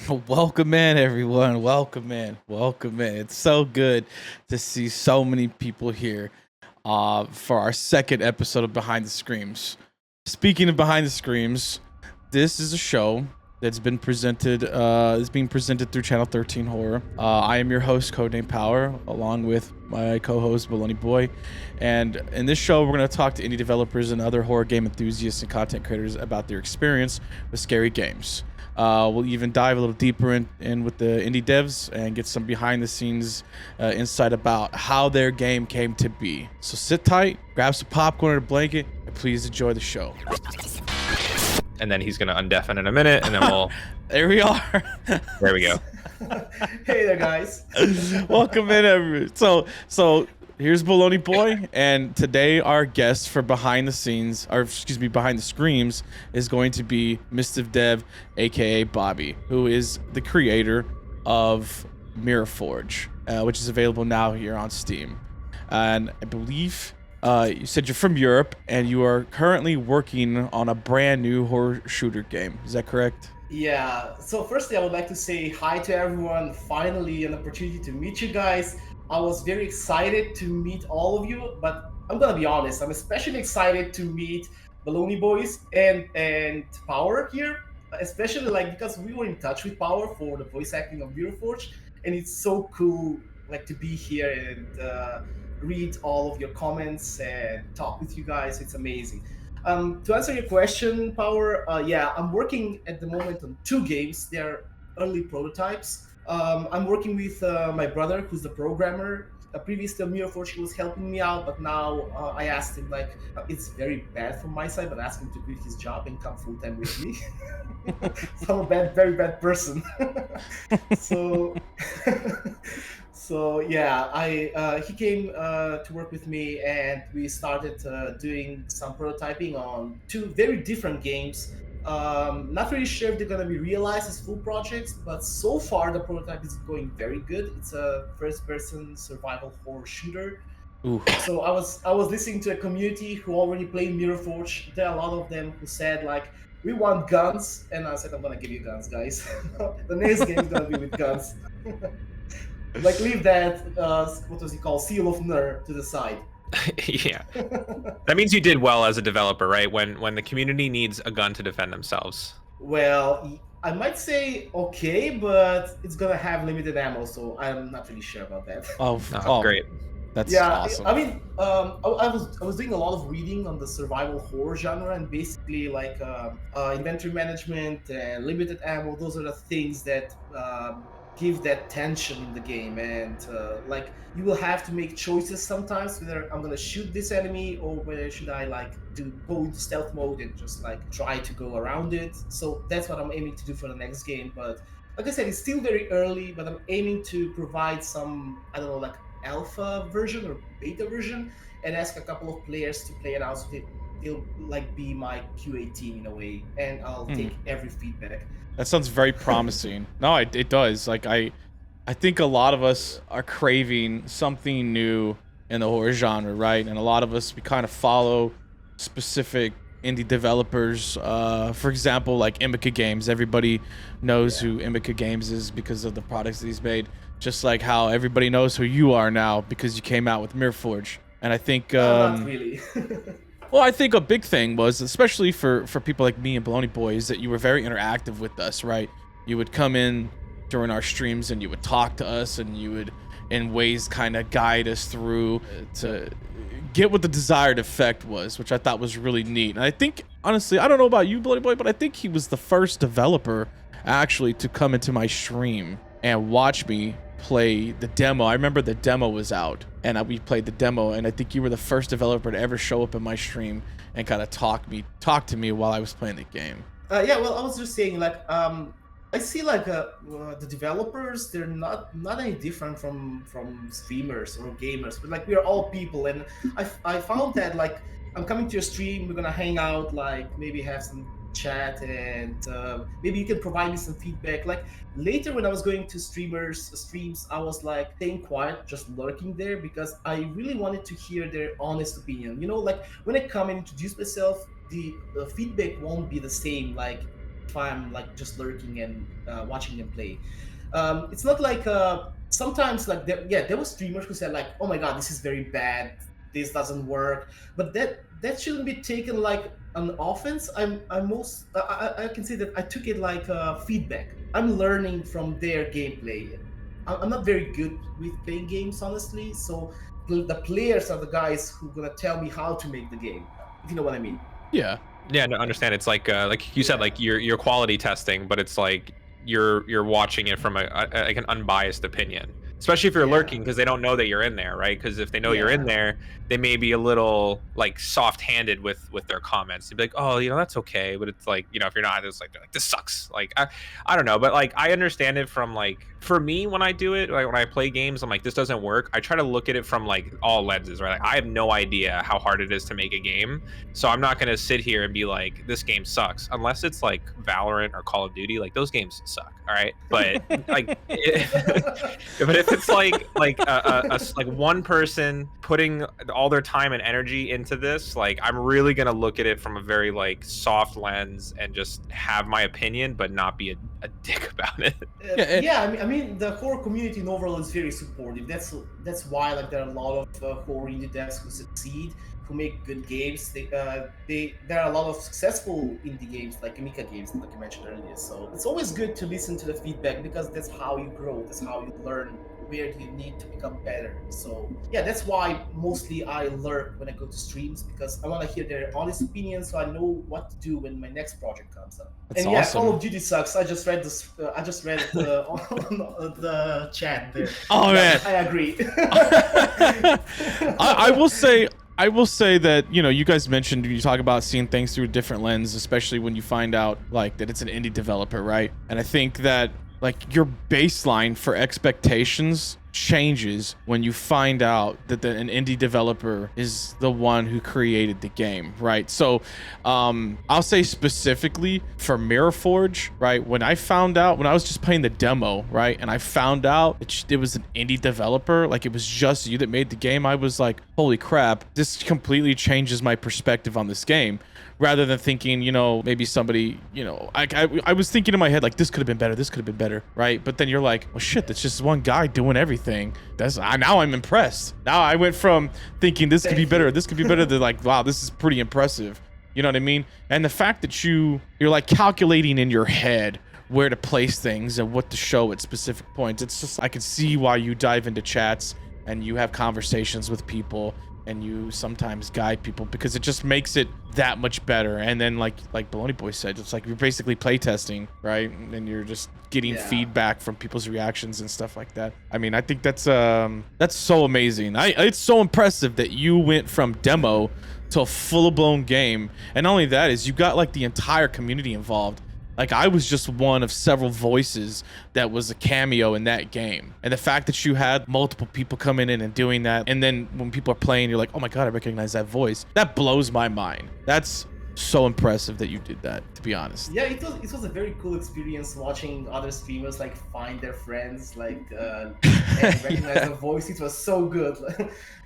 Welcome in, everyone. Welcome in. Welcome in. It's so good to see so many people here for our second episode of Behind the Screams. Speaking of Behind the Screams, this is a show that's been presented, is being presented through Channel 13 Horror. I am your host, Codename Power, along with my co-host, Baloney Boy. And in this show, we're going to talk to indie developers and other horror game enthusiasts and content creators about their experience with scary games. We'll even dive a little deeper in with the indie devs and get some behind the scenes insight about how their game came to be. So sit tight, grab some popcorn and a blanket, and please enjoy the show. And then he's going to undeafen in a minute, and then we'll... There we are. There we go. Hey there, guys. Welcome in, everyone. So here's Baloney Boy, and today our guest for behind the screams, is going to be MystivDev, aka Bobby, who is the creator of Mirror Forge, which is available now here on Steam. And I believe you said you're from Europe, and you are currently working on a brand new horror shooter game. Is that correct? Yeah, so firstly, I would like to say hi to everyone. Finally, an opportunity to meet you guys. I was very excited to meet all of you, but I'm gonna be honest, I'm especially excited to meet Baloney Boys and Power here, especially because we were in touch with Power for the voice acting of Mirror Forge, and it's so cool to be here and read all of your comments and talk with you guys. It's amazing. To answer your question, Power, yeah, I'm working at the moment on 2 games. They're early prototypes. I'm working with my brother, who's the programmer. Previously, Mirror Forge, he was helping me out, but now I asked him, it's very bad from my side, but I asked him to quit his job and come full time with me. So I'm a very bad person. So, so yeah, he came to work with me, and we started doing some prototyping on 2 very different games. Not really sure if they're gonna be realized as full projects, but so far the prototype is going very good. It's a first-person survival horror shooter. Ooh. So I was listening to a community who already played Mirror Forge. There are a lot of them who said we want guns, and I said I'm gonna give you guns, guys. The next game is gonna be with guns. Leave that what was he called, seal of nerd to the side. Yeah. That means you did well as a developer, right? When the community needs a gun to defend themselves. Well, I might say okay, but it's gonna have limited ammo, so I'm not really sure about that. Oh, Great. That's Yeah, awesome. I mean, I was doing a lot of reading on the survival horror genre, and basically inventory management and limited ammo. Those are the things that give that tension in the game, and you will have to make choices sometimes whether I'm gonna shoot this enemy or whether should I go into stealth mode and just try to go around it. So that's what I'm aiming to do for the next game. But like I said, it's still very early, but I'm aiming to provide some, I don't know, alpha version or beta version, and ask a couple of players to play it out, so they'll be my QA team in a way, and I'll take every feedback. That sounds very promising. No, it does. I think a lot of us are craving something new in the horror genre, right? And a lot of us, we kind of follow specific indie developers. For example, IMA Games. Everybody knows who IMA Games is because of the products that he's made. Just like how everybody knows who you are now because you came out with Mirror Forge. And I think... not really. Well, I think a big thing was, especially for people like me and Baloney Boy, is that you were very interactive with us, right? You would come in during our streams and you would talk to us, and you would, in ways, kind of guide us through to get what the desired effect was, which I thought was really neat. And I think, honestly, I don't know about you, Baloney Boy, but I think he was the first developer actually to come into my stream and watch me play the demo. I remember the demo was out, and we played the demo, and I think you were the first developer to ever show up in my stream and kind of talk to me while I was playing the game. Yeah, well, I was just saying, I see the developers, they're not any different from streamers or gamers, but we are all people, and I found that I'm coming to your stream, we're gonna hang out, maybe have some chat, and maybe you can provide me some feedback. Later when I was going to streams, I was staying quiet, just lurking there, because I really wanted to hear their honest opinion. When I come and introduce myself, the feedback won't be the same if I'm like just lurking and watching them play. It's not like sometimes like there were streamers who said like, oh my god, this is very bad, this doesn't work, but that shouldn't be taken like an offense. I can say that I took it like feedback. I'm learning from their gameplay. I'm not very good with playing games, honestly, so the players are the guys who gonna tell me how to make the game, if you know what I mean. Yeah. Yeah, no, understand. It's like you said, like you're quality testing, but it's like you're watching it from like an unbiased opinion. Especially if you're Yeah. lurking, because they don't know that you're in there, right? Because if they know you're in there, they may be a little like soft-handed with their comments. They'd be like, "Oh, that's okay," but it's like, if you're not, it's like they're like, "This sucks." Like I don't know, but like I understand it from like, for me when I do it, like when I play games, I'm like, this doesn't work. I try to look at it from like all lenses, right? Like I have no idea how hard it is to make a game, so I'm not gonna sit here and be like, this game sucks, unless it's like Valorant or Call of Duty. Like those games suck, all right? But like, but if it's like like one person putting all their time and energy into this, like I'm really gonna look at it from a very like soft lens and just have my opinion, but not be a dick about it. I mean, the horror community in overall is very supportive. That's why like there are a lot of horror indie devs who succeed, who make good games. There are a lot of successful indie games like IMA Games, like you mentioned earlier. So it's always good to listen to the feedback, because that's how you grow. That's how you learn. Where do you need to become better? So yeah, that's why mostly I lurk when I go to streams, because I want to hear their honest opinions, so I know what to do when my next project comes up. That's and yeah, awesome. Call of Duty sucks. I just read this. I just read on the chat there. Oh man, I agree. I will say. I will say that, you guys mentioned, you talk about seeing things through a different lens, especially when you find out like that it's an indie developer, right? And I think that like your baseline for expectations changes when you find out that an indie developer is the one who created the game, right? So I'll say specifically for Mirror Forge, right? When I was just playing the demo, right, and I found out it was an indie developer, like it was just you that made the game, I was like, holy crap, this completely changes my perspective on this game. Rather than thinking, maybe somebody, I was thinking in my head, like, this could have been better, this could have been better, right? But then you're like, well, shit, that's just one guy doing everything. Now I'm impressed. Now I went from thinking this could be better, to like, wow, this is pretty impressive. You know what I mean? And the fact that you're like calculating in your head where to place things and what to show at specific points. It's just, I can see why you dive into chats and you have conversations with people, and you sometimes guide people, because it just makes it that much better. And then like Baloney Boy said, it's like you're basically playtesting, right? And you're just getting feedback from people's reactions and stuff like that. I mean, I think that's so amazing. It's so impressive that you went from demo to a full-blown game. And not only that, is you got like the entire community involved. Like I was just one of several voices that was a cameo in that game. And the fact that you had multiple people coming in and doing that, and then when people are playing, you're like, oh my God, I recognize that voice. That blows my mind. That's so impressive that you did that, to be honest. Yeah, it was a very cool experience watching other streamers like find their friends, like and recognize the voice. It was so good.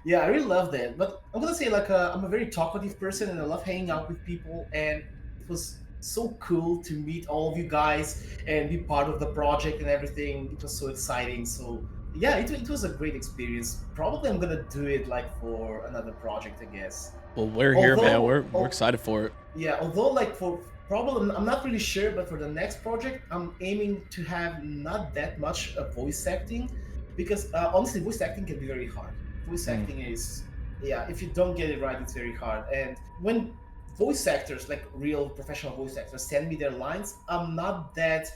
Yeah, I really loved it. But I'm gonna say like I'm a very talkative person, and I love hanging out with people, and it was so cool to meet all of you guys and be part of the project and everything. It was so exciting. So yeah, it was a great experience. Probably I'm gonna do it like for another project, I guess. Well, we're here, man. We're excited for it. Yeah, although like for probably, I'm not really sure, but for the next project, I'm aiming to have not that much voice acting, because honestly, voice acting can be very hard. Voice acting is, if you don't get it right, it's very hard. And when voice actors, like real professional voice actors, send me their lines, I'm not that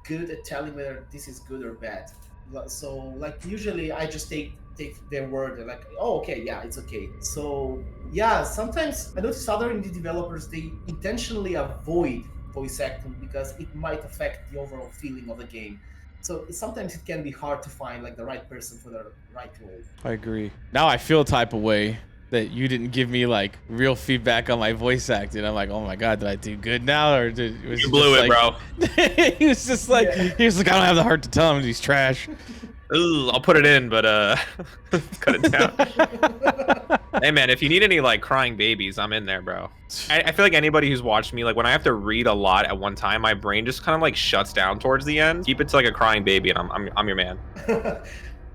good at telling whether this is good or bad. So like usually I just take their word and like, oh okay, yeah, it's okay. So yeah, sometimes I notice other indie developers, they intentionally avoid voice acting because it might affect the overall feeling of the game. So sometimes it can be hard to find like the right person for the right role. I agree. Now I feel a type of way that you didn't give me like real feedback on my voice acting. I'm like, oh my God, did I do good now? Or you blew it, like, bro. he was just like, he was like, I don't have the heart to tell him he's trash. Ooh, I'll put it in, but cut it down. Hey man, if you need any like crying babies, I'm in there, bro. I feel like anybody who's watched me, like when I have to read a lot at one time, my brain just kind of like shuts down towards the end. Keep it to like a crying baby, and I'm your man.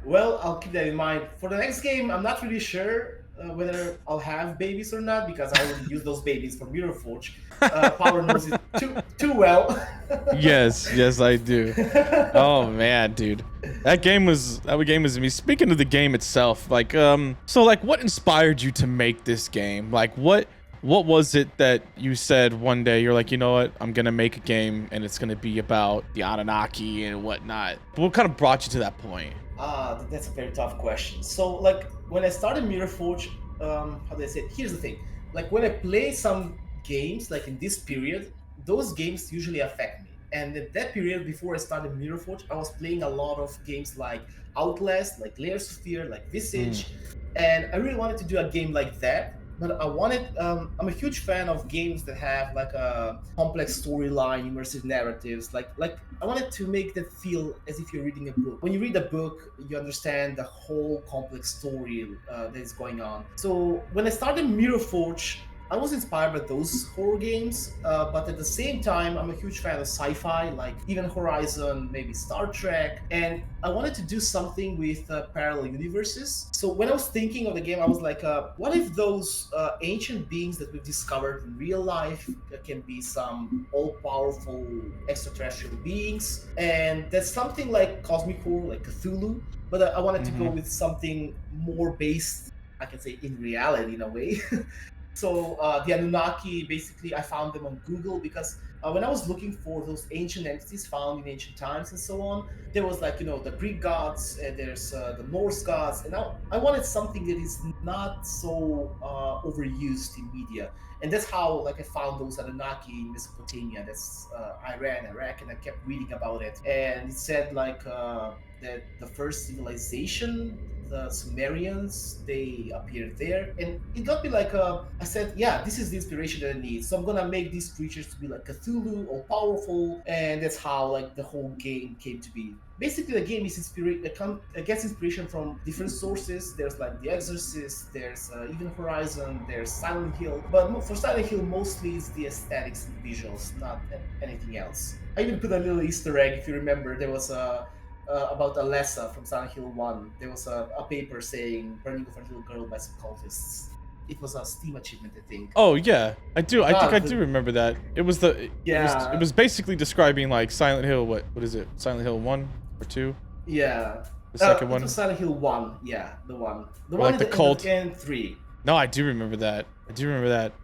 Well, I'll keep that in mind. For the next game, I'm not really sure whether I'll have babies or not because I already used those babies for Mirror Forge. Power knows it too well. Yes, I do. Oh man, dude, that game was me. Speaking of the game itself, like, so like, what inspired you to make this game? Like, what was it that you said one day you're like, you know what, I'm gonna make a game and it's gonna be about the Anunnaki and whatnot? What kind of brought you to that point? That's a very tough question. So, like, when I started Mirror Forge, how do I say it? Here's the thing. Like, when I play some games, like in this period, those games usually affect me. And at that period, before I started Mirror Forge, I was playing a lot of games like Outlast, like Layers of Fear, like Visage. And I really wanted to do a game like that. But I wanted, I'm a huge fan of games that have like a complex storyline, immersive narratives. Like I wanted to make that feel as if you're reading a book. When you read a book, you understand the whole complex story that is going on. So when I started Mirror Forge, I was inspired by those horror games, but at the same time, I'm a huge fan of sci-fi, like even Horizon, maybe Star Trek, and I wanted to do something with parallel universes. So when I was thinking of the game, I was like, what if those ancient beings that we've discovered in real life can be some all-powerful extraterrestrial beings, and that's something like cosmic horror, like Cthulhu, but I wanted to go with something more based, I can say, in reality in a way. So the Anunnaki, basically, I found them on Google because when I was looking for those ancient entities found in ancient times and so on, there was like, the Greek gods, and there's the Norse gods, and I wanted something that is not so overused in media. And that's how like I found those Anunnaki in Mesopotamia. That's Iran, Iraq, and I kept reading about it. And it said like that the first civilization, the Sumerians, they appeared there, and it got me like I said, yeah, this is the inspiration that I need. So I'm gonna make these creatures to be like Cthulhu, all powerful, and that's how like the whole game came to be. Basically, the game is it gets inspiration from different sources. There's like the Exorcist, there's even Horizon, there's Silent Hill, but for Silent Hill mostly it's the aesthetics and visuals, not anything else. I even put a little Easter egg, if you remember. There was a about Alessa from Silent Hill 1. There was a paper saying burning of a little girl by some cultists. It was a Steam achievement, I think. Oh yeah, I do. I think I do remember that. It was the yeah. It was basically describing like Silent Hill. What is it? Silent Hill 1 or 2? Yeah. The second one. It was Silent Hill 1. Yeah, the one. The or one like the in cult. And 3. No, I do remember that.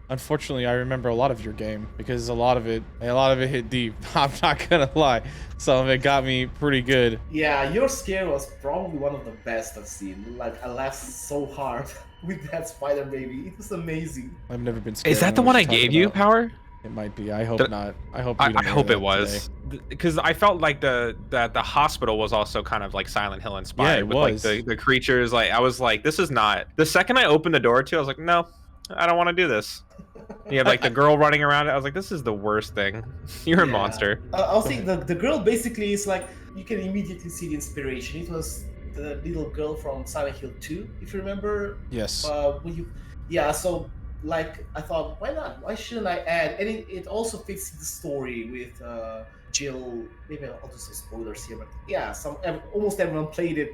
Unfortunately, I remember a lot of your game because a lot of it hit deep. I'm not gonna lie. Some of it got me pretty good. Yeah, your scare was probably one of the best I've seen. Like, I laughed so hard with that spider baby. It was amazing. I've never been scared. Is that the one I gave you, Power? It might be. I hope not. I hope. I hope it was, because I felt like the hospital was also kind of like Silent Hill inspired. Yeah, it with was. Like the creatures. Like I was like, this is not. The second I opened the door to, I was like, no, I don't want to do this. You have like the girl running around it. I was like, this is the worst thing. You're a monster. I'll say the girl basically is like, you can immediately see the inspiration. It was the little girl from Silent Hill 2, if you remember. Yes. So like I thought, why not? Why shouldn't I add? And it also fits the story with Jill. Maybe I'll do some spoilers here, but yeah, almost everyone played it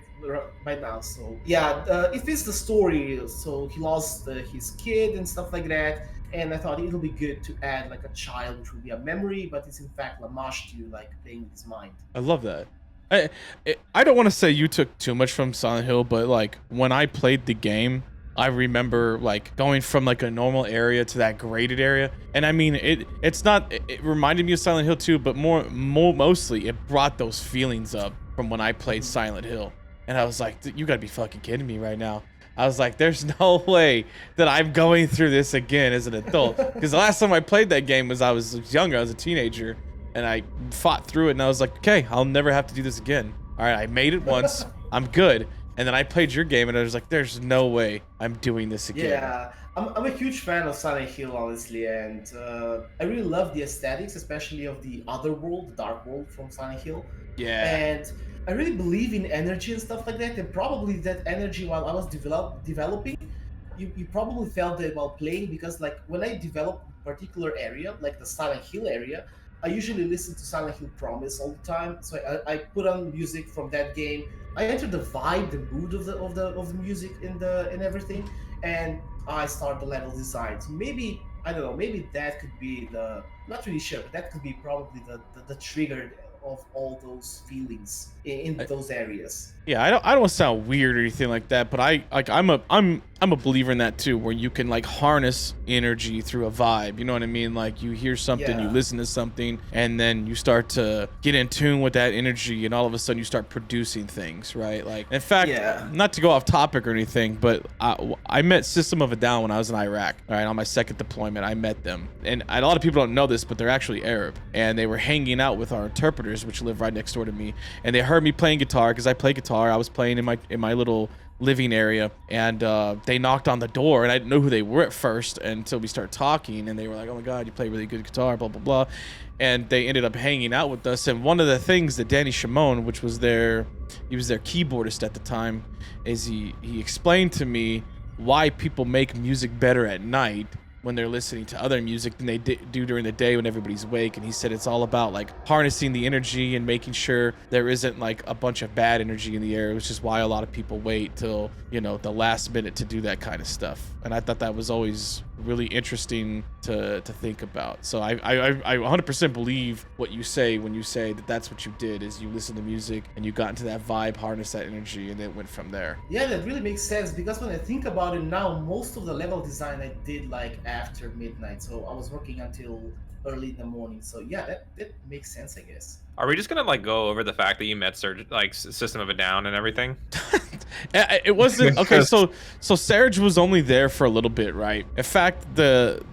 right now. So yeah, it fits the story. So he lost his kid and stuff like that. And I thought it'll be good to add like a child, which will be a memory, but it's in fact Lamash to like playing with his mind. I love that. I don't want to say you took too much from Silent Hill, but like when I played the game, I remember like going from like a normal area to that graded area, and I mean it reminded me of Silent Hill 2, but mostly it brought those feelings up from when I played Silent Hill, and I was like, you gotta be fucking kidding me right now. I was like, there's no way that I'm going through this again as an adult, because the last time I played that game was I was younger, I was a teenager, and I fought through it, and I was like, okay, I'll never have to do this again. All right, I made it once, I'm good. And then I played your game, and I was like, there's no way I'm doing this again. Yeah, I'm a huge fan of Silent Hill, honestly, and I really love the aesthetics, especially of the other world, the dark world from Silent Hill. Yeah. And I really believe in energy and stuff like that. And probably that energy, while I was developing, you probably felt it while playing, because like when I develop a particular area, like the Silent Hill area, I usually listen to Silent Hill Promise all the time. So I put on music from that game. I enter the vibe, the mood of the music in the and everything, and I start the level design. So maybe I don't know. Maybe that could be the, not really sure, but that could be probably the trigger of all those feelings in those areas. Yeah, I don't want to sound weird or anything like that, but I'm a believer in that too, where you can like harness energy through a vibe. You know what I mean? Like you hear something, you Yeah. listen to something, and then you start to get in tune with that energy, and all of a sudden you start producing things, right? Like, in fact, Yeah. not to go off topic or anything, but I met System of a Down when I was in Iraq. All right, on my second deployment, I met them, and a lot of people don't know this, but they're actually Arab, and they were hanging out with our interpreters, which live right next door to me, and they heard me playing guitar because I play guitar. I was playing in my little living area, and they knocked on the door, and I didn't know who they were at first until we started talking, and they were like, "Oh my God, you play really good guitar," blah blah blah, and they ended up hanging out with us. And one of the things that Danny Shimon, which was he was their keyboardist at the time, is he explained to me why people make music better at night when they're listening to other music than they do during the day when everybody's awake. And he said it's all about like harnessing the energy and making sure there isn't like a bunch of bad energy in the air, which is why a lot of people wait till, you know, the last minute to do that kind of stuff. And I thought that was always really interesting to think about. So I 100% believe what you say when you say that that's what you did, is you listened to music and you got into that vibe, harnessed that energy, and it went from there. Yeah, that really makes sense, because when I think about it now, most of the level design I did like after midnight. So I was working until early in the morning. So yeah, that makes sense, I guess. Are we just gonna like go over the fact that you met System of a Down and everything? It wasn't okay. Because- So Serge was only there for a little bit, right? In fact, the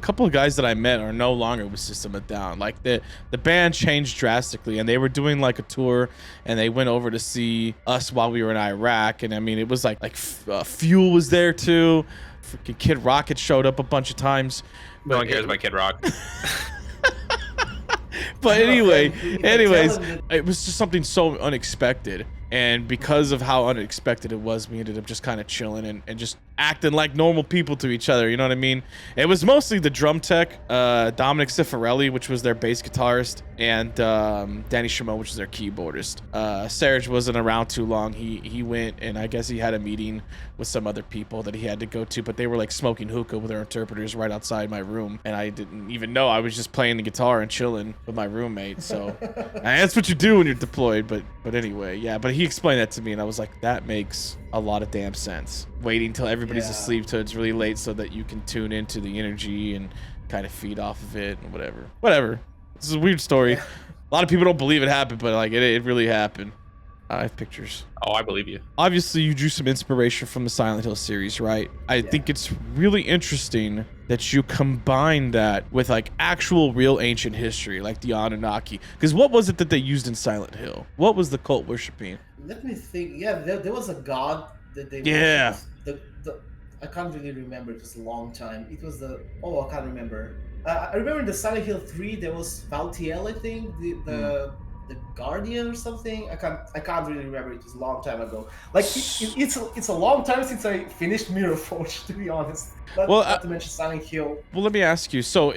couple of guys that I met are no longer with System of a Down. Like the band changed drastically, and they were doing like a tour, and they went over to see us while we were in Iraq. And I mean, it was like Fuel was there too. Freaking Kid Rocket showed up a bunch of times. No one cares about Kid Rock. But anyway, If I anyways, tell them it was just something so unexpected. And because of how unexpected it was, we ended up just kind of chilling and just acting like normal people to each other. You know what I mean? It was mostly the drum tech, Dominic Cifarelli, which was their bass guitarist, and Danny Shimon, which was their keyboardist. Serge wasn't around too long. He went, and I guess he had a meeting with some other people that he had to go to, but they were like smoking hookah with their interpreters right outside my room, and I didn't even know. I was just playing the guitar and chilling with my roommate. So and that's what you do when you're deployed. But anyway, yeah. But he explained that to me, and I was like, that makes a lot of damn sense. Waiting till everybody's Yeah. asleep till it's really late so that you can tune into the energy and kind of feed off of it and whatever. This is a weird story. A lot of people don't believe it happened, but like it really happened. I have pictures. Oh, I believe you. Obviously, you drew some inspiration from the Silent Hill series, right? I think it's really interesting that you combine that with like actual real ancient history, like the Anunnaki. Because what was it that they used in Silent Hill? What was the cult worshiping? Let me think. Yeah, there was a god that they Yeah. worshipped. The I can't really remember. It was a long time. It was I can't remember. I remember in the Silent Hill 3 there was Valtiel, I think, the guardian or something. I can't really remember. It was a long time ago. Like it's a long time since I finished Mirror Forge, to be honest. Not to mention Silent Hill. Well, let me ask you. So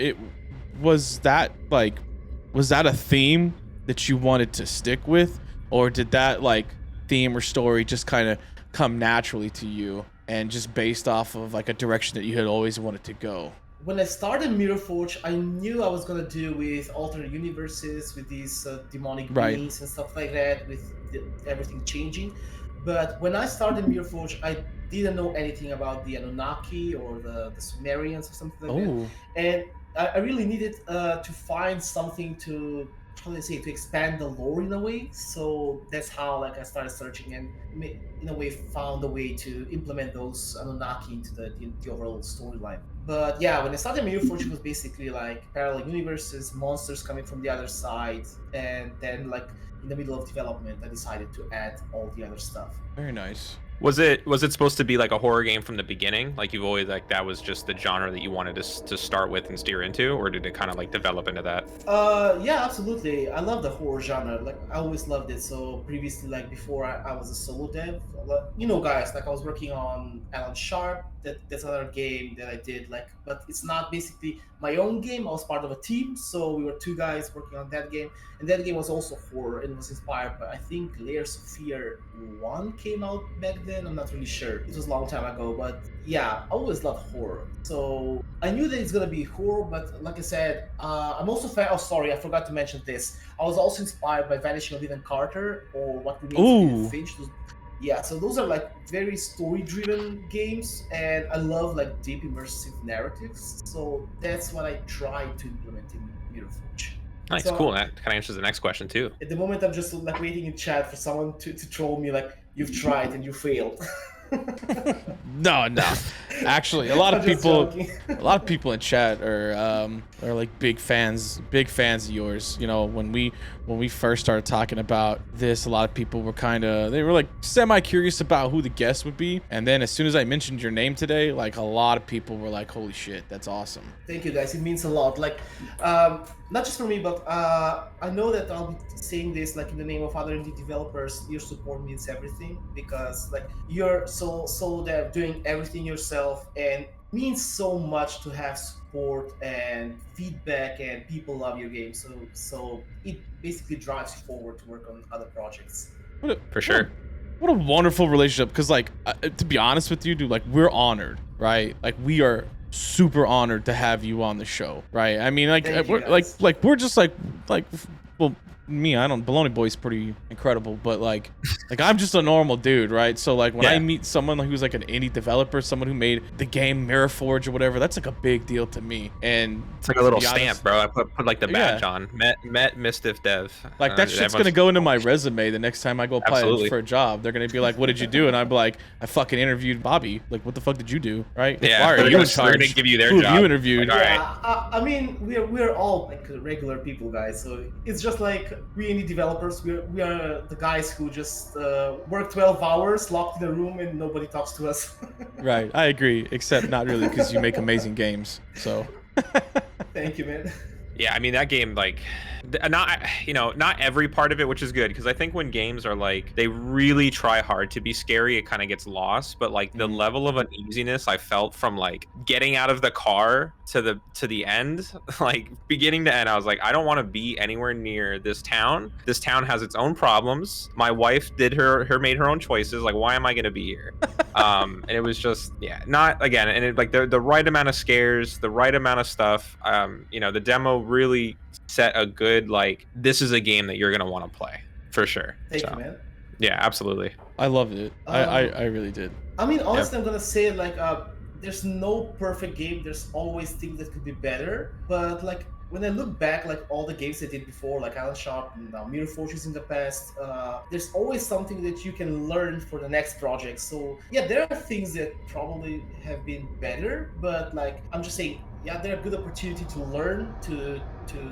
was that a theme that you wanted to stick with, or did that like theme or story just kind of come naturally to you and just based off of like a direction that you had always wanted to go? When I started Mirror Forge, I knew I was gonna deal with alternate universes, with these demonic Right. beings and stuff like that, with everything changing. But when I started Mirror Forge, I didn't know anything about the Anunnaki or the Sumerians or something like that. Oh, And I really needed to find something to, how do I say, to expand the lore in a way. So that's how like I started searching and in a way found a way to implement those Anunnaki into the overall storyline. But yeah, when I started Mirror Forge, it was basically like parallel universes, monsters coming from the other side, and then like in the middle of development, I decided to add all the other stuff. very nice. Was it supposed to be like a horror game from the beginning? Like you've always like that was just the genre that you wanted to start with and steer into, or did it kind of like develop into that? Yeah, absolutely. I love the horror genre. Like I always loved it. So previously, like before I was a solo dev, guys, like I was working on Alan Sharp. That's another game that I did. Like, but it's not basically my own game. I was part of a team, so we were two guys working on that game, and that game was also horror and was inspired by, I think, Layers of Fear 1 came out back then. I'm not really sure. It was a long time ago, but yeah, I always loved horror. So I knew that it's gonna be horror, but like I said, I'm also fan. Oh, sorry, I forgot to mention this. I was also inspired by Vanishing of Ethan Carter or What Remains of Edith Finch. Yeah, so those are like very story-driven games, and I love like deep immersive narratives. So that's what I try to implement in Mirror Forge. Nice, So, cool. That kind of answers the next question too. At the moment, I'm just like waiting in chat for someone to troll me like, you've tried and you failed. No. Actually, a lot of people in chat are like big fans of yours. You know, when we first started talking about this, a lot of people were they were like semi curious about who the guest would be, and then as soon as I mentioned your name today, like a lot of people were like, "Holy shit, that's awesome!" Thank you, guys. It means a lot. Like, not just for me, but I know that I'll be saying this like in the name of other indie developers. Your support means everything, because like you're so there doing everything yourself, and means so much to have support and feedback, and people love your game. So it basically drives you forward to work on other projects. For sure. What a wonderful relationship. Because like, to be honest with you, dude, like we're honored, right? Like we are super honored to have you on the show, right? I mean, like we're just like well, me, I don't. Baloney Boy's pretty incredible, but like I'm just a normal dude, right? So like when I meet someone who's like an indie developer, someone who made the game Mirror Forge or whatever, that's like a big deal to me. And it's like a little stamp, bro. I put like the badge on. Met MystivDev. Like that shit's gonna go into my resume the next time I go apply for a job. They're gonna be like, "What did you do?" And I'm like, "I fucking interviewed Bobby. Like, what the fuck did you do?" Right? Yeah. Why are you in charge? They're gonna give you their Who job. have you interviewed? Like, yeah, I mean, we're all like regular people, guys. So it's just like we indie developers. We are the guys who just work 12 hours locked in a room and nobody talks to us. Right, I agree, except not really, because you make amazing games. So thank you, man. Yeah, I mean that game, like, not every part of it, which is good, because I think when games are like they really try hard to be scary, it kind of gets lost. But like the level of uneasiness I felt from like getting out of the car to the end, like beginning to end, I was like, I don't want to be anywhere near this town. This town has its own problems. My wife made her own choices. Like, why am I gonna be here? And it was just not again, and it like the right amount of scares, the right amount of stuff. The demo really set a good, like, this is a game that you're gonna want to play for sure. Thank you, man. Yeah, absolutely. I loved it. I really did. I mean, honestly, I'm gonna say like there's no perfect game. There's always things that could be better. But like when I look back, like all the games I did before, like Alan Sharp and Mirror Forges in the past, there's always something that you can learn for the next project. So yeah, there are things that probably have been better, but like I'm just saying, yeah, they're a good opportunity to learn, to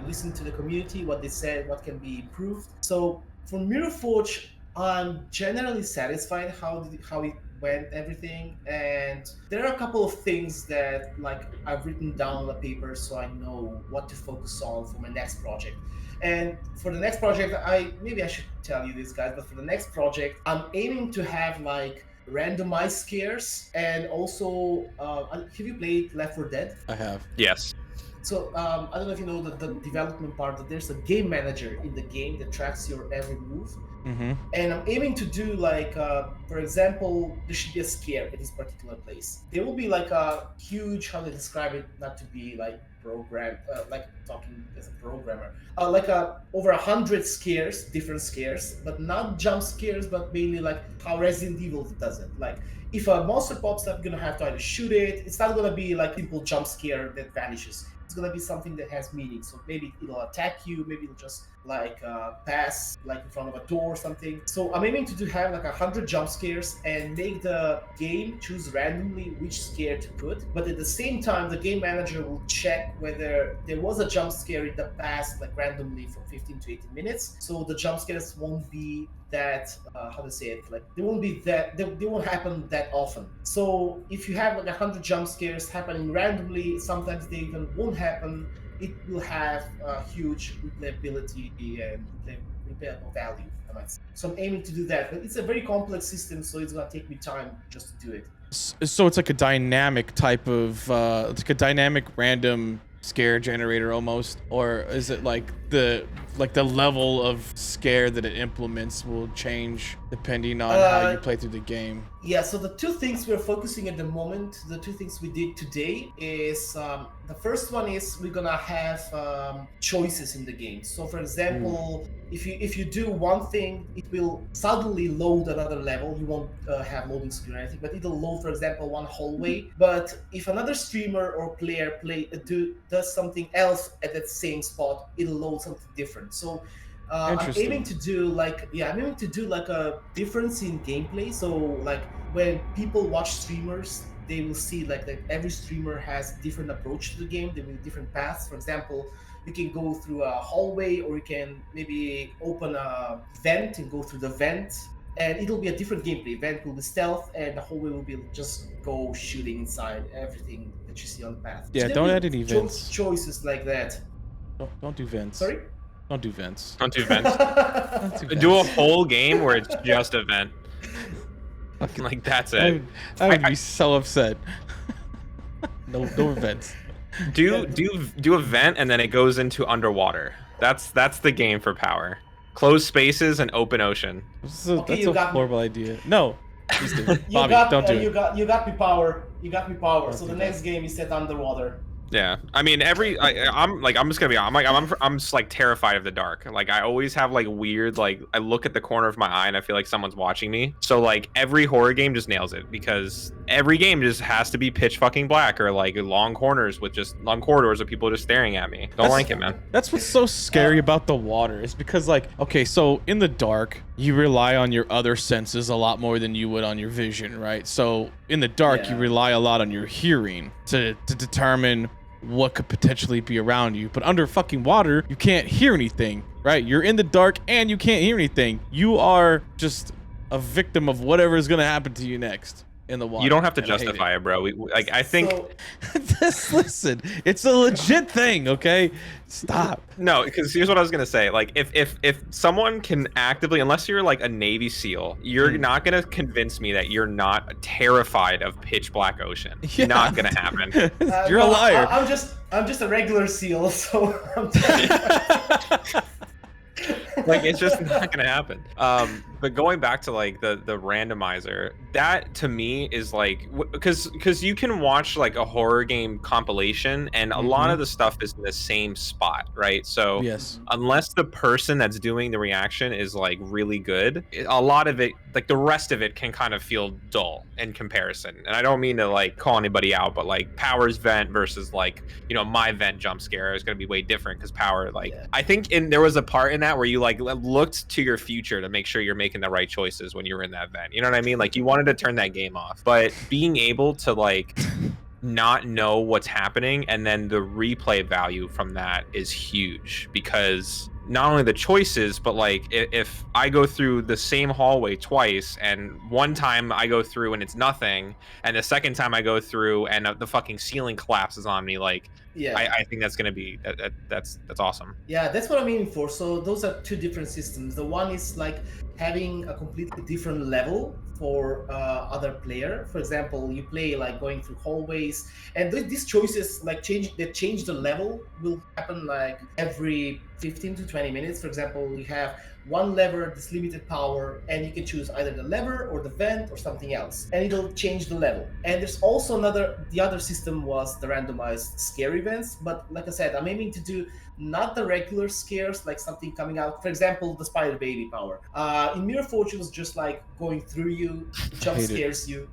listen to the community, what they said, what can be improved. So for Mirror Forge, I'm generally satisfied how it went, everything, and there are a couple of things that like I've written down on the paper so I know what to focus on for my next project. And for the next project, I should tell you this, guys, but for the next project, I'm aiming to have like randomized scares, and also have you played Left 4 Dead? I have. Yes. So I don't know if you know the development part, that there's a game manager in the game that tracks your every move. Mm-hmm. And I'm aiming to do like, for example, there should be a scare at this particular place. There will be like a huge, how to describe it, not to be like program, like talking as a programmer, like over 100 scares, different scares, but not jump scares, but mainly like how Resident Evil does it. Like if a monster pops up, you're gonna have to either shoot it. It's not gonna be like simple jump scare that vanishes. It's gonna be something that has meaning. So maybe it'll attack you, maybe it'll just like pass like in front of a door or something. So I'm aiming to have like 100 jump scares and make the game choose randomly which scare to put. But at the same time, the game manager will check whether there was a jump scare in the past, like randomly from 15 to 18 minutes. So the jump scares won't be that how to say it, like they won't happen that often. So if you have like 100 jump scares happening randomly, sometimes they even won't happen. It will have a huge replayability and replayable value, I might say. So I'm aiming to do that, but it's a very complex system, so it's gonna take me time just to do it. So it's like a dynamic type of it's like a dynamic random scare generator almost, or is it like the level of scare that it implements will change depending on how you play through the game? Yeah, so the two things we're focusing at the moment, the two things we did today is the first one is we're gonna have choices in the game. So for example, if you do one thing, it will suddenly load another level. You won't have loading screen or anything, but it'll load, for example, one hallway. But if another streamer or player does something else at that same spot, it'll load something different. So I'm aiming to do like a difference in gameplay. So like when people watch streamers, they will see like that every streamer has a different approach to the game. There will be different paths. For example, you can go through a hallway, or you can maybe open a vent and go through the vent, and it'll be a different gameplay. Vent will be stealth, and the hallway will be just go shooting inside everything that you see on the path. Yeah, So don't add any vents. Choices like that. Don't do vents. Sorry? Don't do vents. Don't do vents. Don't do Do a vents. whole game where it's just a vent. Like that's it. I would be so upset. No vents. Do a vent and then it goes into underwater. That's the game for power. Closed spaces and open ocean. That's a horrible idea. No. Please do. Bobby, don't do it. You got me power. You got me power. Don't So do the that. next game is set underwater. Yeah, I mean I'm just gonna be honest. I'm just like terrified of the dark. Like I always have like weird, like I look at the corner of my eye and I feel like someone's watching me. So like every horror game just nails it, because every game just has to be pitch fucking black, or like long corners with just long corridors of people just staring at me. Don't like it, man. That's what's so scary about the water. Is because like, okay, so in the dark, you rely on your other senses a lot more than you would on your vision, right? So in the dark, you rely a lot on your hearing to determine what could potentially be around you. But under fucking water, you can't hear anything, right? You're in the dark and you can't hear anything. You are just a victim of whatever is gonna happen to you next in the water. You don't have to justify it, bro. I think Just listen, it's a legit thing, okay? Stop. no, because here's what I was gonna say. Like if someone can actively, unless you're like a Navy SEAL, you're not gonna convince me that you're not terrified of pitch black ocean. Yeah. Not gonna happen. You're a liar. I'm just a regular SEAL, so I'm Like it's just not gonna happen. But going back to like the randomizer, that to me is like, because you can watch like a horror game compilation and a lot of the stuff is in the same spot, right? So Yes. unless the person that's doing the reaction is like really good, a lot of it, like the rest of it, can kind of feel dull in comparison. And I don't mean to like call anybody out, but like Power's vent versus like, you know, my vent jump scare is going to be way different, because Power, like, I think there was a part in that where you like looked to your future to make sure you're making the right choices when you were in that vent. You know what I mean? Like you wanted to turn that game off, but being able to like not know what's happening, and then the replay value from that is huge, because not only the choices, but like if I go through the same hallway twice, and one time I go through and it's nothing, and the second time I go through and the fucking ceiling collapses on me, like I think that's gonna be that's awesome. Yeah, that's what I'm aiming for. So those are two different systems. The one is like having a completely different level for other player. For example, you play like going through hallways, and these choices like change the level will happen like every 15 to 20 minutes. For example, you have one lever, this limited power, and you can choose either the lever or the vent or something else, and it'll change the level. And there's also the other system was the randomized scare events, but like I said, I'm aiming to do not the regular scares, like something coming out, for example, the spider baby power. In Mirror Forge, it was just like going through you, jump scares you,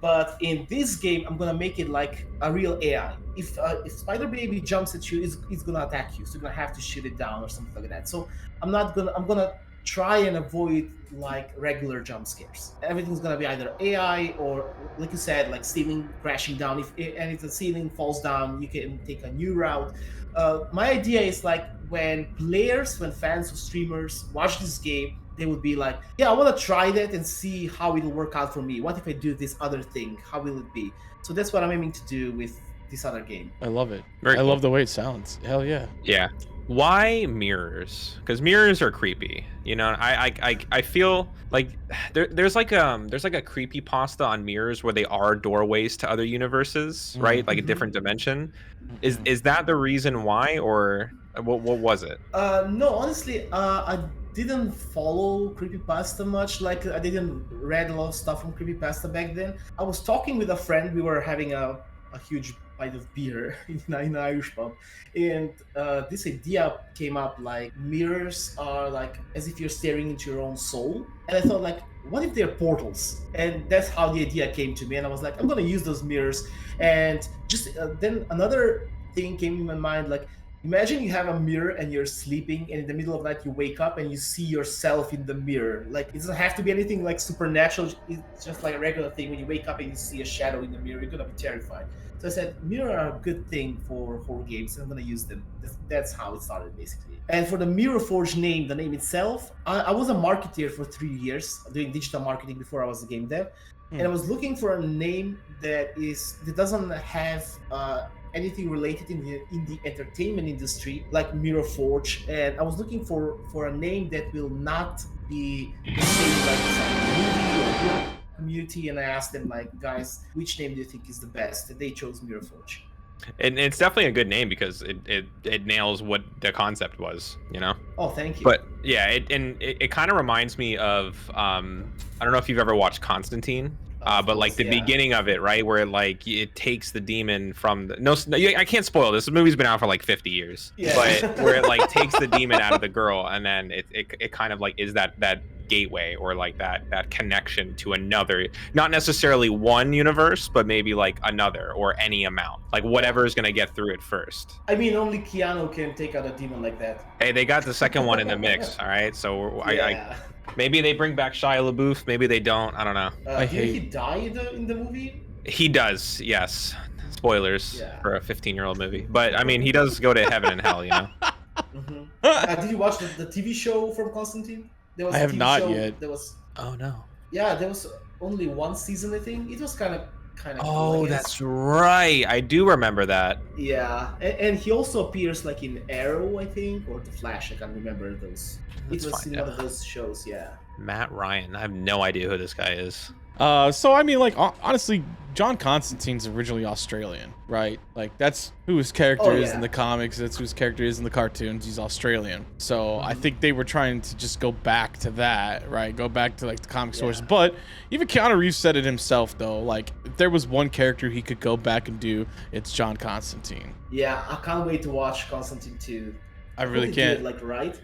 but in this game, I'm gonna make it like a real AI. If Spider Baby jumps at you, it's gonna attack you. So you're gonna have to shoot it down or something like that. So I'm gonna try and avoid like regular jump scares. Everything's gonna be either AI or, like you said, like ceiling crashing down. If the ceiling falls down, you can take a new route. My idea is like when fans or streamers watch this game, they would be like, yeah, I want to try that and see how it'll work out for me. What if I do this other thing? How will it be? So that's what I'm aiming to do with this other game. I love it. Very I cool. love the way it sounds. Hell yeah. Yeah. Why mirrors? Because mirrors are creepy. You know, I feel like there's like a creepy pasta on mirrors where they are doorways to other universes, right? Like a different dimension. Is that the reason why, or what was it? No, honestly, I didn't follow creepypasta much. Like, I didn't read a lot of stuff from creepypasta back then. I was talking with a friend. We were having a huge pint of beer in an Irish pub, and this idea came up, like mirrors are like as if you're staring into your own soul. And I thought, like, what if they're portals? And that's how the idea came to me. And I was like, I'm gonna use those mirrors. And just then another thing came in my mind, like, imagine you have a mirror and you're sleeping, and in the middle of the night you wake up and you see yourself in the mirror. Like, it doesn't have to be anything like supernatural. It's just like a regular thing. When you wake up and you see a shadow in the mirror, you're gonna be terrified. So I said, mirror are a good thing for horror games, and I'm gonna use them. That's how it started, basically. And for the Mirror Forge name, the name itself, I was a marketer for 3 years, doing digital marketing before I was a game dev. And I was looking for a name that doesn't have anything related in the entertainment industry, like Mirror Forge. And I was looking for a name that will not be the same like some movie or book community. And I asked them, like, guys, which name do you think is the best? And they chose Mirror Forge. And it's definitely a good name because it nails what the concept was, you know. Oh, thank you. But yeah, it kind of reminds me of I don't know if you've ever watched Constantine. But like the beginning of it, right, where it takes the demon from the I can't spoil this. The movie's been out for like 50 years. Yeah. But where it like takes the demon out of the girl, and then it kind of like is that gateway, or like that connection to another, not necessarily one universe, but maybe like another, or any amount, like whatever is gonna get through it first. I mean, only Keanu can take out a demon like that. Hey, they got the second one in the mix. All right, so Yeah. maybe they bring back Shia LaBeouf, maybe they don't. I don't know. Did he die in the movie? He does, yes. Spoilers Yeah. for a 15-year-old movie, but I mean, he does go to heaven and hell, you know. Did you watch the TV show from Constantine? There was I a have TV not show, yet. There was, Oh no. yeah, there was only one season, I think. It was kind of Oh, cool, I guess. that's right. I do remember that. Yeah, and he also appears like in Arrow, I think, or The Flash. I can't remember those. Let's It was find in one out. of those shows. Yeah. Matt Ryan. I have no idea who this guy is. So I mean, like, honestly, John Constantine's originally Australian, right? Like, that's who his character is in the comics. That's who his character is in the cartoons. He's Australian. So I think they were trying to just go back to that, right? Go back to like the comic source. But even Keanu Reeves said it himself, though. Like, if there was one character he could go back and do, it's John Constantine. Yeah, I can't wait to watch Constantine 2. I really hope they do can't. it, like, right?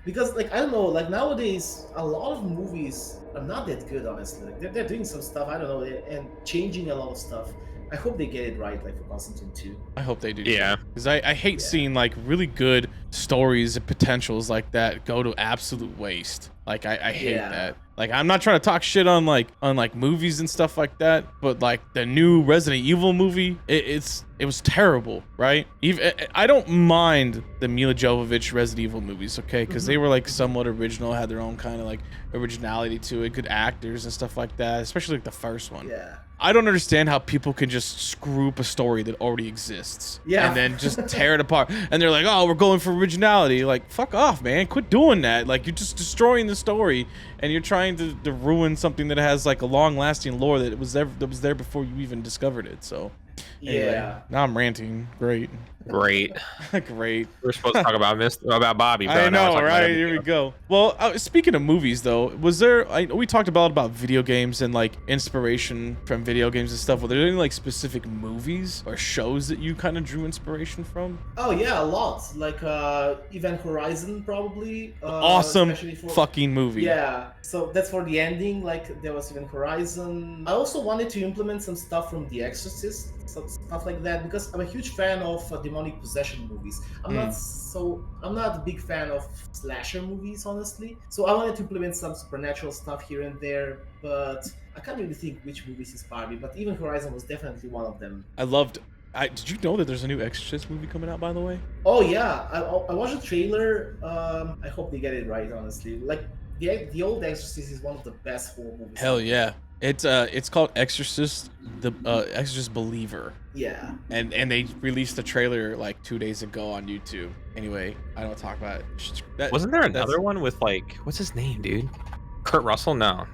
Because, like, I don't know, like, nowadays, a lot of movies are not that good, honestly. Like, they're doing some stuff, I don't know, and changing a lot of stuff. I hope they get it right, like, for Constantine 2. I hope they do. Yeah. Because I hate seeing like really good stories and potentials like that go to absolute waste. Like I hate that. Like, I'm not trying to talk shit on like movies and stuff like that, but like the new Resident Evil movie, it was terrible, right? Even I don't mind the Mila Jovovich Resident Evil movies, okay, because they were like somewhat original, had their own kind of like originality to it, good actors and stuff like that, especially like the first one. Yeah. I don't understand how people can just screw up a story that already exists, and then just tear it apart. And they're like, "Oh, we're going for originality." Like, fuck off, man! Quit doing that. Like, you're just destroying the story, and you're trying to ruin something that has like a long-lasting lore that was there before you even discovered it. So, anyway, now I'm ranting. Great. Great. Great. We're supposed to talk about Bobby. But I now we're know, talking about right? Here we go. Well, speaking of movies, though, was there? We talked about video games and like inspiration from video games and stuff. Were there any like specific movies or shows that you kind of drew inspiration from? Oh yeah, a lot. Like Event Horizon, probably. Awesome Especially for, fucking movie. Yeah. So that's for the ending. Like, there was Event Horizon. I also wanted to implement some stuff from The Exorcist, some stuff like that, because I'm a huge fan of demonic possession movies. I'm not a big fan of slasher movies, honestly. So I wanted to implement some supernatural stuff here and there, but I can't really think which movies inspired me. But Event Horizon was definitely one of them. Did you know that there's a new Exorcist movie coming out, by the way? Oh yeah, I watched the trailer. I hope they get it right, honestly. Like, the old Exorcist is one of the best horror movies. Hell yeah. It's called Exorcist, the Exorcist Believer. Yeah. And they released the trailer like 2 days ago on YouTube. Anyway, I don't talk about it. Wasn't there another one with like, what's his name, dude? Kurt Russell? No.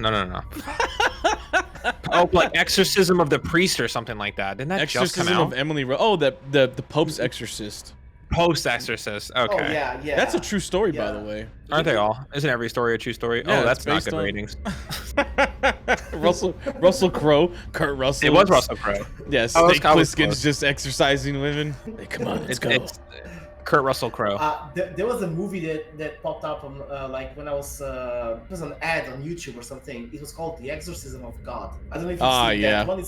Oh, like Exorcism of the Priest or something like that. Didn't that just come out? Of Emily Oh, the Pope's Exorcist. Post-Exorcist. Okay. Oh yeah. That's a true story, by the way. Aren't they all? Isn't every story a true story? Yeah, oh, that's not based good on- ratings. Russell Crowe, Kurt Russell. It was Russell Crowe. Yes, I was Snake close. Plissken's just exercising women. Hey, come on, let's go. It's Kurt Russell Crowe. There was a movie that popped up on like when I was it was an ad on YouTube or something. It was called The Exorcism of God. I don't know if you've seen that one.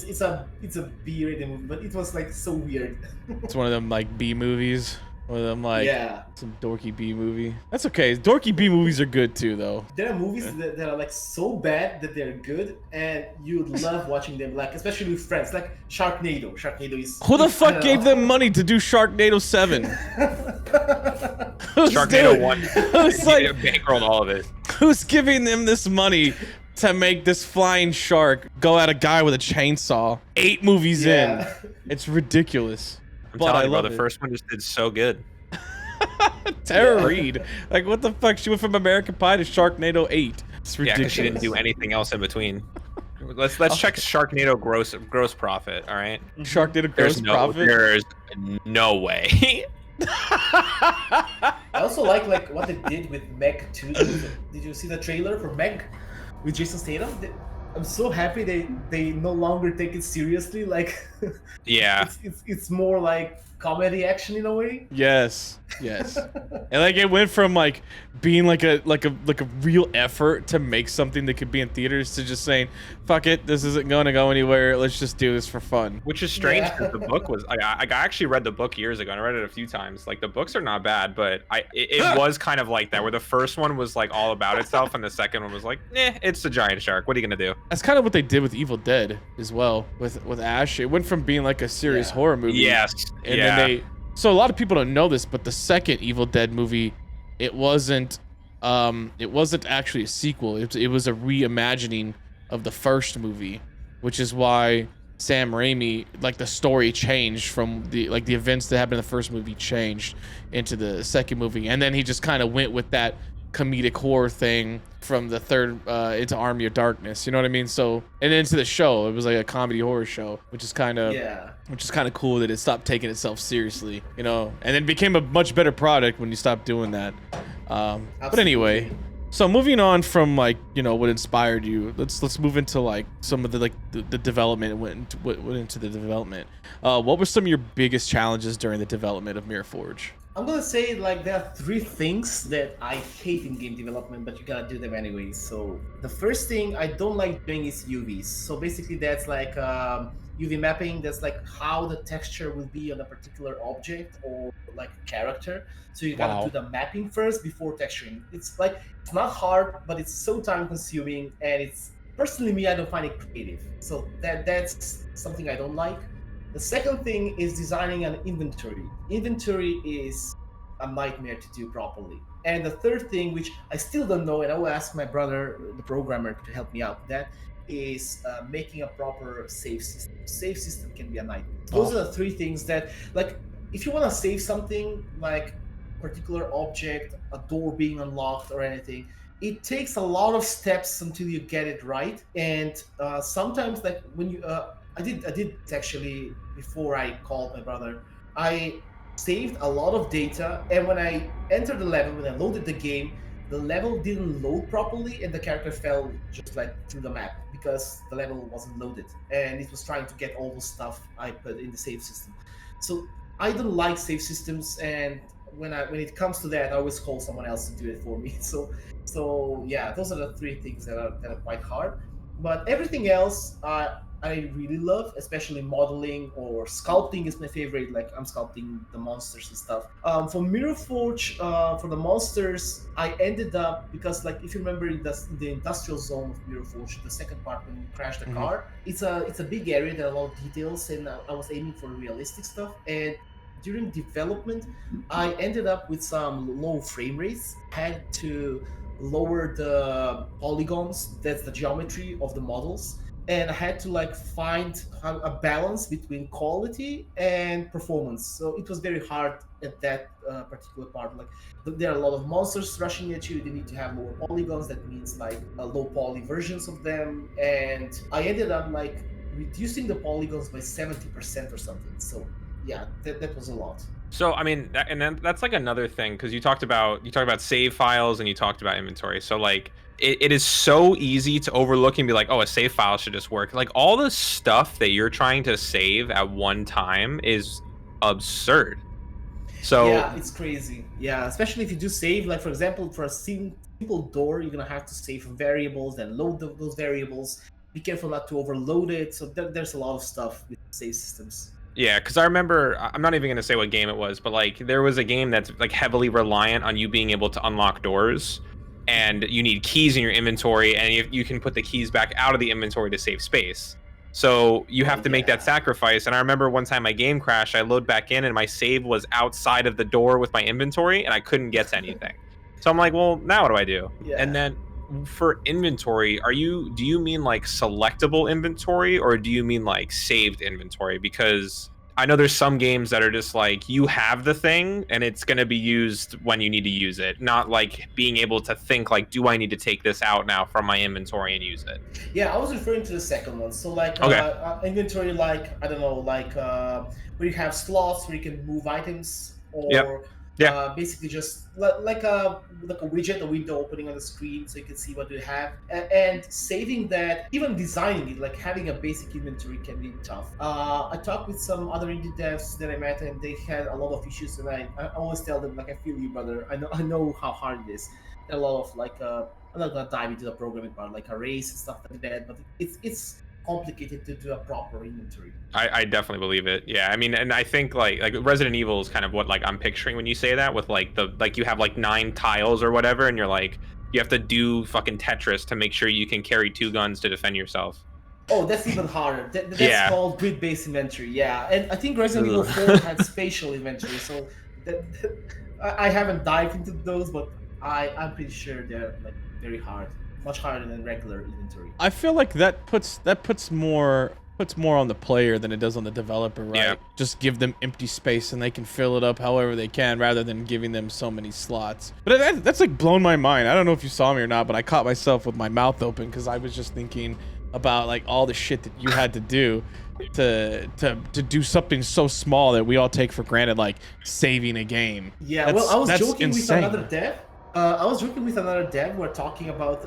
It's a B-rated movie, but it was like so weird. It's one of them like B movies. One of them like yeah. some dorky B movie. That's okay. Dorky B movies are good too, though. There are movies that are like so bad that they're good, and you'd love watching them. Like especially with friends, like Sharknado. Sharknado is. Who the fuck gave them money to do Sharknado 7? Sharknado 1. It's like bankrolled all of it. Who's giving them this money to make this flying shark go at a guy with a chainsaw? 8 movies in. It's ridiculous. I'm telling you, bro, the first one just did so good. Tara Reid. Like, what the fuck? She went from American Pie to Sharknado 8. It's ridiculous. Yeah, because she didn't do anything else in between. Let's check Sharknado gross profit, all right? Sharknado gross profit? There's no way. I also like what they did with Meg 2. Did you see the trailer for Meg with Jason Statham? I'm so happy they no longer take it seriously. Like, yeah, it's more like comedy action in a way. Yes. And like it went from like being like a real effort to make something that could be in theaters to just saying, fuck it, this isn't going to go anywhere, let's just do this for fun. Which is strange because the book was I actually read the book years ago and I read it a few times. Like the books are not bad, but it was kind of like that, where the first one was like all about itself and the second one was like, it's a giant shark, what are you gonna do? That's kind of what they did with Evil Dead as well, with Ash. It went from being like a serious horror movie. Yes. And then so a lot of people don't know this, but the second Evil Dead movie, it wasn't actually a sequel. It was a reimagining of the first movie, which is why Sam Raimi, like the story changed from the events that happened in the first movie changed into the second movie, and then he just kind of went with that comedic horror thing from the third into Army of Darkness, you know what I mean? So, and into the show, it was like a comedy horror show, which is kind of cool that it stopped taking itself seriously, you know, and then became a much better product when you stopped doing that. But anyway, so moving on from like, you know, what inspired you, let's move into like some of the the development went into the development. What were some of your biggest challenges during the development of Mirror Forge? I'm gonna say like there are 3 things that I hate in game development, but you gotta do them anyways. So the first thing I don't like doing is UVs. So basically that's like UV mapping. That's like how the texture will be on a particular object or like character. So you gotta do the mapping first before texturing. It's not hard, but it's so time consuming, and it's personally me, I don't find it creative. So that's something I don't like. The second thing is designing an inventory. Inventory is a nightmare to do properly. And the third thing, which I still don't know, and I will ask my brother, the programmer, to help me out with that, is making a proper save system. Save system can be a nightmare. Those are the 3 things that, like, if you want to save something, like a particular object, a door being unlocked or anything, it takes a lot of steps until you get it right. And sometimes, like, when you... I did actually before I called my brother. I saved a lot of data, and when I entered the level, when I loaded the game, the level didn't load properly, and the character fell just like through the map because the level wasn't loaded, and it was trying to get all the stuff I put in the save system. So I don't like save systems, and when it comes to that, I always call someone else to do it for me. So yeah, those are the 3 things that are quite hard. But everything else, I really love, especially modeling or sculpting is my favorite. Like I'm sculpting the monsters and stuff. For Mirror Forge, for the monsters, I ended up, because like if you remember in the industrial zone of Mirror Forge, the second part when you crash the car, it's a big area, there are a lot of details, and I was aiming for realistic stuff. And during development, I ended up with some low frame rates. I had to lower the polygons, that's the geometry of the models, and I had to like find a balance between quality and performance. So it was very hard at that particular part. Like there are a lot of monsters rushing at you. You need to have lower polygons. That means like low poly versions of them. And I ended up like reducing the polygons by 70% or something. So yeah, that was a lot. So I mean, and then that's like another thing, because you talked about save files and you talked about inventory. So like it is so easy to overlook and be like, oh, a save file should just work. Like all the stuff that you're trying to save at one time is absurd. So yeah, it's crazy. Yeah, especially if you do save, like for example, for a simple door, you're gonna have to save variables, then load those variables. Be careful not to overload it. So there's a lot of stuff with save systems. yeah, because I remember, I'm not even going to say what game it was, but like there was a game that's like heavily reliant on you being able to unlock doors, and you need keys in your inventory, and you can put the keys back out of the inventory to save space. So you have to make that sacrifice. And I remember one time my game crashed, I load back in and my save was outside of the door with my inventory and I couldn't get to anything. So I'm like, well, now what do I do? Yeah. And then for inventory, do you mean like selectable inventory, or do you mean like saved inventory? Because I know there's some games that are just like, you have the thing and it's going to be used when you need to use it, not like being able to think like, do I need to take this out now from my inventory and use it? Yeah, I was referring to the second one. So like inventory, like I don't know, like where you have slots where you can move items, or basically just like a widget, a window opening on the screen, so you can see what you have. And saving that, even designing it, like having a basic inventory can be tough. I talked with some other indie devs that I met, and they had a lot of issues. And I always tell them, like, I feel you, brother. I know how hard it is. There are a lot of like I'm not gonna dive into the programming part, like arrays and stuff like that, but it's complicated to do a proper inventory. I definitely believe it. Yeah, I mean, and I think like Resident Evil is kind of what like I'm picturing when you say that, with like you have like 9 tiles or whatever, and you're like, you have to do fucking Tetris to make sure you can carry 2 guns to defend yourself. Oh, that's even harder. That's called grid-based inventory. Yeah, and I think Resident Evil 4 had spatial inventory, so I haven't dived into those, but I'm pretty sure they're like very hard, much harder than regular inventory. I feel like that puts more on the player than it does on the developer, right? Yeah. Just give them empty space and they can fill it up however they can, rather than giving them so many slots. But that's like blown my mind. I don't know if you saw me or not, but I caught myself with my mouth open because I was just thinking about like all the shit that you had to do to do something so small that we all take for granted, like saving a game. Yeah, well, I was joking with another dev. We're talking about,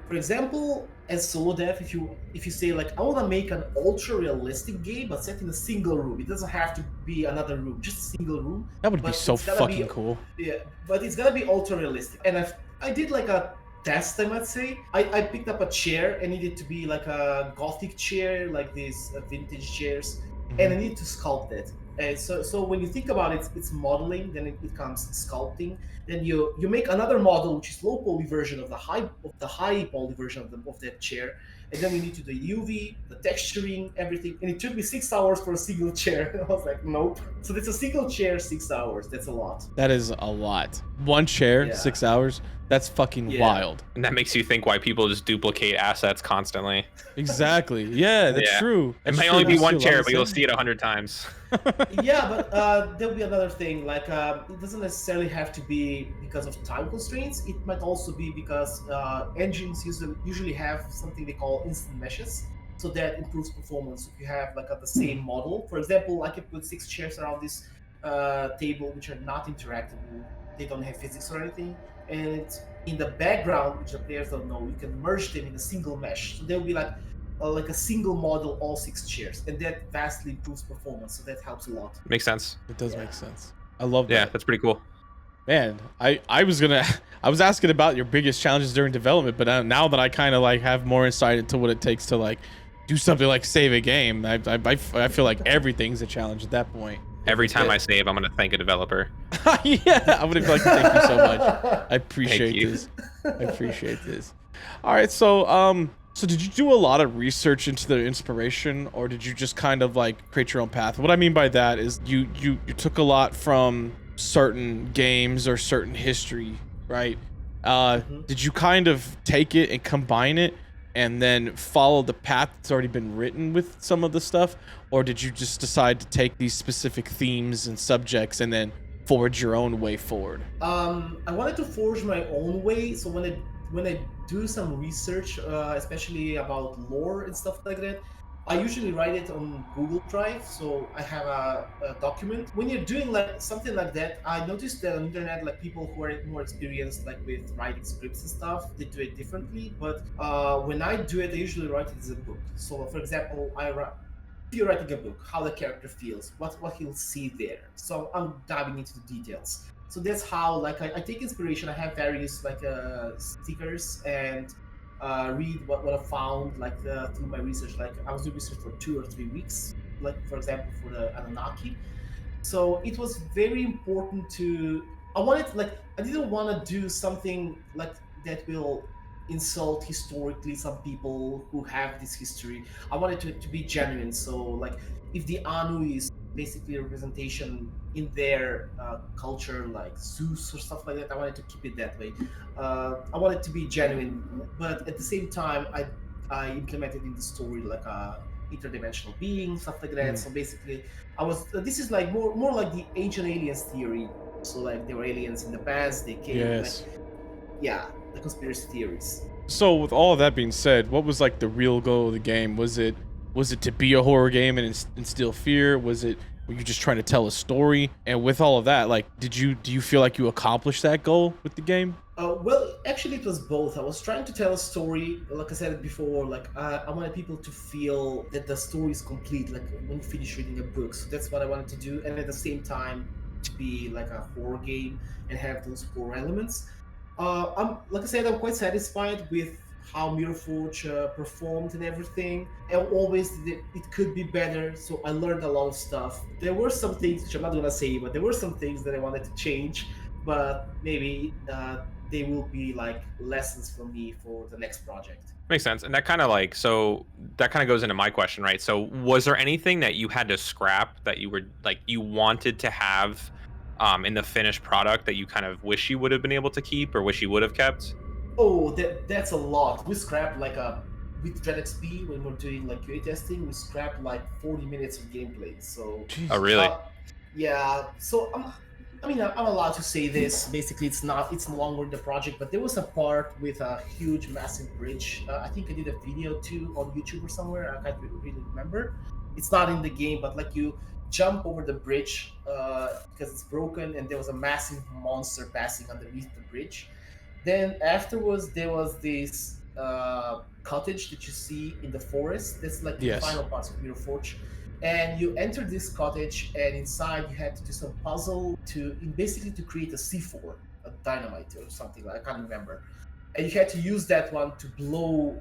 for example, as solo dev, if you say like, I want to make an ultra realistic game but set in a single room. It doesn't have to be another room, just a single room. That would be so fucking cool. Yeah, but it's gonna be ultra realistic. And I did like a test, I might say. I picked up a chair and needed to be like a gothic chair, like these vintage chairs, and I need to sculpt it. And so when you think about it, it's modeling, then it becomes sculpting. Then you make another model, which is low poly version of the high poly version of that chair, and then you need to do UV, the texturing, everything. And it took me 6 hours for a single chair. I was like, nope. So it's a single chair, 6 hours. That's a lot. That is a lot. One chair, 6 hours. That's fucking wild. And that makes you think why people just duplicate assets constantly. Exactly. Yeah, that's true. It may only be one chair, but you'll see it 100 times. Yeah, but there'll be another thing. Like, it doesn't necessarily have to be because of time constraints. It might also be because engines usually have something they call instant meshes, so that improves performance. If you have like the same model, for example, I can put 6 chairs around this table, which are not interactable. They don't have physics or anything. And in the background, which the players don't know, you can merge them in a single mesh. So they'll be like a single model, all 6 chairs, and that vastly improves performance. So that helps a lot. Makes sense. It does make sense. I love that. Yeah, that's pretty cool. Man, I was asking about your biggest challenges during development, but now that I kind of like have more insight into what it takes to like do something like save a game, I feel like everything's a challenge at that point. Every time I save, I'm going to thank a developer. Yeah, I would like to thank you so much. I appreciate this. I appreciate this. All right, so did you do a lot of research into the inspiration, or did you just kind of like create your own path? What I mean by that is you took a lot from certain games or certain history, right? Mhm. Did you kind of take it and combine it and then follow the path that's already been written with some of the stuff, or did you just decide to take these specific themes and subjects and then forge your own way forward? I wanted to forge my own way. So when I do some research, especially about lore and stuff like that, I usually write it on Google Drive. So I have a document. When you're doing like something like that, I noticed that on the internet, like people who are more experienced, like with writing scripts and stuff, they do it differently. But when I do it, I usually write it as a book. So for example, if you're writing a book, how the character feels, what he'll see there. So I'm diving into the details. So that's how like I take inspiration. I have various like stickers and read what I found like through my research. Like I was doing research for 2 or 3 weeks. Like for example for the Anunnaki, so it was very important to I wanted like I didn't want to do something like that will insult historically some people who have this history. I wanted to be genuine, so like if the Anu is basically a representation in their culture like Zeus or stuff like that, I wanted to keep it that way. I wanted to be genuine, but at the same time I implemented in the story like a interdimensional being, stuff like that. Mm. So basically I was. This is like more like the ancient aliens theory. So like there were aliens in the past. They came like Yes. yeah, the conspiracy theories. So with all of that being said, what was like the real goal of the game? Was it to be a horror game and instill fear? Were you just trying to tell a story? And with all of that, like, do you feel like you accomplished that goal with the game? Well, actually, it was both. I was trying to tell a story, like I said before. Like I wanted people to feel that the story is complete, like when you finish reading a book. So that's what I wanted to do, and at the same time, to be like a horror game and have those horror elements. I'm like I said, I'm quite satisfied with how Mirrorforge performed and everything. And always it could be better, so I learned a lot of stuff. There were some things which I'm not gonna say, but there were some things that I wanted to change. But maybe they will be like lessons for me for the next project. Makes sense. And that kind of like, so that kind of goes into my question, right? So was there anything that you had to scrap that you were like, you wanted to have in the finished product that you kind of wish you would have been able to keep or wish you would have kept? Oh, that's a lot. We scrapped like a with DreadXP when we're doing like QA testing. We scrapped like 40 minutes of gameplay. So Oh, Jesus. really? yeah, so I mean, I'm allowed to say this. Basically, it's no longer the project, but there was a part with a huge, massive bridge. I think I did a video too on YouTube or somewhere. I can't really remember. It's not in the game, but like you jump over the bridge because it's broken, and there was a massive monster passing underneath the bridge. Then afterwards, there was this cottage that you see in the forest. That's like the Yes. final parts of Mirror Forge. And you enter this cottage, and inside you had to do some puzzle to basically to create a C4, a dynamite or something. I can't remember. And you had to use that one to blow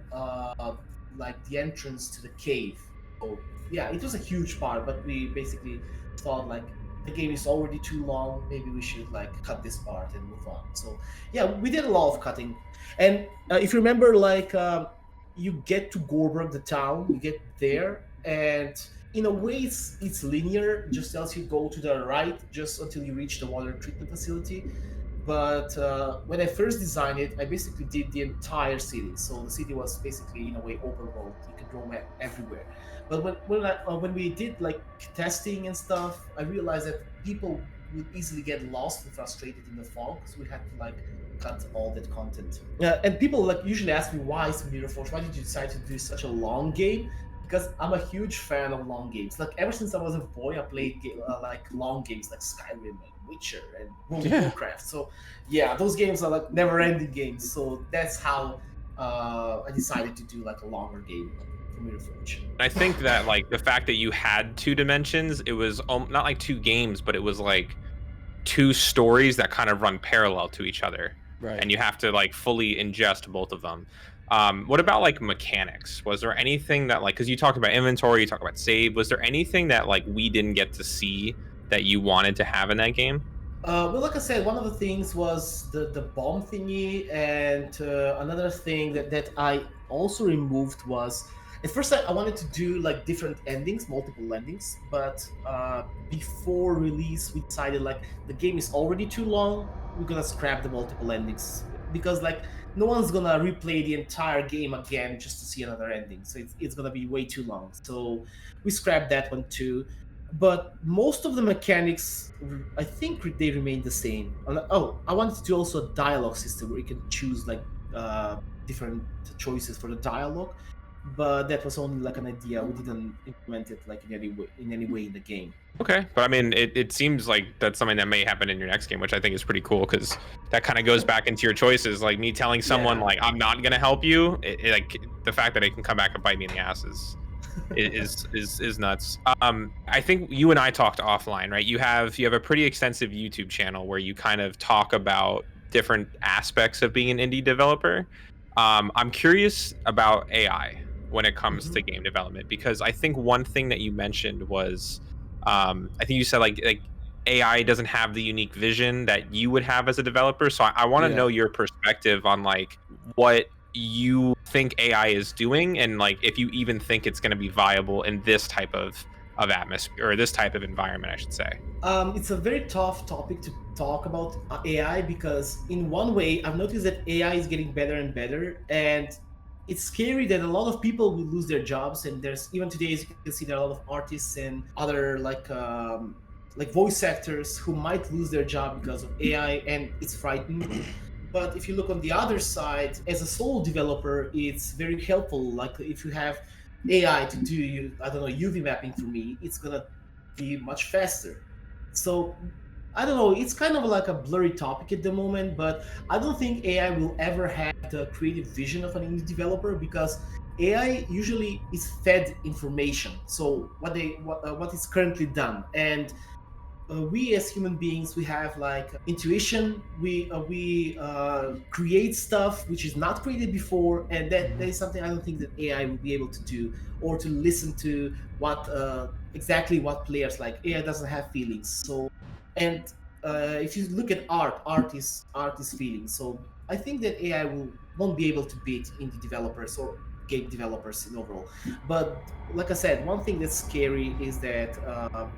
like the entrance to the cave. So yeah, it was a huge part, but we basically thought like the game is already too long. Maybe we should like cut this part and move on. So yeah, we did a lot of cutting. And if you remember, like you get to Gorberg, the town, you get there, and in a way it's linear. It just tells you go to the right just until you reach the water treatment facility. But when I first designed it, I basically did the entire city. So the city was basically in a way open world. You could roam everywhere. But when we did like testing and stuff, I realized that people would easily get lost and frustrated in the fog. So we had to like cut all that content. And people like usually ask me why is Mirror Force? Why did you decide to do such a long game? Because I'm a huge fan of long games. Like ever since I was a boy, I played like long games like Skyrim and Witcher and World of Yeah. Warcraft. So yeah, those games are like never-ending games. So that's how I decided to do like a longer game for Mirror Forge. I think that like the fact that you had two dimensions, it was not like two games, but it was like two stories that kind of run parallel to each other. Right. And you have to like fully ingest both of them. What about like mechanics? Was there anything that like, because you talked about inventory, you talked about save, was there anything that like we didn't get to see that you wanted to have in that game? Well, like I said, one of the things was the bomb thingy, and another thing that I also removed was at first I wanted to do like different endings, multiple endings, but before release we decided like the game is already too long. We're gonna scrap the multiple endings. because like no one's gonna replay the entire game again just to see another ending. So it's gonna be way too long. So we scrapped that one too. But most of the mechanics, I think they remain the same. Oh, I wanted to do also a dialogue system where you can choose like different choices for the dialogue, but that was only like an idea. We didn't implement it like in any way in the game. Okay, but I mean, it seems like that's something that may happen in your next game, which I think is pretty cool because that kind of goes back into your choices. Like me telling someone Yeah. like I'm not gonna help you, like the fact that it can come back and bite me in the ass is nuts. I think you and I talked offline, right? You have a pretty extensive YouTube channel where you kind of talk about different aspects of being an indie developer. I'm curious about AI when it comes to game development because I think one thing that you mentioned was I think you said like AI doesn't have the unique vision that you would have as a developer. So I want to Yeah. know your perspective on like what you think AI is doing and like if you even think it's going to be viable in this type of atmosphere or this type of environment, I should say. It's a very tough topic to talk about AI because, in one way, I've noticed that AI is getting better and better, and it's scary that a lot of people will lose their jobs. And there's even today, as you can see, there are a lot of artists and other like voice actors who might lose their job because of AI, and it's frightening. But if you look on the other side, as a solo developer, it's very helpful. Like if you have AI to do, I don't know, UV mapping for me, it's gonna be much faster. So I don't know. It's kind of like a blurry topic at the moment, but I don't think AI will ever have the creative vision of an indie developer because AI usually is fed information. So what is currently done, and we as human beings, we have like intuition. We create stuff which is not created before, and that is something I don't think that AI will be able to do, or to listen to what exactly what players like. AI doesn't have feelings. So, and if you look at art is feelings. So I think that AI won't be able to beat indie developers or game developers in overall. But like I said, one thing that's scary is that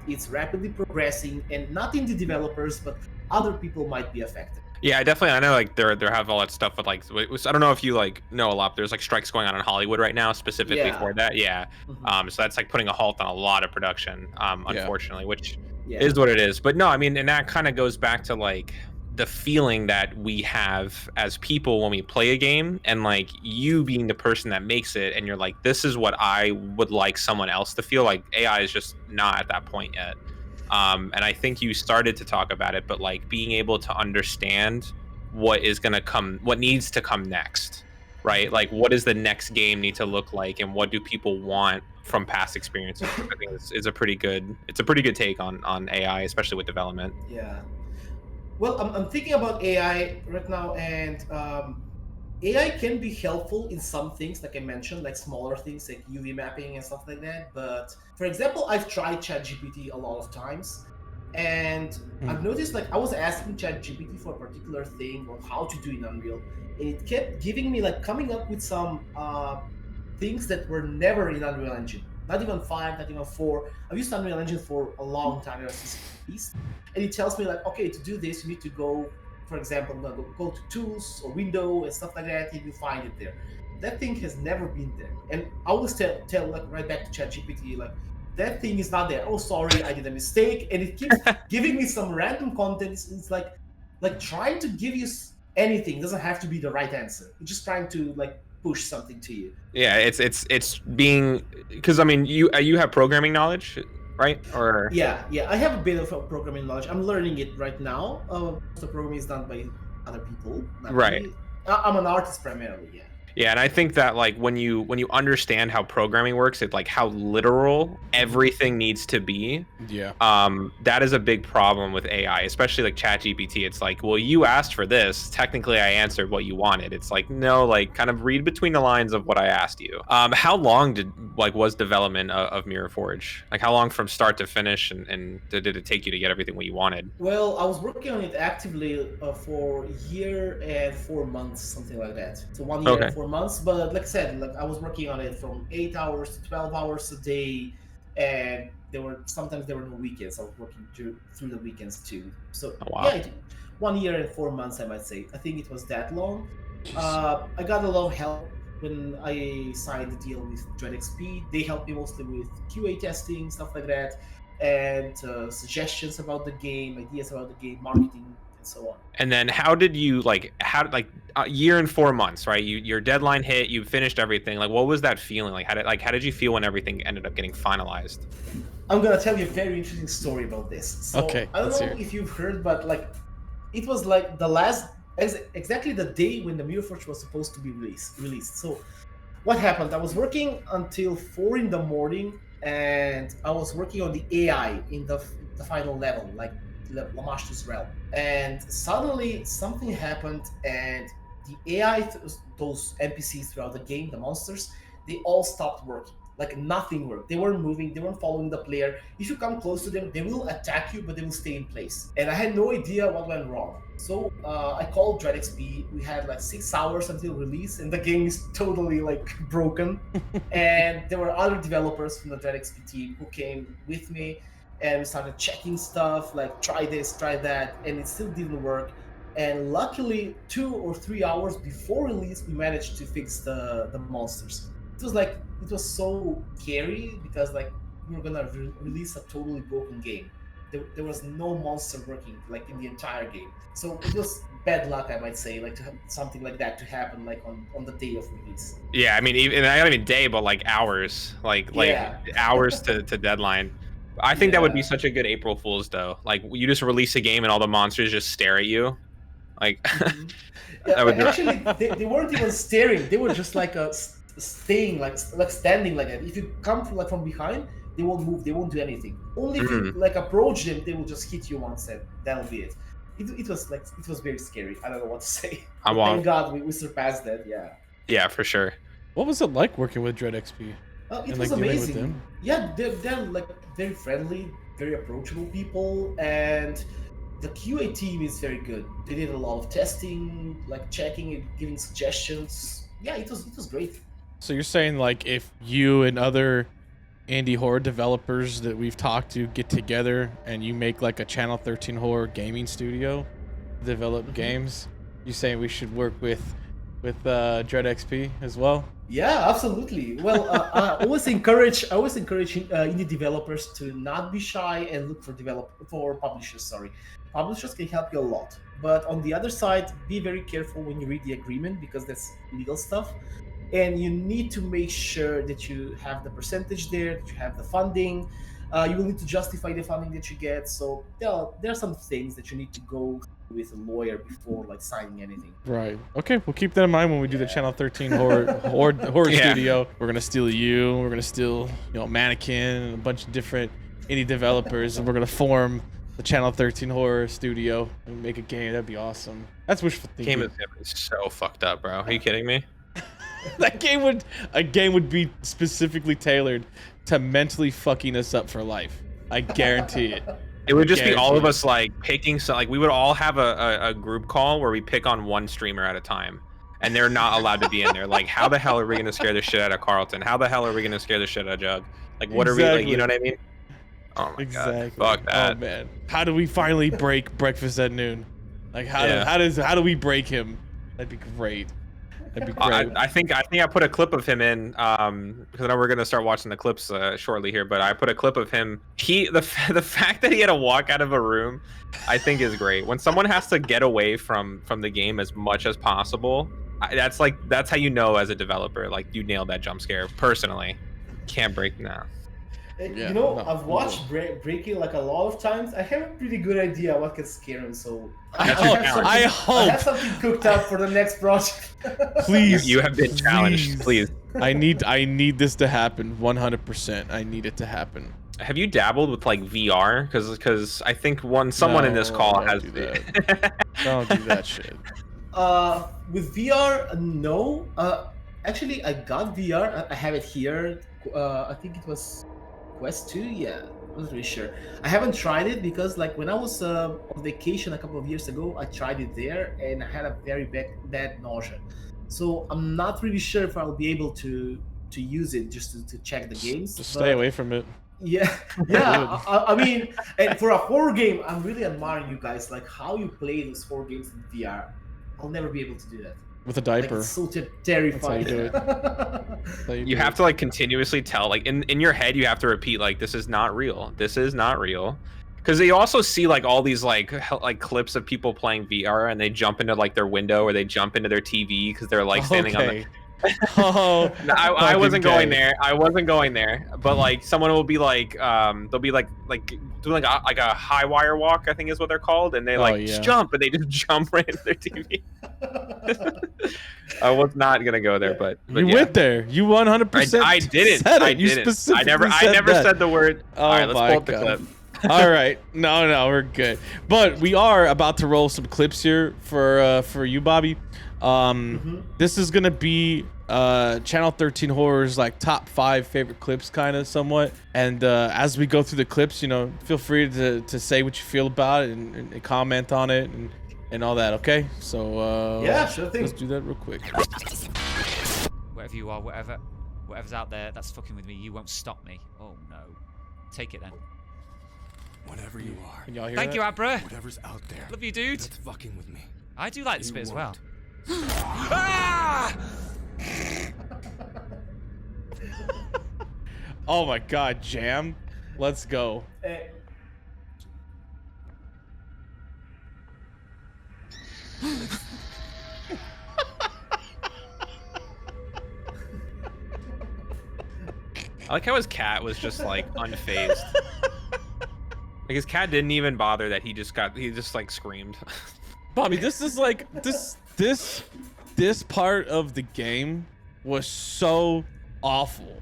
it's rapidly progressing, and not indie developers, but other people might be affected. Yeah, I know like there have all that stuff with like I don't know if you like know a lot. There's like strikes going on in Hollywood right now specifically Yeah. for that. Yeah. Mhm. So that's like putting a halt on a lot of production, Yeah. unfortunately, which Yeah. is what it is. But no, I mean, and that kind of goes back to like the feeling that we have as people when we play a game and like you being the person that makes it and you're like, this is what I would like someone else to feel like. AI is just not at that point yet. And I think you started to talk about it, but like being able to understand what is going to come, what needs to come next, right? Like, what does the next game need to look like, and what do people want from past experiences? I think is a pretty good, it's a pretty good take on AI, especially with development. Yeah. Well, I'm thinking about AI right now, and AI can be helpful in some things, like I mentioned, like smaller things like UV mapping and stuff like that. But for example, I've tried ChatGPT a lot of times, and I've noticed like I was asking ChatGPT for a particular thing or how to do in Unreal, and it kept giving me like coming up with some things that were never in Unreal Engine. Not even 5, not even 4. I've used Unreal Engine for a long time, ever since it released. And it tells me like, okay, to do this, you need to go, for example, I'm gonna go to tools or window and stuff like that, and you find it there. That thing has never been there. And I always tell like right back to ChatGPT, like, that thing is not there. Oh, sorry, I did a mistake. And it keeps giving me some random content. It's like trying to give you anything. It doesn't have to be the right answer. It's just trying to like push something to you. Yeah, it's being because I mean you have programming knowledge, right? Or Yeah. I have a bit of a programming knowledge. I'm learning it right now. The programming is done by other people, not right. me. I'm an artist primarily. Yeah. Yeah, and I think that like when you understand how programming works, it's like how literal everything needs to be. Yeah. That is a big problem with AI, especially like ChatGPT. It's like, well, you asked for this. Technically, I answered what you wanted. It's like, no, like kind of read between the lines of what I asked you. How long was development of Mirror Forge? Like how long from start to finish, and did it take you to get everything what you wanted? Well, I was working on it actively for a year and 4 months, something like that. So 1 year Okay. and 4 months. But like I said, like I was working on it from 8 hours to 12 hours a day, and sometimes there were no weekends. I was working through the weekends too. So Oh, wow. yeah, 1 year and 4 months, I might say. I think it was that long. Jeez. I got a lot of help when I signed the deal with DreadXP. They helped me mostly with QA testing, stuff like that, and suggestions about the game, ideas about the game, marketing, and so on. And then how did you a year and 4 months, right? Your deadline hit, you finished everything. Like, what was that feeling? How did you feel when everything ended up getting finalized? I'm gonna tell you a very interesting story about this. So Okay, I don't let's know hear it. if you've heard, but like it was like the last exactly the day when the Mirrorforge was supposed to be released. So what happened? I was working until 4 in the morning, and I was working on the AI in the final level, like Lamashtu's realm. And suddenly something happened, and the AI, those NPCs throughout the game, the monsters, they all stopped working. Like nothing worked. They weren't moving. They weren't following the player. If you come close to them, they will attack you, but they will stay in place. And I had no idea what went wrong. So I called DreadXP. We had like 6 hours until release, and the game is totally like broken. And there were other developers from the DreadXP team who came with me, and we started checking stuff like try this, try that, and it still didn't work. And luckily, 2 or 3 hours before release, we managed to fix the monsters. It was so scary because like we were gonna release a totally broken game. There was no monster working like in the entire game, so it was bad luck, I might say, like to have something like that to happen like on the day of release. Yeah, I mean, even not even day, but like hours, like Yeah. hours to deadline. I think that would be Yeah. such a good April Fool's, though. Like, you just release a game and all the monsters just stare at you. Like, Mhm. Yeah, that would be. actually, they weren't even staring. They were just like staying, like standing like that. If you come from behind, they won't move. They won't do anything. Only if you Mhm. like approach them, they will just hit you once, and that'll be it. It was very scary. I don't know what to say, I but thank want. God we surpassed that. Yeah. Yeah, for sure. What was it like working with DreadXP It and was like dealing with amazing. them? Yeah, they're like very friendly, very approachable people, and the QA team is very good. They did a lot of testing, like checking and giving suggestions. Yeah, it was great. So you're saying like if you and other indie horror developers that we've talked to get together and you make like a Channel 13 horror gaming studio, develop Mhm. games, you saying we should work with DreadXP as well? Yeah, absolutely. Well, I always encourage indie developers to not be shy and look for publishers. Sorry, publishers can help you a lot. But on the other side, be very careful when you read the agreement because that's legal stuff, and you need to make sure that you have the percentage there, that you have the funding. You will need to justify the funding that you get. So there are some things that you need to go with a lawyer before like signing anything. Right. Okay, we'll keep that in mind when we do the Yeah. Channel 13 horror Yeah. studio. We're gonna steal you. We're gonna steal Mannequin and a bunch of different indie developers, and we're gonna form the Channel 13 horror studio and make a game. That'd be awesome. That's wishful Game thinking. is so fucked up, bro. Are you kidding me? A game would be specifically tailored to mentally fucking us up for life. I guarantee it. It would just be all of Guaranteed. us like picking. So like we would all have a group call where we pick on one streamer at a time, and they're not allowed to be in there. Like, how the hell are we gonna scare the shit out of Carlton? How the hell are we gonna scare the shit out of Jug? Like, what are we like? You know what I mean? Oh my Exactly. god, fuck that. Oh man, how do we finally break breakfast at noon? Like Yeah. how do we break him? That'd be great. That'd be great. I think I put a clip of him in because I know we're gonna start watching the clips shortly here. But I put a clip of him. The fact that he had to walk out of a room, I think is great. When someone has to get away from the game as much as possible, that's how you know as a developer, like you nailed that jump scare. Personally, can't break now. Yeah, You know, no, I've watched Breaking like a lot of times. I have a pretty good idea what can scare him, so I That's your have challenge. something, I I hope. have something cooked up for the next project. Please. You have been challenged. Please. I need this to happen 100%. I need it to happen. Have you dabbled with like VR? Because I think someone in this No, call don't has. do Don't do that shit. With VR, no. Actually, I got VR. I have it here. I think it was Quest 2. Yeah, I wasn't really sure. I haven't tried it because, like, when I was on vacation a couple of years ago, I tried it there and I had a very bad nausea. So I'm not really sure if I'll be able to use it just to check the games. Just but stay away from it. Yeah, yeah. I mean, and for a horror game, I'm really admiring you guys. Like how you play those horror games in VR. I'll never be able to do that. With a Like diaper. it's so That's how terrifying. you do it. That's how You do have it. to like continuously tell, like in your head, you have to repeat like, this is not real. This is not real. Because you also see like all these like clips of people playing VR, and they jump into like their window, or they jump into their TV because they're like standing on the. Oh, No, I wasn't fucking going gay. there. I wasn't going there. But like someone will be like, they'll be like doing like a high wire walk, I think is what they're called, and they like yeah. just jump, and they just jump right into their TV. I was not gonna go there, but You yeah. went there. You 100%. I didn't. Said it. I You didn't. specifically I never that. said the word. Oh, all right, let's my pull up the God. clip. All right, no, we're good. But we are about to roll some clips here for you, Bobby. This is gonna be Channel 13 Horror's like top 5 favorite clips, kind of somewhat. And as we go through the clips, you know, feel free to say what you feel about it and comment on it and all that. Okay, so Yeah, sure thing. Let's do that real quick. Whatever you are, whatever's out there, that's fucking with me. You won't stop me. Oh no. Take it then. Whatever you are, Can y'all hear Thank that? you, Abra. whatever's out there, Love you, dude. that's fucking with me. I do like this You bit as well. won't. Ah! Oh my God, Jam, let's go. I like how his cat was just like unfazed. Like his cat didn't even bother that he just like screamed. Bobby, this is like this part of the game was so awful.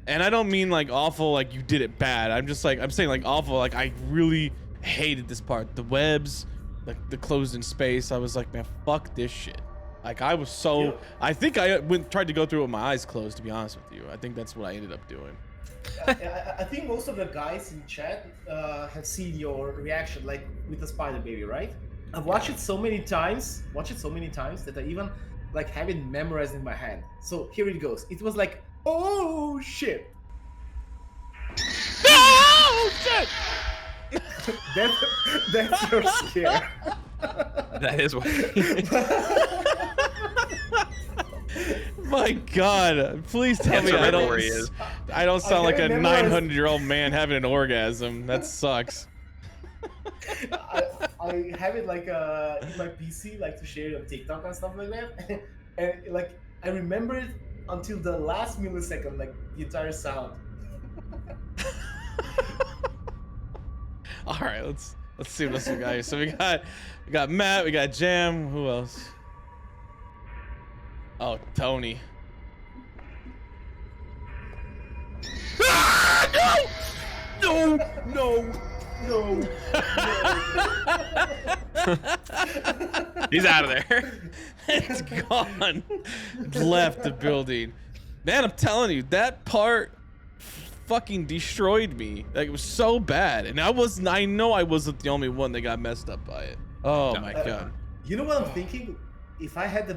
And I don't mean like awful like you did it bad. I'm saying like awful, like I really hated this part. The webs, like the closed in space. I was like, man, fuck this shit. Like I was so Yeah. I think I tried to go through it with my eyes closed, to be honest with you. I think that's what I ended up doing. I think most of the guys in chat have seen your reaction, like with the spider baby, right? I've watched it so many times, that I even like have it memorized in my head. So here it goes. It was like, oh shit. Oh shit! That's your scare. That is what. My God, please tell Can't me I remember where he is. don't sound like a can't remember 900-year-old man having an orgasm. That sucks. I have it like in my PC, like to share it on TikTok and stuff like that. And like I remember it until the last millisecond, like the entire sound. All right, let's see what else we got here. So we got Matt, we got Jam. Who else? Oh, Tony. No, no. He's out of there. It's gone. Left the building. Man, I'm telling you, that part fucking destroyed me. Like it was so bad, and I know I wasn't the only one that got messed up by it. Oh my God. You know what I'm thinking? If I had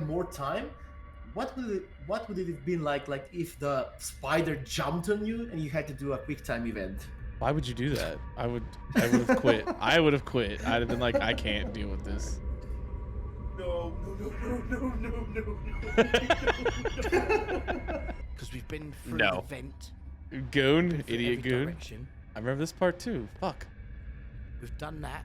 more time, what would it have been like if the spider jumped on you and you had to do a quick time event? Why would you do that? I would have quit. I would have quit. I'd have been like, I can't deal with this. No. Because we've been through No. the vent, Goon, been through idiot every goon. direction. I remember this part too. Fuck. We've done that.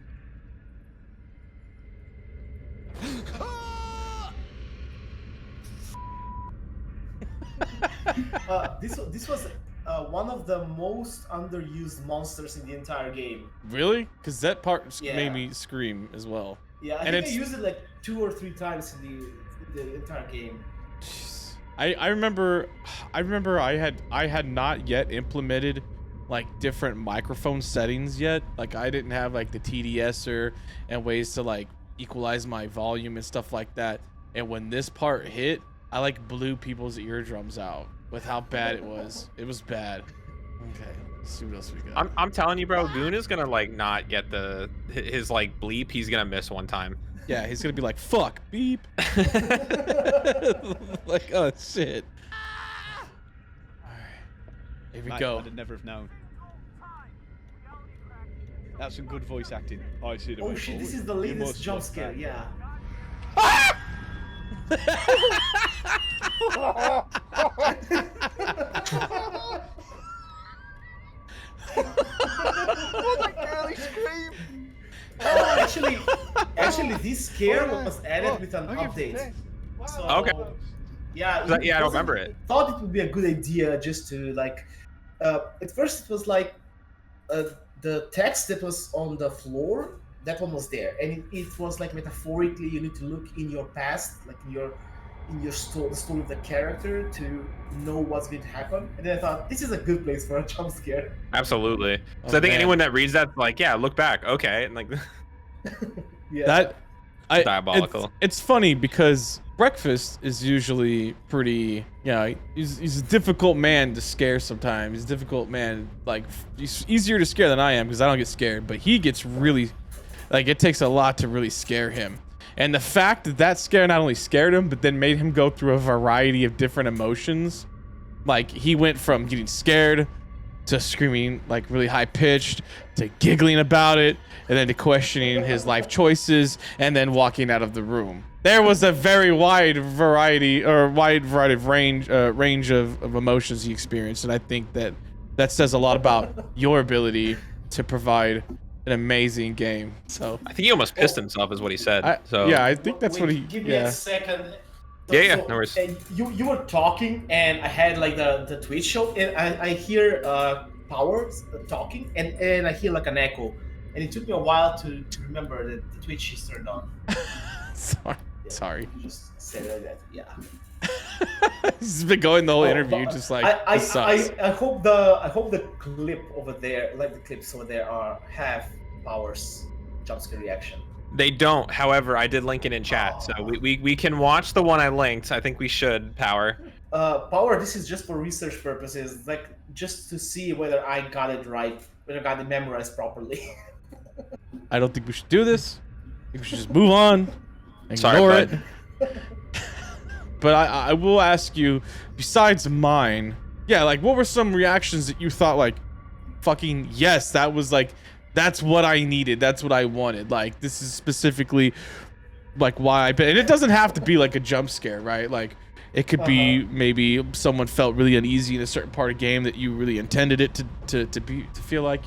This was one of the most underused monsters in the entire game. Really? Because that part Yeah. made me scream as well. Yeah, I And think I it's- used it like 2 or 3 times in the entire game. Jeez. I remember I had not yet implemented like different microphone settings yet. Like I didn't have like the TDSer and ways to like equalize my volume and stuff like that. And when this part hit, I like blew people's eardrums out with how bad it was. It was bad. Okay, let's see what else we got. I'm telling you, bro. Goon is gonna like not get his like bleep. He's gonna miss one time. Yeah, he's gonna be like, fuck, beep. Like, oh shit. Alright. Here we Mate, go. I'd never have known. That's some good voice acting. I see the Oh way shit, this forward. is the You latest must jump look scare, back. yeah. Oh my girly scream! Actually, this scare was added with an Okay, update. wow. So, Okay. Yeah, Yeah, I don't wasn't- remember it. Thought it would be a good idea just to like. At first, it was like the text that was on the floor. That one was there, and it was like metaphorically. You need to look in your past, like in your the story of the character, to know what's going to happen. And then I thought this is a good place for a jump scare. Absolutely. Oh, So I think man. anyone that reads that, like, yeah, look back. Okay, and like, Yeah. That Diabolical. It's funny because Breakfast is usually pretty. He's a difficult man to scare sometimes. He's a difficult man. Like he's easier to scare than I am because I don't get scared, but he gets really. Like it takes a lot to really scare him. And the fact that that scare not only scared him, but then made him go through a variety of different emotions. Like he went from getting scared to screaming like really high pitched to giggling about it and then to questioning his life choices and then walking out of the room. There was a very wide variety of range of emotions he experienced, and I think that says a lot about your ability to provide an amazing game. So I think he almost pissed himself, is what he said. I think that's what he. Give me a second. Yeah, no worries. You were talking, and I had like the Twitch show, and I hear Power talking, and I hear like an echo, and it took me a while to remember that the Twitch is turned on. Sorry. Just say it like that. Yeah. He's been going the whole Oh, interview but just like I this sucks. hope the clip over there, like the clips over there, have Power's jumpscare reaction. They don't. However, I did link it in chat, so we can watch the one I linked. I think we should, Power. Power, this is just for research purposes, like just to see whether I got it right, whether I got it memorized properly. I don't think we should do this. I think we should just move on. Sorry, Ignore bud. it. But I will ask you, besides mine, yeah, like what were some reactions that you thought like, fucking yes, that was like, that's what I needed, that's what I wanted. Like this is specifically like why I bet. And it doesn't have to be like a jump scare, right? Like it could be maybe someone felt really uneasy in a certain part of game that you really intended it to feel like,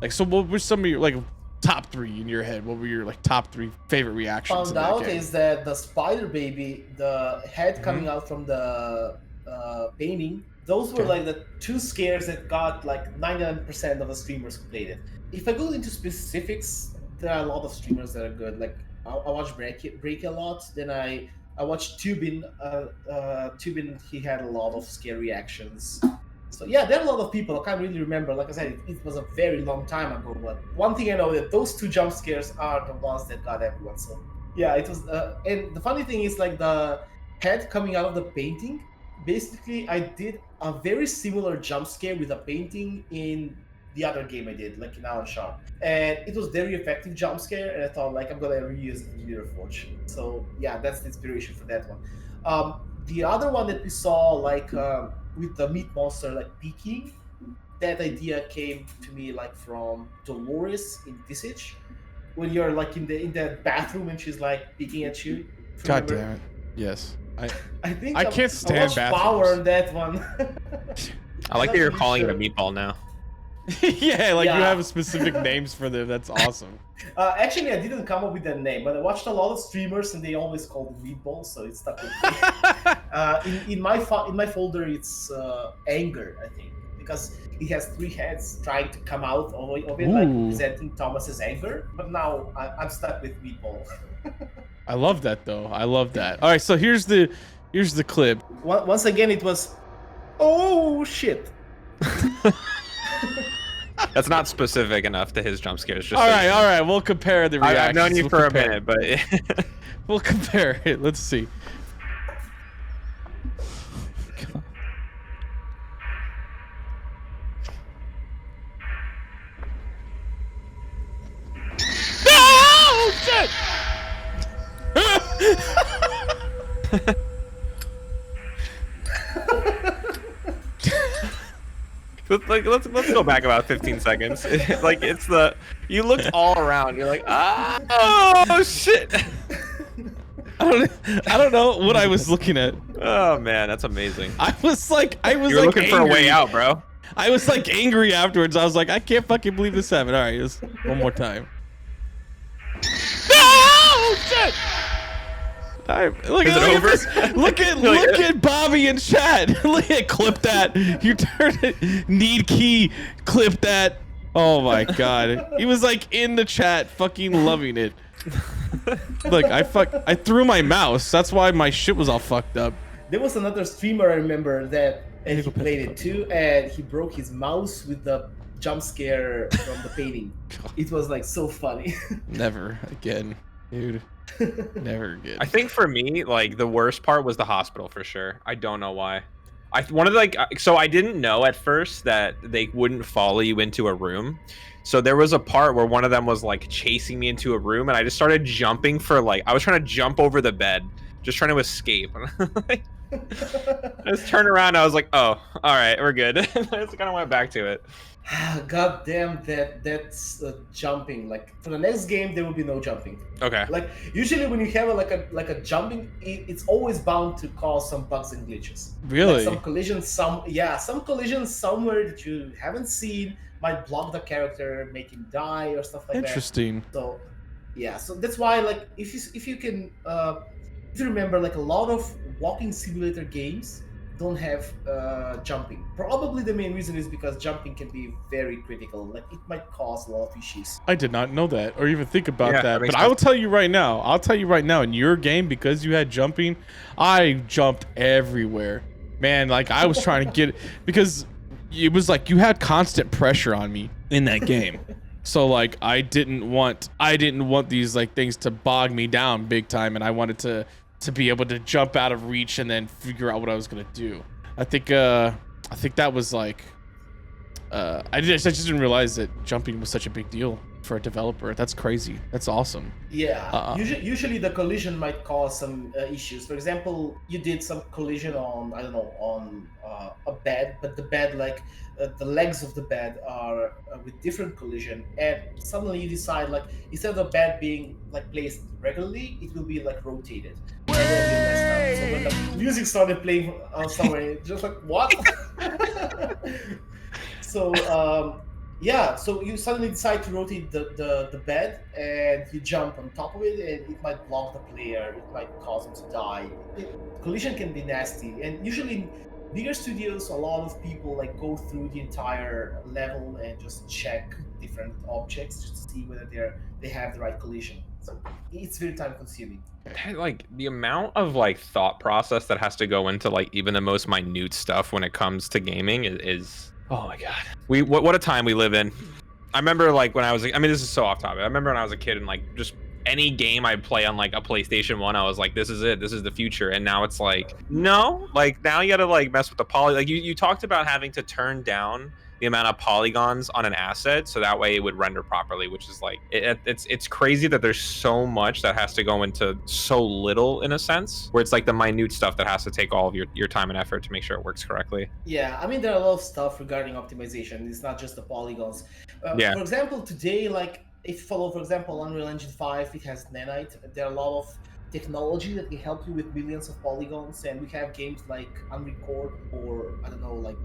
like. So what were some of your like top 3 in your head? What were your like top 3 favorite reactions? Found out is that the spider baby, the head coming out from the painting, those were like the 2 scares that got like 99% of the streamers who played it. If I go into specifics, there are a lot of streamers that are good. Like I watch Break a lot. Then I watched Tubin. Tubin, he had a lot of scare reactions. So yeah, there are a lot of people. I can't really remember. Like I said, it was a very long time ago. But one thing I know that those 2 jump scares are the ones that got everyone. So yeah, it was. And the funny thing is, like the head coming out of the painting. Basically, I did a very similar jump scare with a painting in the other game I did, like in Alan Sharp, and it was very effective jump scare. And I thought, like, I'm gonna reuse it in Leader Forge. So yeah, that's the inspiration for that one. The other one that we saw, like with the meat monster like peeking, that idea came to me like from Dolores in Visage, when you're like in that bathroom and she's like peeking at you. God Remember? damn it. Yes. I think I can't stand watched Power bathrooms. on that one. I like that you're That's calling it a really meatball now. Yeah, like you Yeah. have specific names for them. That's awesome. Actually, I didn't come up with that name, but I watched a lot of streamers and they always called it meatball, so it stuck with me. In my folder, it's anger, I think, because it has 3 heads trying to come out of it, like Ooh. representing Thomas's anger. But now I'm stuck with meatball. I love that though. I love that. All right, so here's the clip. Once again, it was, oh shit. That's not specific enough to his jump scares. Just All so right, you know. all right. We'll compare the reactions. I've known you We'll for compare. a minute, but We'll compare it. Let's see. Oh shit! let's go back about 15 seconds. Like it's you looked all around. You're like, oh shit. I don't know what I was looking at. Oh man, that's amazing. I was like You were looking for a way out, bro. I was like angry afterwards. I was like, I can't fucking believe this happened. All right, just one more time. Oh shit! Look Is at it over? look at Bobby in chat. Look at clip that. You turned it. Need key. Clip that. Oh my god. He was like in the chat, fucking loving it. Look, I threw my mouse. That's why my shit was all fucked up. There was another streamer I remember that, and he played it too, and he broke his mouse with the jump scare from the painting. It was like so funny. Never again, dude. Never again. I think for me, like the worst part was the hospital for sure. I don't know why. One of the so I didn't know at first that they wouldn't follow you into a room. So there was a part where one of them was like chasing me into a room, and I just started jumping for like I was trying to jump over the bed, just trying to escape. I just turned around. I was like, oh, all right, we're good. I just kind of went back to it. God damn, that's jumping. Like for the next game, there will be no jumping. Okay. Like usually when you have a jumping, it's always bound to cause some bugs and glitches. Really? Like some collisions, some collisions somewhere that you haven't seen might block the character, make him die or stuff like that. Interesting. So yeah, so that's why like if you can if you remember, like a lot of walking simulator games don't have jumping. Probably the main reason is because jumping can be very critical. Like it might cause a lot of issues. I did not know that or even think about Yeah, that. that makes But I will tell you right now. I'll tell you right now. In your game, because you had jumping, I jumped everywhere, man. Like I was trying to get it because it was like you had constant pressure on me in that game. So like I didn't want these like things to bog me down big time, and I wanted to be able to jump out of reach and then figure out what I was gonna do. I think that was like I just didn't realize that jumping was such a big deal for a developer. That's crazy. That's awesome. Yeah. Usually the collision might cause some issues. For example, you did some collision on on a bed, but the bed like the legs of the bed are with different collision, and suddenly you decide like instead of the bed being like placed regularly, it will be like rotated. And then you messed up. So when the music started playing somewhere, just like what? So yeah, so you suddenly decide to rotate the bed and you jump on top of it, and it might block the player, it might cause him to die. Collision can be nasty, and usually in bigger studios, a lot of people like go through the entire level and just check different objects just to see whether they have the right collision. So it's very time consuming. Like the amount of like thought process that has to go into like even the most minute stuff when it comes to gaming is oh my god. What a time we live in. I remember like when I was, I mean, this is so off topic. I remember when I was a kid and like just any game I'd play on like a PlayStation 1, I was like, this is it. This is the future. And now it's like, no, like now you gotta like mess with the poly. Like you talked about having to turn down the amount of polygons on an asset so that way it would render properly, which is like, it's crazy that there's so much that has to go into so little in a sense, where it's like the minute stuff that has to take all of your time and effort to make sure it works correctly. Yeah, I mean, there are a lot of stuff regarding optimization. It's not just the polygons. Yeah. For example, today, like if you follow, for example, Unreal Engine 5, it has nanite. There are a lot of technology that can help you with millions of polygons, and we have games like Unrecord or I don't know, like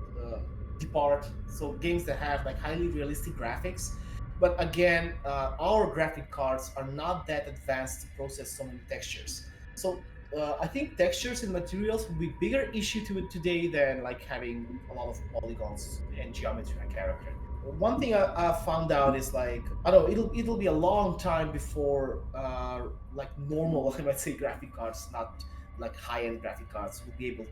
Depart. So games that have like highly realistic graphics. But again, our graphic cards are not that advanced to process so many textures. So I think textures and materials will be a bigger issue to it today than like having a lot of polygons and geometry in a character. One thing I found out is like I don't know, it'll be a long time before like normal I might say graphic cards, not like high-end graphic cards, will be able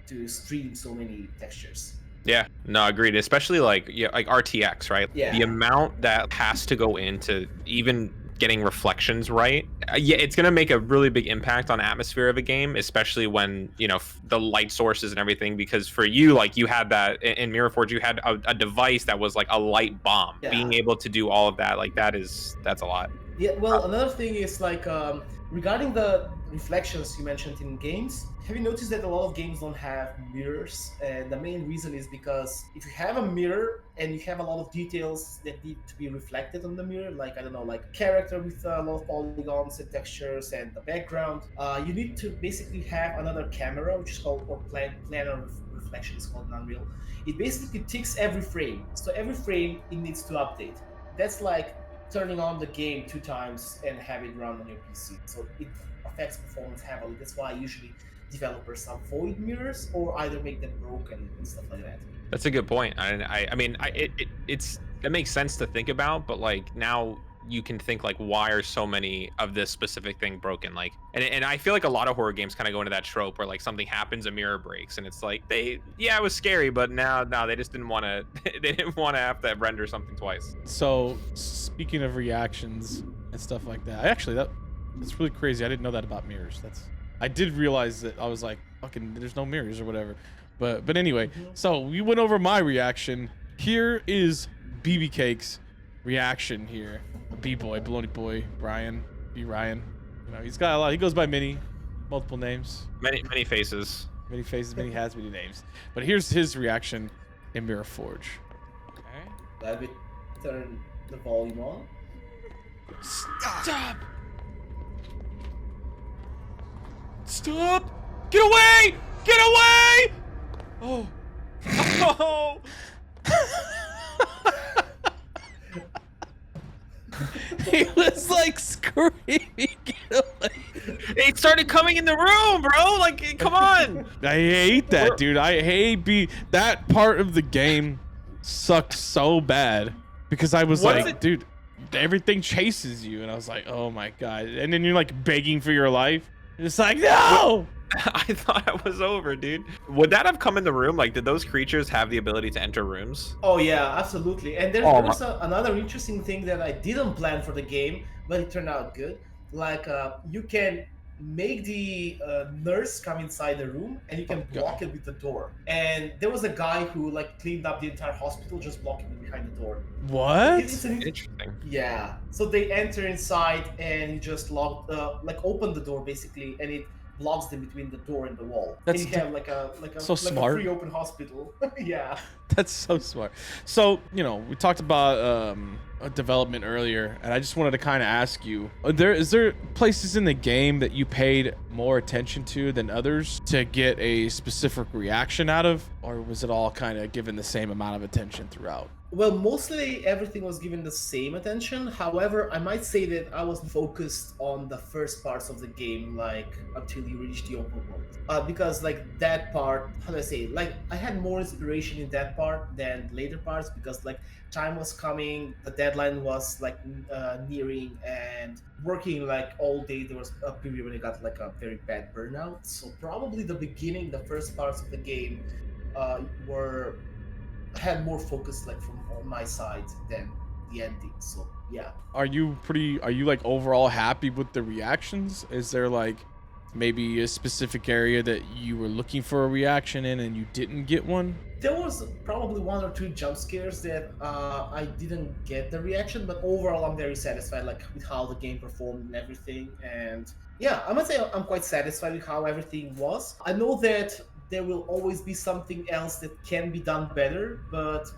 to stream so many textures. Yeah, no, agreed. Especially like like RTX, right? Yeah. The amount that has to go into even getting reflections right. Yeah, it's gonna make a really big impact on atmosphere of a game, especially when the light sources and everything. Because for you, like you had that in Mirrorforge, you had a device that was like a light bomb. Yeah. Being able to do all of that, like that's a lot. Yeah, well, another thing is like Regarding the reflections you mentioned in games, have you noticed that a lot of games don't have mirrors? And the main reason is because if you have a mirror and you have a lot of details that need to be reflected on the mirror, like I don't know, like character with a lot of polygons and textures and the background, you need to basically have another camera, which is called or planar reflection is called in Unreal. It basically ticks every frame, so every frame it needs to update. That's like turning on the game 2 times and have it run on your PC. So it affects performance heavily. That's why usually developers avoid mirrors or either make them broken and stuff like that. That's a good point. I mean, it's that makes sense to think about, but like now you can think like, why are so many of this specific thing broken? Like, and I feel like a lot of horror games kind of go into that trope where like something happens, a mirror breaks, and it's like it was scary, but now they just didn't want to, they didn't want to have to render something twice. So speaking of reactions and stuff like that, that's really crazy. I didn't know that about mirrors. I did realize that. I was like, fucking, there's no mirrors or whatever. But anyway, so we went over my reaction. Here is BB Cake's reaction here. B-boy, Baloney Boy, Brian, B. Ryan. You know, he's got a lot. He goes by many, multiple names. Many faces. Many faces, many hats, many names. But here's his reaction in Mirror Forge. Okay. Let me turn the volume on. Stop! Stop! Get away! Get away! Oh. Oh. He was like screaming, get away. It started coming in the room, bro. Like, come on. I hate that, dude. I hate that part of the game sucked so bad because I was dude, everything chases you, and I was like, oh my god. And then you're like begging for your life. It's like, no. I thought it was over, dude. Would that have come in the room? Like, did those creatures have the ability to enter rooms? Oh yeah, absolutely. And there's also another interesting thing that I didn't plan for the game, but it turned out good. Like you can make the nurse come inside the room, and you can block it with the door. And there was a guy who like cleaned up the entire hospital just blocking it behind the door. What? It's Interesting. Yeah. So they enter inside and you just open the door basically, and it blocks them between the door and the wall. That's and you have like a smart. free open hospital. Yeah. That's so smart. So, you know, we talked about development earlier, and I just wanted to kind of ask you, is there places in the game that you paid more attention to than others to get a specific reaction out of, or was it all kind of given the same amount of attention throughout? Well, mostly everything was given the same attention. However, I might say that I was focused on the first parts of the game, like until you reach the open world. Because like that part, how do I say? Like I had more inspiration in that part than later parts because like time was coming, the deadline was like nearing, and working like all day. There was a period when I got like a very bad burnout. So probably the beginning, the first parts of the game, had more focus like from on my side than the ending. So yeah. Are you like overall happy with the reactions? Is there like maybe a specific area that you were looking for a reaction in and you didn't get one? There was probably 1 or 2 jump scares that I didn't get the reaction, but overall I'm very satisfied like with how the game performed and everything. And yeah, I must say I'm quite satisfied with how everything was. I know that there will always be something else that can be done better, but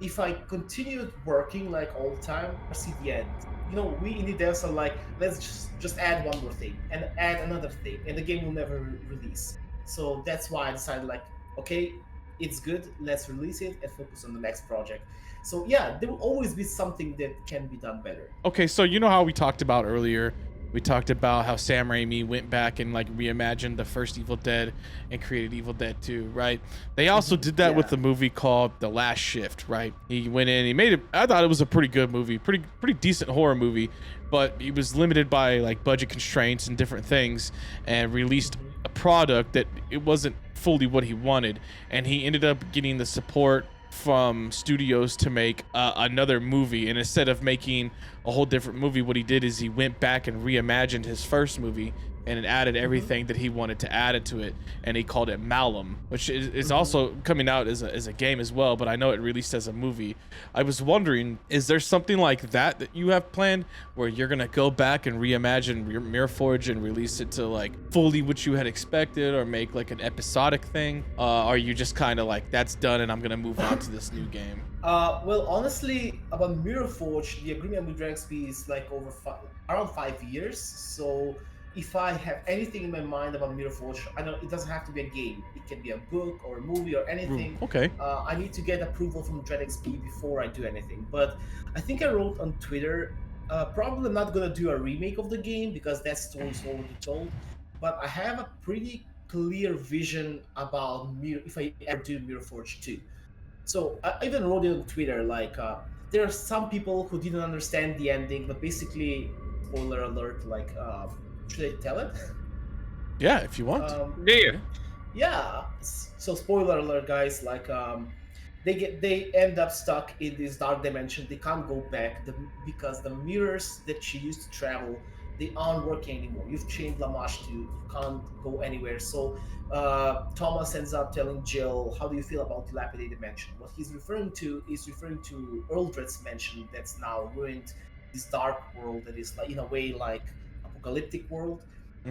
if I continued working like all the time, I see the end. You know, we indie devs are like, let's just add one more thing and add another thing, and the game will never release. So that's why I decided like, okay, it's good, let's release it and focus on the next project. So yeah, there will always be something that can be done better. Okay, so you know how we talked about earlier, we talked about how Sam Raimi went back and like reimagined the first Evil Dead and created Evil Dead 2, right? They also did that with the movie called The Last Shift, right? He went in, he made it, I thought it was a pretty good movie, pretty decent horror movie, but he was limited by like budget constraints and different things and released a product that it wasn't fully what he wanted, and he ended up getting the support from studios to make another movie. And instead of making a whole different movie, what he did is he went back and reimagined his first movie and it added everything that he wanted to add into it, and he called it Malum, which is also coming out as a game as well, but I know it released as a movie. I was wondering, is there something like that you have planned where you're gonna go back and reimagine Mirrorforge and release it to like fully what you had expected, or make like an episodic thing? Are you just kind of like, that's done and I'm gonna move on to this new game? Well, honestly, about Mirrorforge, the agreement with DragonXP is like around 5 years. So if I have anything in my mind about Mirrorforge, I know it doesn't have to be a game. It can be a book or a movie or anything. Okay. I need to get approval from DreadXP before I do anything. But I think I wrote on Twitter, probably not gonna do a remake of the game because that story's already told. But I have a pretty clear vision about if I ever do Mirrorforge 2. So I even wrote it on Twitter, like there are some people who didn't understand the ending, but basically, spoiler alert, like should I tell it? Yeah, if you want. Yeah. Yeah. So spoiler alert, guys. Like they end up stuck in this dark dimension. They can't go back because the mirrors that she used to travel, they aren't working anymore. You've changed Lamash to you can't go anywhere. So Thomas ends up telling Jill, "How do you feel about dilapidated mansion?" What he's referring to is Earldred's mansion that's now ruined. This dark world that is like in a way like apocalyptic world.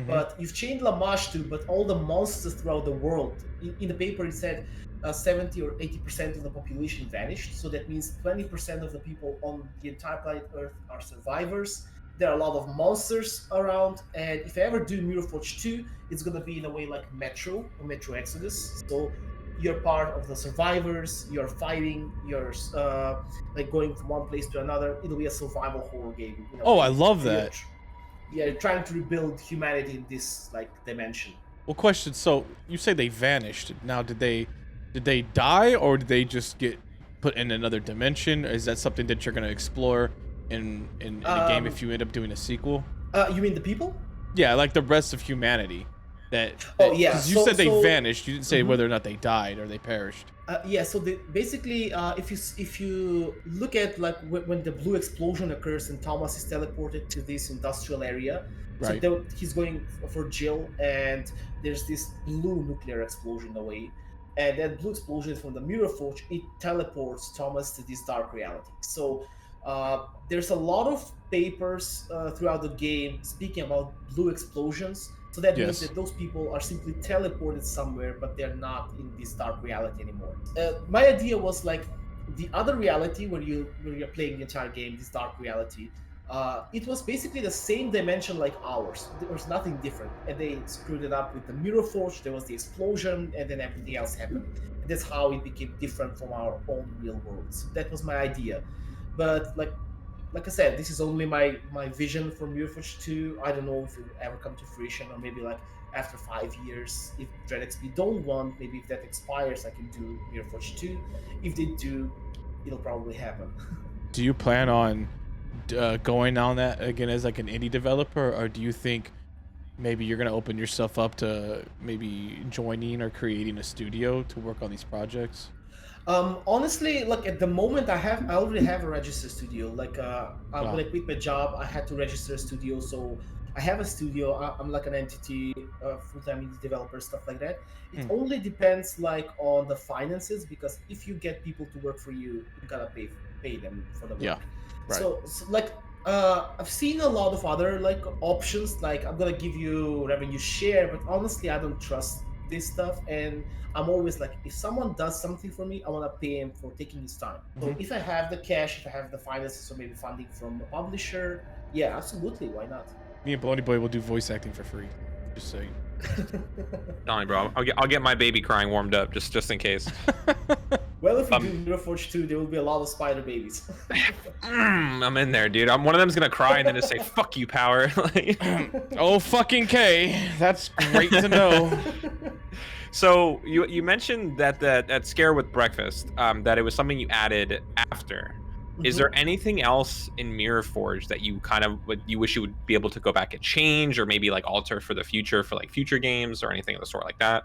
But you've changed Lamash too, but all the monsters throughout the world. In the paper, it said 70 or 80% of the population vanished. So that means 20% of the people on the entire planet Earth are survivors. There are a lot of monsters around. And if I ever do Mirrorforge 2, it's going to be in a way like Metro or Metro Exodus. So you're part of the survivors, you're fighting, you're like going from one place to another. It'll be a survival horror game. You know, Oh, I love that. Yeah, trying to rebuild humanity in this like dimension. Well, question. So you say they vanished. Now, did they die, or did they just get put in another dimension? Is that something that you're gonna explore in a game if you end up doing a sequel? You mean the people? Yeah, like the rest of humanity. Oh yeah. Because you said they vanished. You didn't say whether or not they died or they perished. Yeah. So basically, if you look at like when the blue explosion occurs and Thomas is teleported to this industrial area, Right. so he's going for Jill, and there's this blue nuclear explosion away, and that blue explosion from the Mirrorforge, it teleports Thomas to this dark reality. So there's a lot of papers throughout the game speaking about blue explosions. So that means that those people are simply teleported somewhere, but they're not in this dark reality anymore. My idea was like the other reality where you're playing the entire game, this dark reality. It was basically the same dimension like ours. There was nothing different, and they screwed it up with the Mirrorforge. There was the explosion, and then everything else happened. And that's how it became different from our own real worlds. That was my idea, but like I said, this is only my vision for Mirrorforge 2. I don't know if it will ever come to fruition, or maybe like after 5 years, if DreadXP don't want, maybe if that expires, I can do Mirrorforge 2. If they do, it'll probably happen. Do you plan on going on that again as like an indie developer, or do you think maybe you're gonna open yourself up to maybe joining or creating a studio to work on these projects? Honestly, like at the moment, I already have a registered studio. Like when I quit my job, I had to register a studio. So I have a studio. I'm like an entity, full-time indie developer, stuff like that. It only depends like on the finances, because if you get people to work for you, you gotta pay them for the work. Yeah, right. So like I've seen a lot of other like options. Like I'm gonna give you revenue share, but honestly, I don't trust this stuff, and I'm always like, if someone does something for me, I want to pay him for taking his time. So if I have the cash, if I have the finances, or maybe funding from a publisher, yeah, absolutely, why not? Me and Baloney Boy will do voice acting for free. Just saying. Telling you, bro, I'll get my baby crying warmed up just in case. Well, if we do Mirrorforge 2, there will be a lot of spider babies. I'm in there, dude. One of them's gonna cry and then just say "fuck you, power." Oh fucking K, that's great to know. So you mentioned that scare with breakfast, that it was something you added after. Is there anything else in Mirrorforge that you kind of you wish you would be able to go back and change, or maybe like alter for the future, for like future games or anything of the sort like that?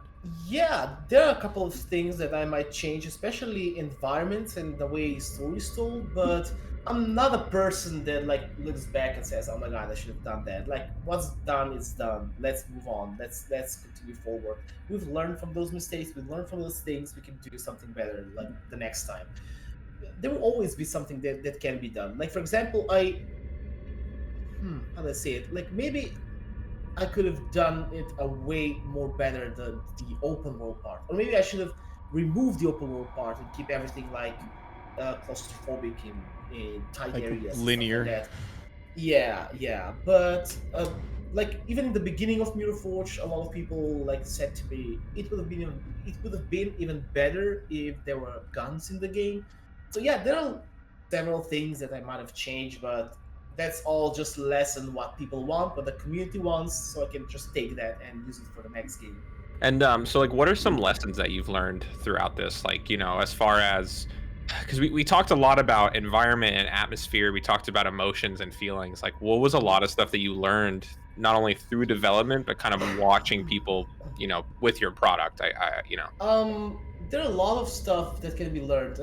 Yeah, there are a couple of things that I might change, especially environments and the way story is told. But I'm not a person that like looks back and says, "Oh my god, I should have done that." Like, what's done is done. Let's move on. Let's continue forward. We've learned from those mistakes. We've learned from those things. We can do something better like the next time. There will always be something that can be done. Like for example, how do I say it? Like maybe I could have done it a way more better the open world part, or maybe I should have removed the open world part and keep everything like claustrophobic in tight Like areas, and stuff linear. like that. Yeah, yeah, but like even in the beginning of Mirror Forge, a lot of people like said to me it would have been even better if there were guns in the game. So yeah, there are several things that I might have changed, but that's all just lessen what people want, what the community wants, so I can just take that and use it for the next game. And so like what are some lessons that you've learned throughout this, like, you know, as far as, because we talked a lot about environment and atmosphere, we talked about emotions and feelings, like what was a lot of stuff that you learned not only through development but kind of watching people, you know, with your product? I you know. There are a lot of stuff that can be learned.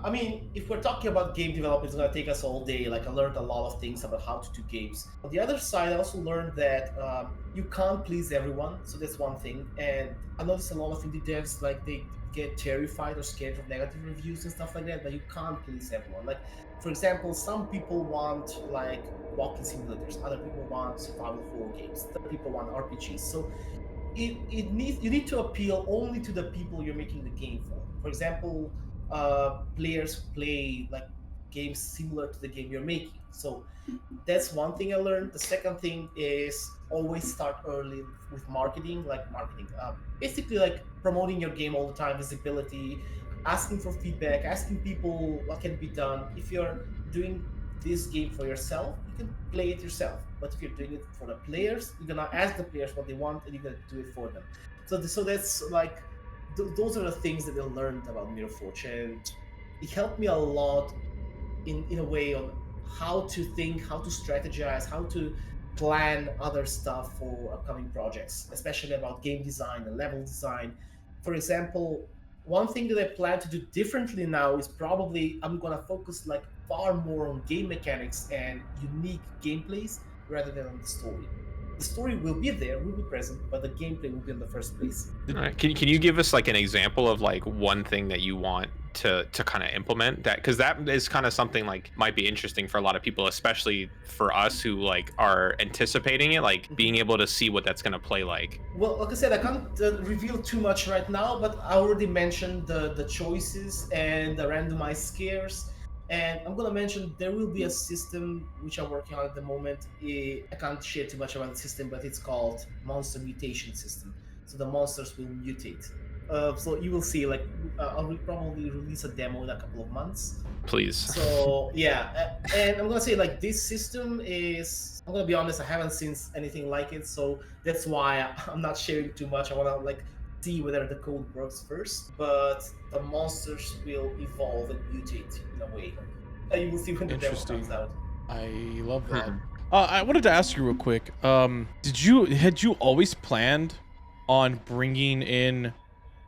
I mean, if we're talking about game development, it's gonna take us all day. Like I learned a lot of things about how to do games. On the other side, I also learned that you can't please everyone, so that's one thing. And I noticed a lot of indie devs like they get terrified or scared of negative reviews and stuff like that. But you can't please everyone. Like, for example, some people want like walking simulators, other people want survival horror games, other people want RPGs. So you need to appeal only to the people you're making the game for. For example, players who play like games similar to the game you're making. So that's one thing I learned. The second thing is always start early with marketing, basically like promoting your game all the time, visibility, asking for feedback, asking people what can be done. If you're doing this game for yourself, you can play it yourself. But if you're doing it for the players, you're gonna ask the players what they want, and you're gonna do it for them. So that's like those are the things that I learned about Mirror Forge, and it helped me a lot in a way on how to think, how to strategize, how to plan other stuff for upcoming projects, especially about game design and level design. For example, one thing that I plan to do differently now is probably I'm gonna focus like far more on game mechanics and unique gameplays rather than on the story. The story will be there, will be present, but the gameplay will be in the first place. All right. Can you give us like an example of like one thing that you want to kind of implement, that because that is kind of something like might be interesting for a lot of people, especially for us who like are anticipating it, like being able to see what that's going to play like. Well, like I said, I can't reveal too much right now, but I already mentioned the choices and the randomized scares. And I'm gonna mention there will be a system which I'm working on at the moment. I can't share too much about the system, but it's called monster mutation system. So the monsters will mutate. So you will see, like, I'll probably release a demo in a couple of months. Please. So yeah, and I'm gonna say like this system is. I'm gonna be honest, I haven't seen anything like it, so that's why I'm not sharing too much. I wanna like see whether the code works first, but the monsters will evolve and mutate in a way. You will see when the demo comes out. I love that. I wanted to ask you real quick. Had you always planned on bringing in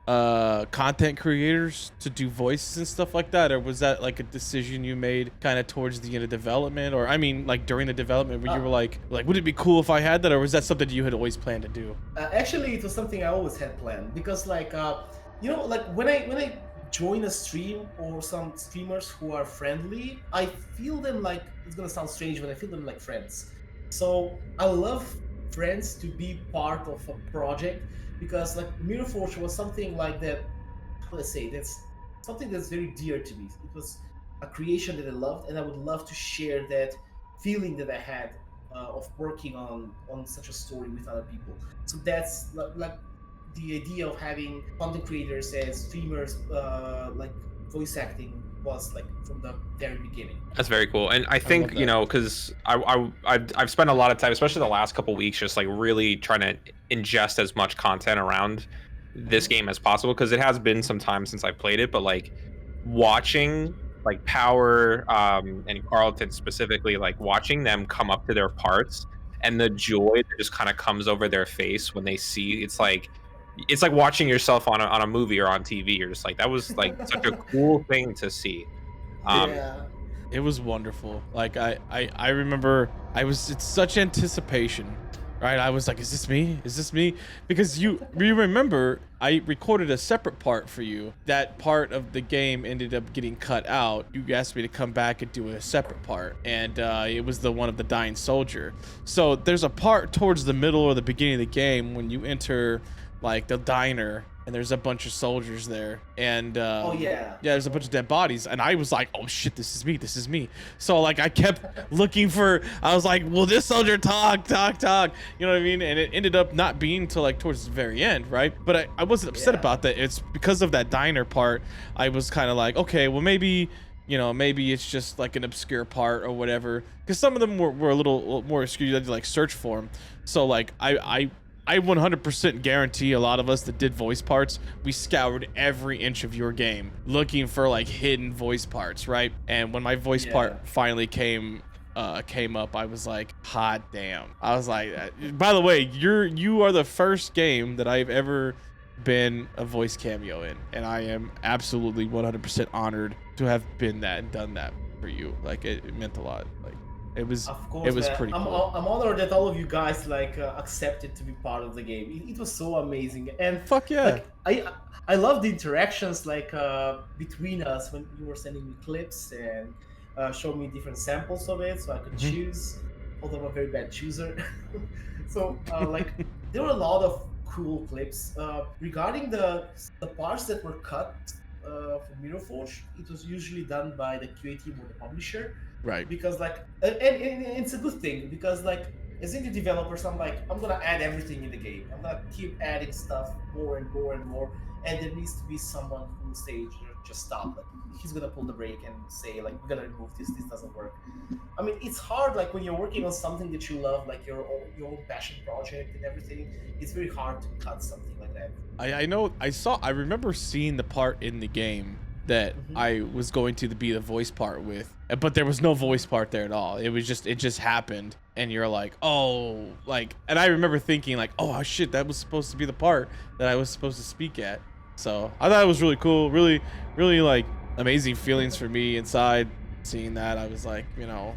content creators to do voices and stuff like that, or was that like a decision you made kind of towards the end of development, or I mean like during the development where you were like would it be cool if I had that, or was that something you had always planned to do? Actually, it was something I always had planned, because like you know, like when I join a stream or some streamers who are friendly, I feel them like, it's gonna sound strange, but I feel them like friends. So I love friends to be part of a project, because like Mirror Forge was something like that. How do I say? That's something that's very dear to me. It was a creation that I loved, and I would love to share that feeling that I had of working on such a story with other people. So that's like the idea of having content creators as streamers, like voice acting, was like from the very beginning. That's very cool. And I think, you know, because I've spent a lot of time, especially the last couple weeks, just like really trying to ingest as much content around this game as possible, because it has been some time since I played it, but like watching like Power and Carlton specifically, like watching them come up to their parts and the joy that just kind of comes over their face when they see, it's like watching yourself on a movie or on TV. You're just like, that was like such a cool thing to see. Yeah. It was wonderful. Like I remember it's such anticipation, right? I was like, is this me? Is this me? Because you remember I recorded a separate part for you. That part of the game ended up getting cut out. You asked me to come back and do a separate part, and it was the one of the dying soldier. So there's a part towards the middle or the beginning of the game when you enter like the diner, and there's a bunch of soldiers there, and Oh yeah. yeah, there's a bunch of dead bodies, and I was like, oh shit, this is me. So like I kept looking for, I was like, will this soldier talk, you know what I mean? And it ended up not being till like towards the very end, right? But I wasn't upset about that. It's because of that diner part. I was kind of like, okay, well maybe, you know, maybe it's just like an obscure part or whatever, because some of them were a little more obscure. You had to like search for them. So like I 100% guarantee a lot of us that did voice parts, we scoured every inch of your game looking for like hidden voice parts, right? And when my voice part finally came up, I was like, hot damn. I was like, by the way, you are the first game that I've ever been a voice cameo in, and I am absolutely 100% honored to have been that and done that for you. Like it meant a lot. Like it was, Of course, it was man. pretty I'm, cool. I'm honored that all of you guys like accepted to be part of the game. It was so amazing, and Fuck yeah. like, I love the interactions like between us when you were sending me clips and showing me different samples of it, so I could choose. Although I'm a very bad chooser, so like there were a lot of cool clips regarding the parts that were cut for Mirror Forge. It was usually done by the QA team or the publisher. Right. Because like and it's a good thing, because like as indie developers, I'm like, I'm gonna add everything in the game. I'm gonna keep adding stuff more and more and more, and there needs to be someone who will say just stop. Like he's gonna pull the brake and say like, we're gonna remove this doesn't work. I mean, it's hard like when you're working on something that you love, like your own passion project and everything. It's very hard to cut something like that. I remember seeing the part in the game that I was going to be the voice part with, but there was no voice part there at all. It just happened, and you're like, oh, like, and I remember thinking like, oh shit, that was supposed to be the part that I was supposed to speak at. So I thought it was really cool, really like amazing feelings for me inside seeing that. I was like, you know,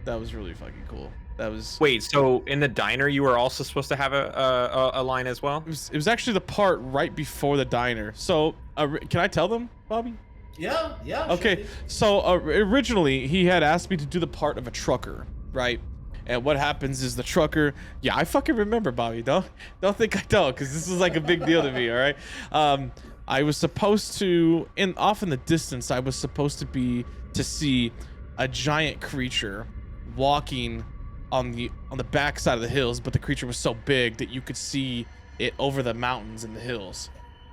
that was really fucking cool. That was. Wait, so in the diner you were also supposed to have a line as well? It was actually the part right before the diner. So can I tell them, Bobby? Yeah. Okay, sure. so originally he had asked me to do the part of a trucker, right? And what happens is the trucker, yeah, I fucking remember, Bobby. Don't think I don't, because this is like a big deal to me, all right? I was supposed to, off in the distance, I was supposed to see a giant creature walking on the back side of the hills, but the creature was so big that you could see it over the mountains and the hills.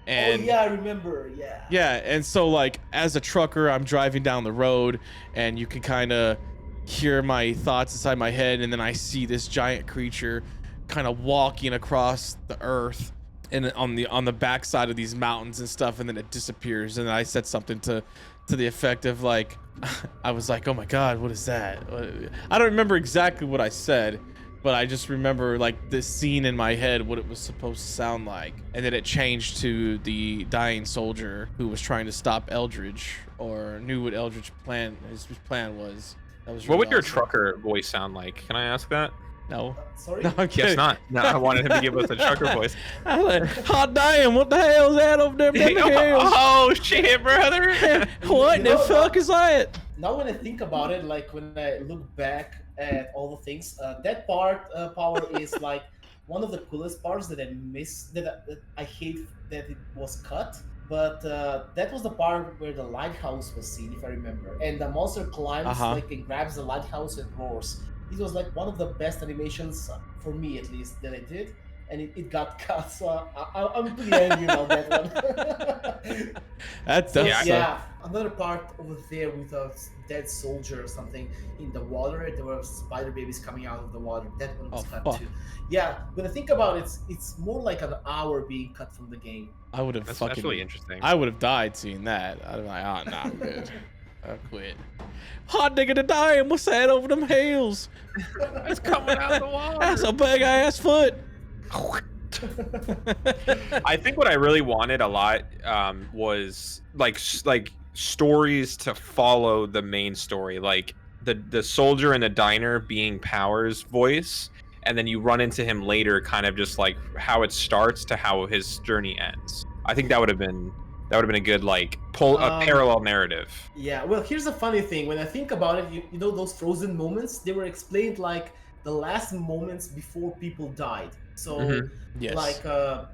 And oh yeah, I remember. Yeah, and so like as a trucker, I'm driving down the road, and you can kind of hear my thoughts inside my head, and then I see this giant creature kind of walking across the earth and on the backside of these mountains and stuff, and then it disappears. And I said something to the effect of like, I was like, oh my god, what is that? I don't remember exactly what I said, but I just remember like this scene in my head, what it was supposed to sound like. And then it changed to the dying soldier who was trying to stop Eldridge, or knew what Eldridge's plan was. That was What would really your awesome. trucker voice sound like? Can I ask that? No. Sorry. No, I'm Guess kidding. not. No, I wanted him to give us a trucker voice. I was like, hot damn, what the hell's that over there? Oh shit, brother! What You the know, fuck is that? Now when I think about it, like when I look back at all the things, that part power is like one of the coolest parts that I miss, that I hate that it was cut. But that was the part where the lighthouse was seen, if I remember, and the monster climbs like and grabs the lighthouse and roars. It was like one of the best animations for me, at least, that I did, and it got cut. So I'm pretty angry about that one. That's So, Yeah. yeah, another part over there with a dead soldier or something in the water. There were spider babies coming out of the water. That one was cut fuck. too. Yeah, when I think about it, it's more like an hour being cut from the game. I would have That's fucking. really interesting. I would have died seeing that. I'd be like, oh, nah, I'm good. I quit. Hot nigga to die, what's that over them hills? It's coming out of the water. That's a big ass foot. I think what I really wanted a lot was like stories to follow the main story, like the soldier in the diner being Power's voice, and then you run into him later, kind of just like how it starts to how his journey ends. I think that would have been a good like a parallel narrative. Yeah, well, here's the funny thing. When I think about it, you know those frozen moments, they were explained like the last moments before people died. So, Yes. like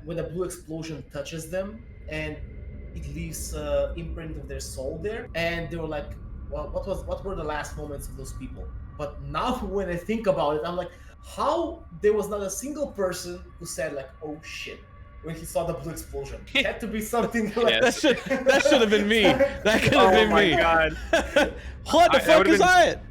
when a blue explosion touches them and it leaves imprint of their soul there, and they were like, well, what were the last moments of those people? But now when I think about it, I'm like, how there was not a single person who said like, oh shit, when he saw the blue explosion. It had to be something like That should have been me. That could have been me. Oh my god. What the fuck is that?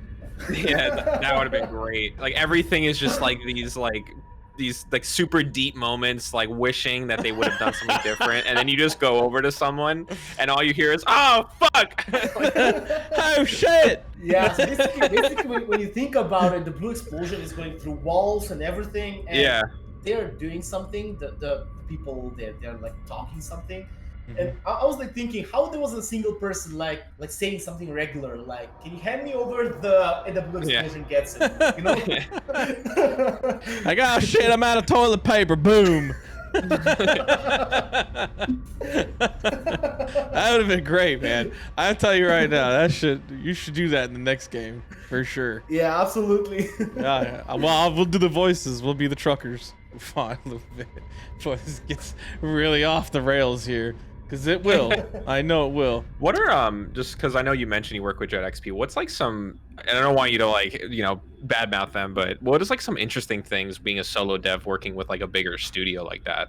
Yeah, that would have been great. Like everything is just like these like super deep moments, like wishing that they would have done something different, and then you just go over to someone and all you hear is, oh fuck. Oh shit. Yeah, so basically when you think about it, the blue explosion is going through walls and everything, and Yeah. they're doing something. The people they're like talking something, and I was like thinking how there wasn't a single person like saying something regular, like, can you hand me over and the blue explosion gets it, you know? Like, oh shit, I'm out of toilet paper. Boom. That would have been great, man. I'll tell you right now, you should do that in the next game for sure. Yeah, absolutely. Yeah. Well, we'll do the voices. We'll be the truckers. Fine, a little bit. Boy, this gets really off the rails here, because it will. I know it will. What are just because I know you mentioned you work with Jet XP, what's like some, and I don't want you to like, you know, badmouth them, but what is like some interesting things being a solo dev working with like a bigger studio like that?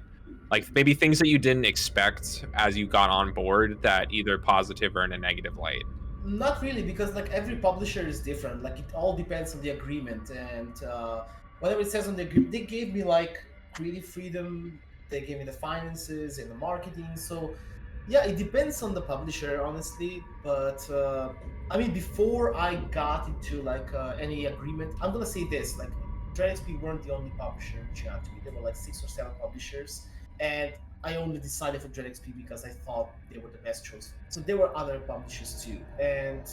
Like maybe things that you didn't expect as you got on board, that either positive or in a negative light? Not really, because like every publisher is different. Like it all depends on the agreement, and whatever it says on the agreement, they gave me like creative freedom. They gave me the finances and the marketing. So yeah, it depends on the publisher, honestly. But I mean, before I got into like any agreement, I'm gonna say this: like, DreadXP weren't the only publisher reaching out to me. There were like 6 or 7 publishers, and I only decided for DreadXP because I thought they were the best choice. So there were other publishers too, and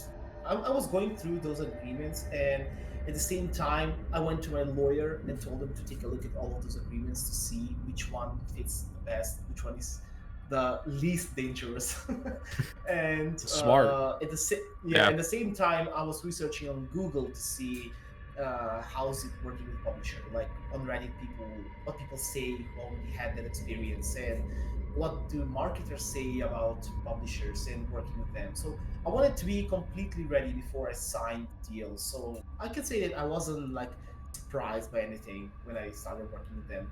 I was going through those agreements, and at the same time, I went to my lawyer and told him to take a look at all of those agreements to see which one fits the best, which one is the least dangerous. And Smart. At the Yeah. at the same time, I was researching on Google to see how's it working with publisher, like on Reddit, what people say who already had that experience, and what do marketers say about publishers and working with them. So I wanted to be completely ready before I signed the deal. So I can say that I wasn't like surprised by anything when I started working with them,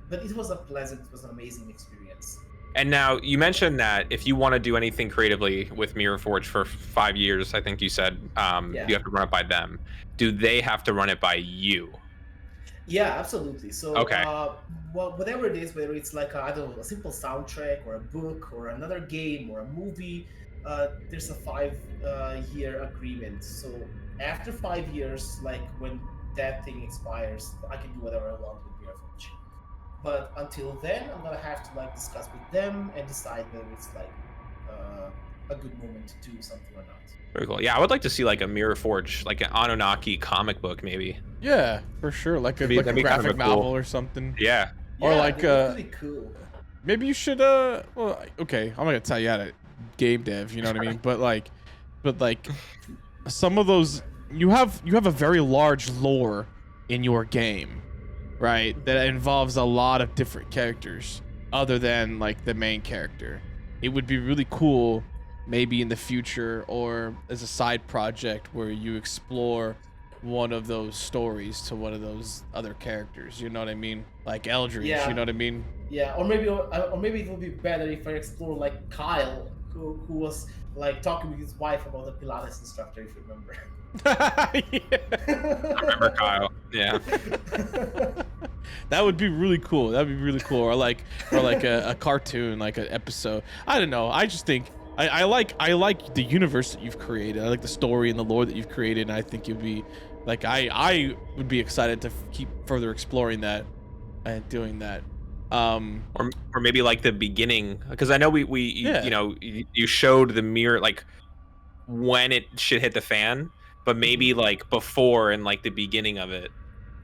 but it was an amazing experience. And now you mentioned that if you want to do anything creatively with Mirror Forge for 5 years, I think you said, you have to run it by them. Do they have to run it by you? Yeah, absolutely. So, Okay. Well, whatever it is, whether it's like I don't know, a simple soundtrack or a book or another game or a movie, there's a 5-year agreement. So after 5 years, like when that thing expires, I can do whatever I want with Mirror Forge. But until then, I'm gonna have to like discuss with them and decide whether it's like a good moment to do something or not. Very cool. Yeah, I would like to see like a Mirror Forge, like an Anunnaki comic book, maybe. Yeah, for sure. Like a That'd be kind of graphic a cool- novel or something. Yeah. Or Yeah, like that'd be really cool. maybe you should well, okay, I'm not gonna tell you how to game dev, you know what I mean? But like some of those, you have a very large lore in your game, right? That involves a lot of different characters other than like the main character. It would be really cool maybe in the future or as a side project where you explore one of those stories to one of those other characters, you know what I mean? Like Eldridge, Yeah. you know what I mean? Yeah, or maybe it would be better if I explore like Kyle, who was like talking with his wife about the Pilates instructor, if you remember. I remember Kyle. Yeah. That would be really cool. That'd be really cool. Or like a cartoon, like an episode. I don't know. I just think I like the universe that you've created. I like the story and the lore that you've created. And I think you'd be like I would be excited to keep further exploring that and doing that. Or maybe like the beginning, because I know we Yeah. you know, you showed the mirror like when it should hit the fan, but maybe like before and like the beginning of it.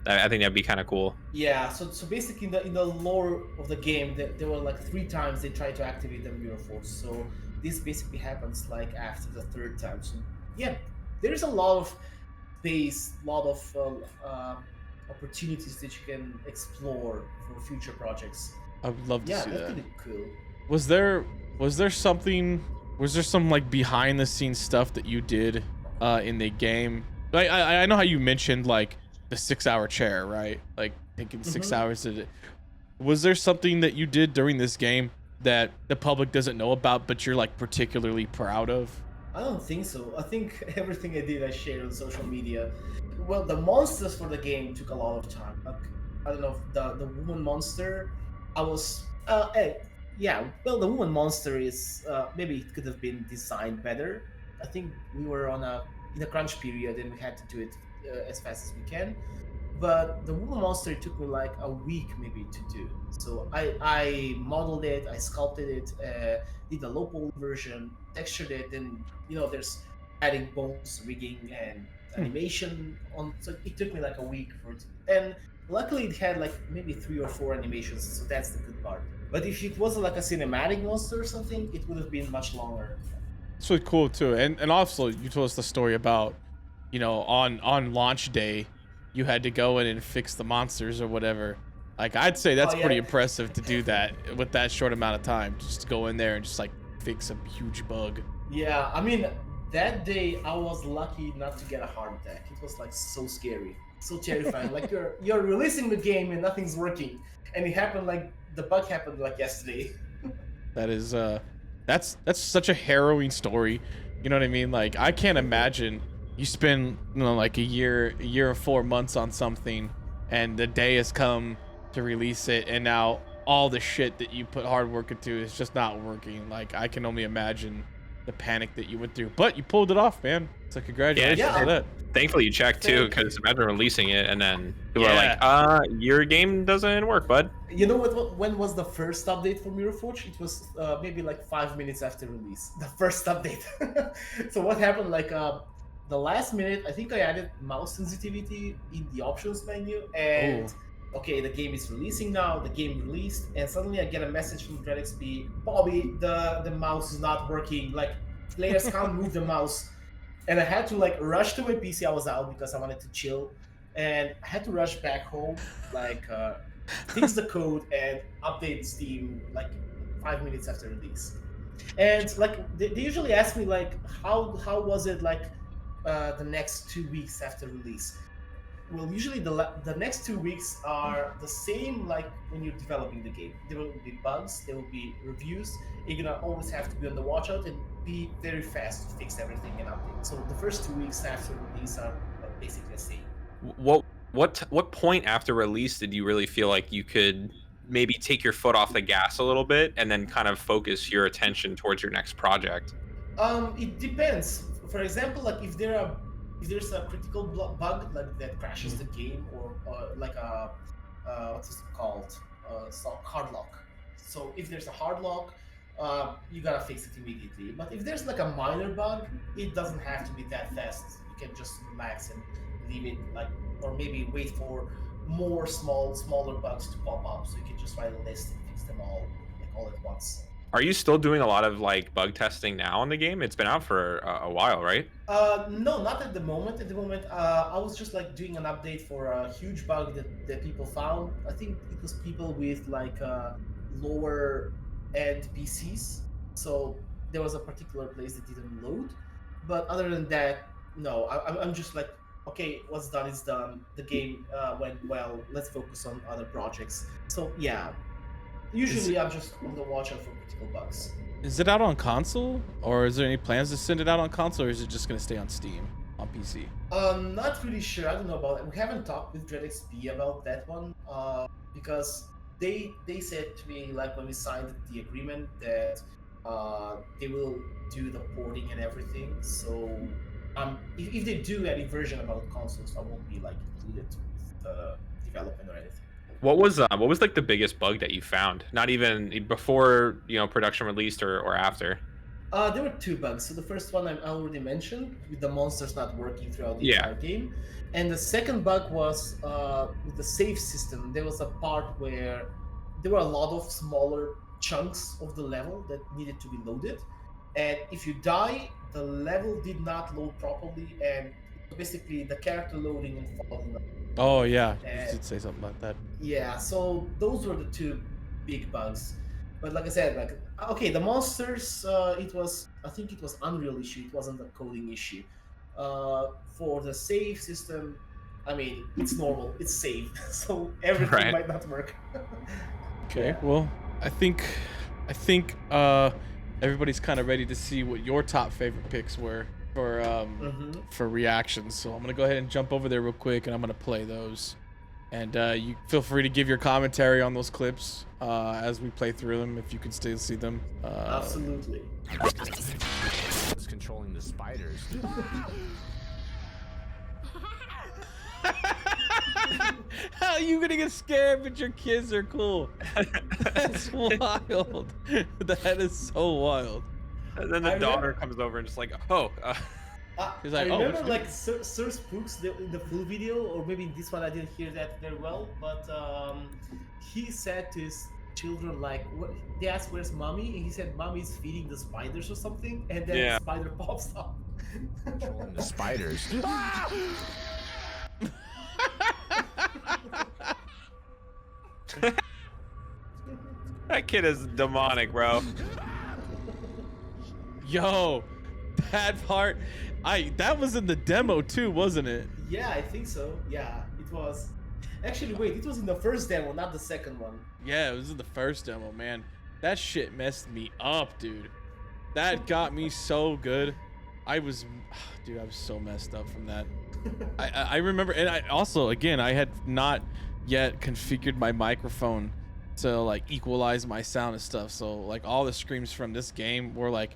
I think that'd be kind of cool. Yeah, so basically in the lore of the game, there were like 3 times they tried to activate the mirror force. So this basically happens like after the 3rd time. So yeah, there's a lot of space, lot of opportunities that you can explore for future projects. I would love to Yeah, see that's that. pretty cool. Was there some like behind the scenes stuff that you did in the game? I know how you mentioned like the 6-hour chair, right? Like taking 6 hours to. Was there something that you did during this game that the public doesn't know about, but you're like particularly proud of? I don't think so. I think everything I did I shared on social media. Well, the monsters for the game took a lot of time. Like, I don't know, the woman monster. I was yeah. Well, the woman monster is maybe it could have been designed better. I think we were in a crunch period and we had to do it as fast as we can. But the woman monster took me like a week maybe to do. So I modeled it, I sculpted it, did a low poly version, textured it, and there's adding bones, rigging, and animation on. So it took me like a week for it, and luckily it had like maybe 3 or 4 animations. So that's the good part. But if it was like a cinematic monster or something, it would have been much longer. It's really cool too, and also you told us the story about, on launch day, you had to go in and fix the monsters or whatever. Like I'd say that's Oh, yeah. pretty impressive to do that with that short amount of time. Just to go in there and just like fix a huge bug. Yeah, I mean, that day I was lucky not to get a heart attack. It was like so scary, so terrifying. Like you're releasing the game and nothing's working, and it happened like the bug happened like yesterday. That is that's such a harrowing story. You know what I mean? Like I can't imagine you spend like a year or 4 months on something, and the day has come to release it, and now all the shit that you put hard work into is just not working. Like I can only imagine the panic that you went through, but you pulled it off, man. So congratulations Yeah. for that. Thankfully, you checked too, because imagine releasing it and then people are like, your game doesn't work, bud. You know what? When was the first update for Mirrorforge? It was maybe like 5 minutes after release. The first update. So what happened? Like the last minute, I think I added mouse sensitivity in the options menu, and okay, the game is releasing now. The game released, and suddenly I get a message from DreadXP, Bobby, the mouse is not working. Like players can't move the mouse, and I had to like rush to my PC. I was out because I wanted to chill, and I had to rush back home, like fix the code and update Steam like 5 minutes after release. And like they usually ask me like how was it like the next 2 weeks after release. Well, usually the next 2 weeks are the same like when you're developing the game. There will be bugs, there will be reviews. You're gonna always have to be on the watch out and be very fast to fix everything and update. So the first 2 weeks after release are basically the same. What point after release did you really feel like you could maybe take your foot off the gas a little bit and then kind of focus your attention towards your next project? It depends. For example, like if there's a critical bug like that crashes the game, or like a what's it called? Hard lock. So if there's a hard lock, you gotta fix it immediately. But if there's like a minor bug, it doesn't have to be that fast. You can just relax and leave it like, or maybe wait for more smaller bugs to pop up, so you can just write a list and fix them all at once. Are you still doing a lot of like bug testing now in the game? It's been out for a while, right? No, not at the moment. At the moment, I was just like doing an update for a huge bug that people found. I think it was people with like lower end PCs. So there was a particular place that didn't load. But other than that, no. I'm just like, okay, what's done is done. The game went well. Let's focus on other projects. So yeah, usually I'm just on the watch out for critical bugs. Is it out on console, or is there any plans to send it out on console, or is it just gonna stay on Steam on PC? Not really sure. I don't know about it. We haven't talked with DreadXP about that one. Because they said to me like when we signed the agreement that they will do the porting and everything. So if they do any version about consoles, I won't be like included with the development or anything. What was like the biggest bug that you found? Not even before, you know, production released or after. There were two bugs. So the first one I already mentioned, with the monsters not working throughout the Yeah. entire game, and the second bug was with the save system. There was a part where there were a lot of smaller chunks of the level that needed to be loaded, and if you die, the level did not load properly, and basically the character loading and falling. Oh yeah, you And did say something about that. yeah, so those were the two big bugs. But like I said, like okay, the monsters, I think it was Unreal issue. It wasn't a coding issue. For the save system, I mean, it's normal. It's saved, so everything Right. might not work. Okay, Yeah. well, I think everybody's kind of ready to see what your top favorite picks were for reactions. So I'm gonna go ahead and jump over there real quick, and I'm gonna play those. And you feel free to give your commentary on those clips as we play through them, if you can still see them. Absolutely. It's controlling the spiders. How are you gonna get scared, but your kids are cool? That's wild. That is so wild. And then the I daughter remember- comes over and just like, oh, He's I like, "Oh, remember what's like Sir Spooks in the full video, or maybe in this one I didn't hear that very well, but he said to his children, like, they asked where's mommy, and he said mommy's feeding the spiders or something, and then Yeah. the spider pops up. Controlling the spiders. that kid is demonic, bro. Yo, that part, that was in the demo too, wasn't it? Yeah, I think so. Yeah, it was. Actually, wait, it was in the first demo, not the second one. Yeah, it was in the first demo, man. That shit messed me up, dude. That got me so good. I was so messed up from that. I remember, and I also, again, I had not yet configured my microphone to like equalize my sound and stuff. So like all the screams from this game were like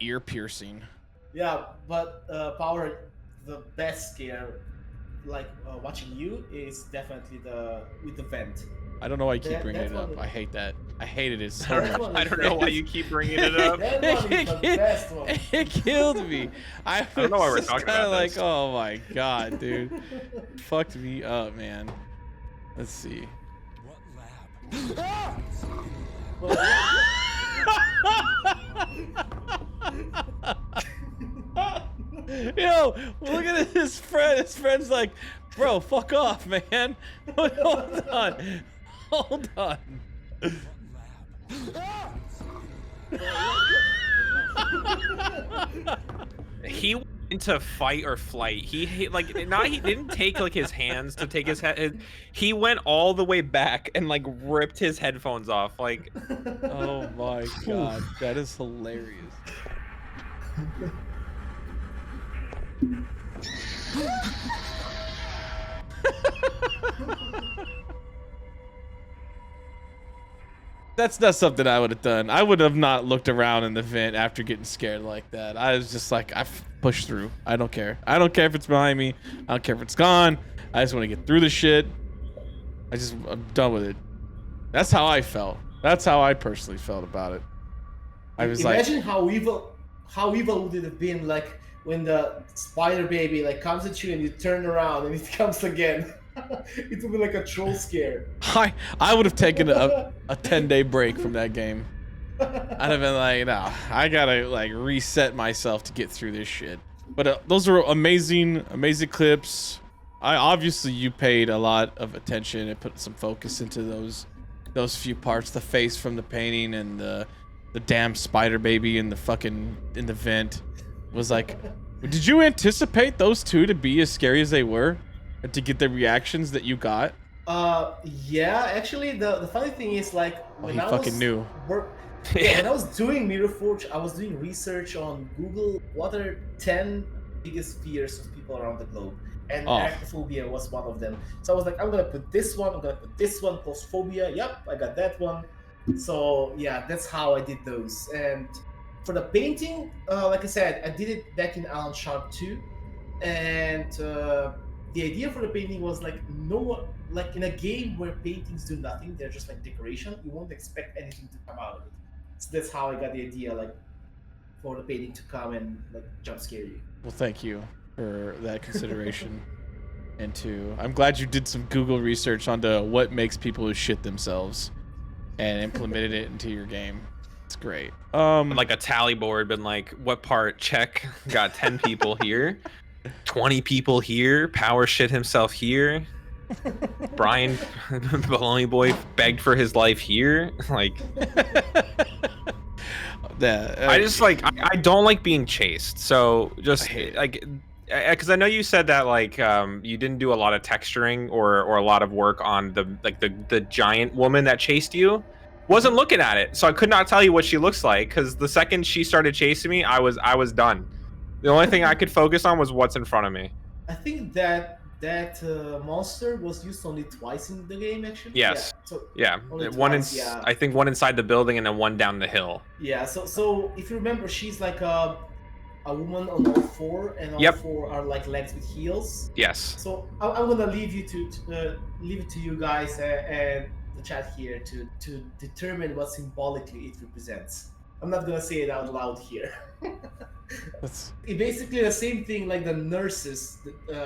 ear piercing. Yeah, but Power, the best scare, like watching you, is definitely with the vent. I don't know why you keep That- bringing that it up. one- I hate that. I hated it so That much. one I is don't know why best. you keep bringing it up. That one is the best one. It killed me. I don't know why we're was talking kinda about like, this. oh my god, dude, fucked me up, man. Let's see. What lab? Yo, look at his friend. His friend's like, bro, fuck off, man. Hold on. Hold on. What lab? He went into fight or flight. He didn't take like his hands to take his head. He went all the way back and like ripped his headphones off. Like, Oh my god, that is hilarious. That's not something I would have done. I would have not looked around in the vent after getting scared like that. I was just like, pushed through. I don't care. I don't care if it's behind me. I don't care if it's gone. I just want to get through the shit. I'm done with it. That's how I felt. That's how I personally felt about it. I was Imagine how evil would it have been, like when the spider baby like comes at you and you turn around and it comes again. It would be like a troll scare. I would have taken a 10-day break from that game. I'd have been like, no, I gotta like reset myself to get through this shit. But those are amazing clips. Obviously you paid a lot of attention and put some focus into those few parts. The face from the painting and the damn spider baby in the vent was like. Did you anticipate those two to be as scary as they were, and to get the reactions that you got? Yeah, actually, the funny thing is, like, when he I fucking was knew. when I was doing Mirror Forge, I was doing research on Google. What are 10 biggest fears of people around the globe? And arachnophobia was one of them. So I was like, I'm gonna put this one. I'm gonna put this one. Claustrophobia. Yep, I got that one. So yeah, that's how I did those. And for the painting, like I said, I did it back in Alan Sharp 2, and the idea for the painting was like no one, like in a game where paintings do nothing, they're just like decoration. You won't expect anything to come out of it. So that's how I got the idea, like for the painting to come and like jump scare you. Well, thank you for that consideration. And I'm glad you did some Google research onto what makes people shit themselves and implemented it into your game. It's great. Like a tally board, been like, what part check? Got 10 people here, 20 people here. Power shit himself here. Brian, Baloney Boy, begged for his life here. Like, I just like I don't like being chased. So just like, because I know you said that like you didn't do a lot of texturing or a lot of work on the giant woman that chased you. Wasn't looking at it, so I could not tell you what she looks like. Because the second she started chasing me, I was done. The only thing I could focus on was what's in front of me. I think that monster was used only twice in the game, actually. Yes. Yeah. So Yeah, only one twice, yeah. I think one inside the building and then one down the hill. Yeah. So if you remember, she's like a woman on all four, and all Yep. four are like legs with heels. Yes. So I'm gonna leave it to you guys and the chat here to determine what symbolically it represents. I'm not gonna say it out loud here. That's It's basically the same thing like the nurses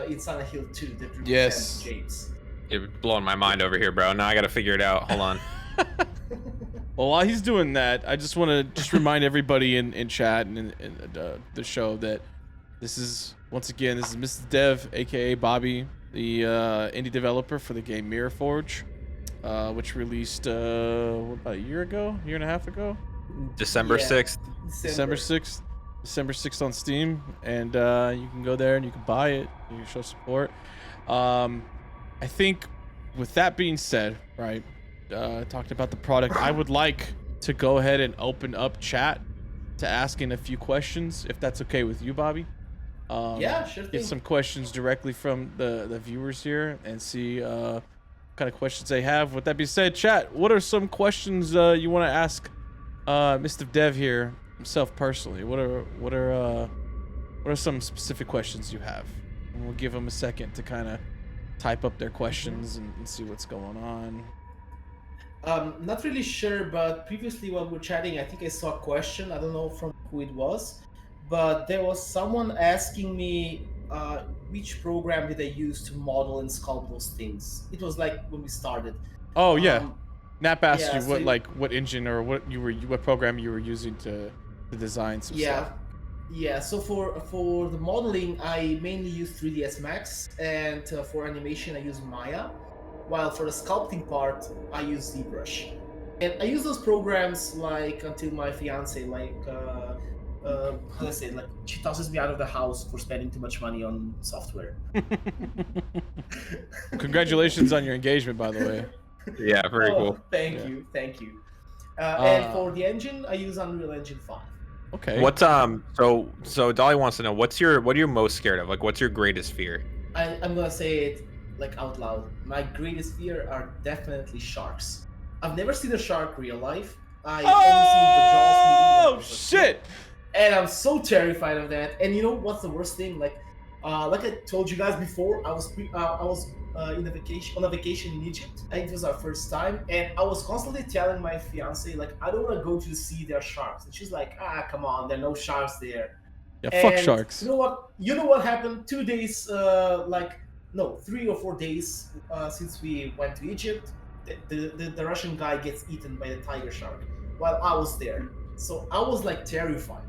in Silent Hill 2 that represent Yes. James. You're blowing my mind over here, bro. Now I gotta figure it out. Hold on. Well, while he's doing that, I just want to just remind everybody in chat and in the show that this is MystivDev, aka Bobby, the indie developer for the game Mirror Forge, which released about a year and a half ago, December Yeah. 6th. December 6th on Steam, and you can go there and you can buy it. You can show support. I think with that being said, right, talked about the product, I would like to go ahead and open up chat to asking a few questions, if that's okay with you, Bobby. Yeah, sure thing. Get some questions directly from the viewers here and see what kind of questions they have. With that being said, chat, what are some questions you want to ask MystivDev here himself personally? What are some specific questions you have? And we'll give them a second to kind of type up their questions and see what's going on. Not really sure, but previously while we were chatting, I think I saw a question. I don't know from who it was, but there was someone asking me which program did I use to model and sculpt those things. It was like when we started. Oh yeah, Nap asked yeah, you so what engine or what program you were using to design some stuff. Yeah. So for the modeling, I mainly use 3ds Max, and for animation, I use Maya. While for the sculpting part, I use ZBrush. And I use those programs like until my fiance she tosses me out of the house for spending too much money on software. Congratulations on your engagement, by the way. Yeah, very cool. Thank you. And for the engine, I use Unreal Engine 5. Okay. What's so Dolly wants to know what are you most scared of? Like, what's your greatest fear? I'm gonna say it like out loud. My greatest fear are definitely sharks. I've never seen a shark real life. I've only seen the Jaws movie. Shit! And I'm so terrified of that. And you know what's the worst thing? Like I told you guys before, I was on a vacation in Egypt. I think it was our first time, and I was constantly telling my fiance like, I don't want to go to the sea. There are sharks, and she's like, come on, there are no sharks there. Yeah, fuck And sharks. You know what happened? 2 days, 3 or 4 days since we went to Egypt, the Russian guy gets eaten by the tiger shark while I was there. So I was like terrified.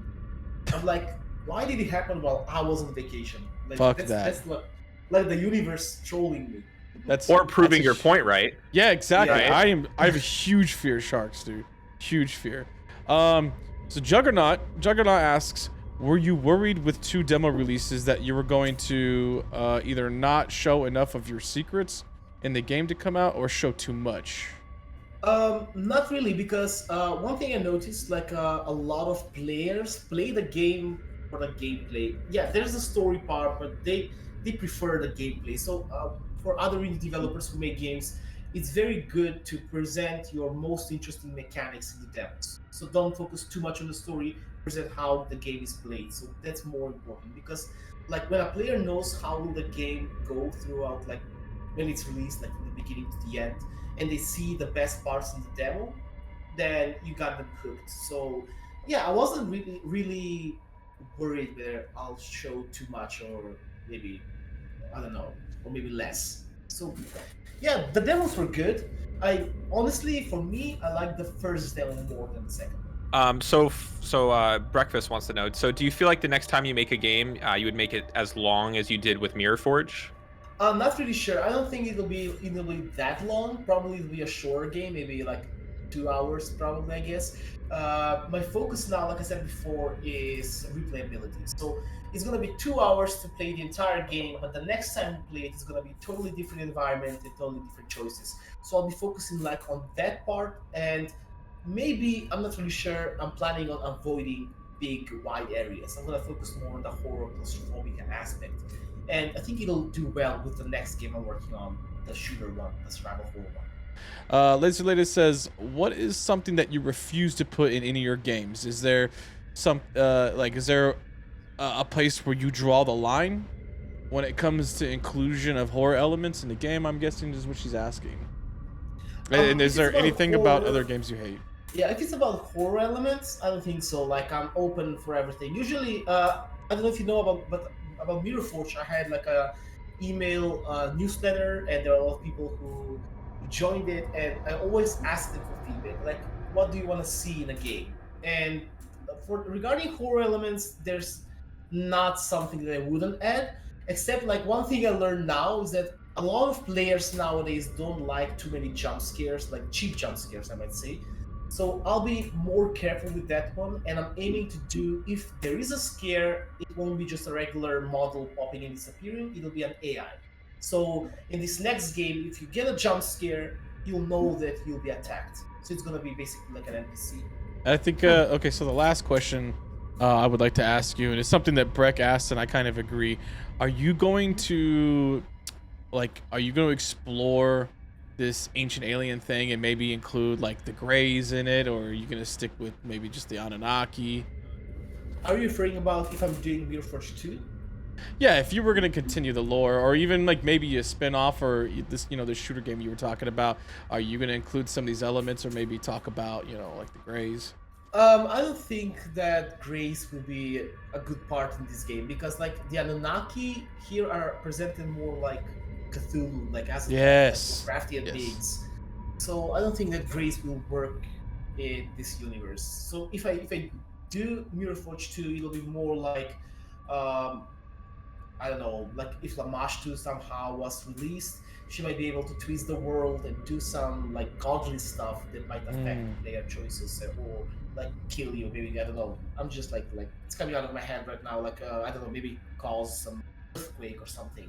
I'm like, why did it happen while I was on vacation? Like, Fuck that's, that. That's like the universe trolling me. Or proving your point, right? Yeah, exactly. Yeah. I have a huge fear of sharks, dude. Huge fear. So Juggernaut asks, were you worried with 2 demo releases that you were going to either not show enough of your secrets in the game to come out or show too much? Not really, because one thing I noticed, like a lot of players play the game for the gameplay. Yeah, there's the story part, but they prefer the gameplay. So for other indie developers who make games, it's very good to present your most interesting mechanics in the demos. So don't focus too much on the story, present how the game is played. So that's more important, because like when a player knows how will the game go throughout, like when it's released, like from the beginning to the end, and they see the best parts in the demo, then you got them hooked. So yeah, I wasn't really worried whether I'll show too much or maybe I don't know, or maybe less. So yeah, the demos were good. I honestly, for me, I like the first demo more than the second. Breakfast wants to know. So, do you feel like the next time you make a game, you would make it as long as you did with Mirror Forge? I'm not really sure. I don't think it'll be that long. Probably it'll be a shorter game, maybe like 2 hours, probably I guess. My focus now, like I said before, is replayability. So it's gonna be 2 hours to play the entire game, but the next time we play it, it's gonna be totally different environment and totally different choices. So I'll be focusing like on that part, and maybe I'm not really sure. I'm planning on avoiding big wide areas. I'm gonna focus more on the horror claustrophobic aspect, and I think it'll do well with the next game I'm working on, the shooter one, the survival horror one. Laser Later says, what is something that you refuse to put in any of your games? Is there some is there a place where you draw the line when it comes to inclusion of horror elements in the game? I'm guessing is what she's asking. And is there anything about other games you hate? Yeah, if it's about horror elements, I don't think so. Like I'm open for everything. Usually, I don't know if you know about Mirror Forge. I had like a email newsletter, and there are a lot of people who joined it, and I always ask them for feedback. Like, what do you want to see in a game? And for regarding horror elements, there's not something that I wouldn't add, except like one thing I learned now is that a lot of players nowadays don't like too many jump scares, like cheap jump scares, I might say. So I'll be more careful with that one, and I'm aiming to do, if there is a scare, it won't be just a regular model popping and disappearing, it'll be an AI. So in this next game, if you get a jump scare, you'll know that you'll be attacked. So it's gonna be basically like an NPC. I think, okay, so the last question I would like to ask you, and it's something that Breck asked, and I kind of agree. Are you going to explore this ancient alien thing and maybe include like the Greys in it, or are you gonna stick with maybe just the Anunnaki? Are you referring about if I'm doing Mirror Forge 2? Yeah, if you were gonna continue the lore, or even like maybe a spin-off, or this, this shooter game you were talking about, are you gonna include some of these elements, or maybe talk about, like the Greys? I don't think that Grace will be a good part in this game, because like the Anunnaki here are presented more like Cthulhu, like as Yes. crafty and beings. So I don't think that Grace will work in this universe. So if I do Mirror Forge 2, it'll be more like I don't know, like if Lamash 2 somehow was released, she might be able to twist the world and do some like godly stuff that might affect player choices, or like kill you, maybe, I don't know. I'm just like it's coming out of my head right now, like I don't know, maybe cause some earthquake or something.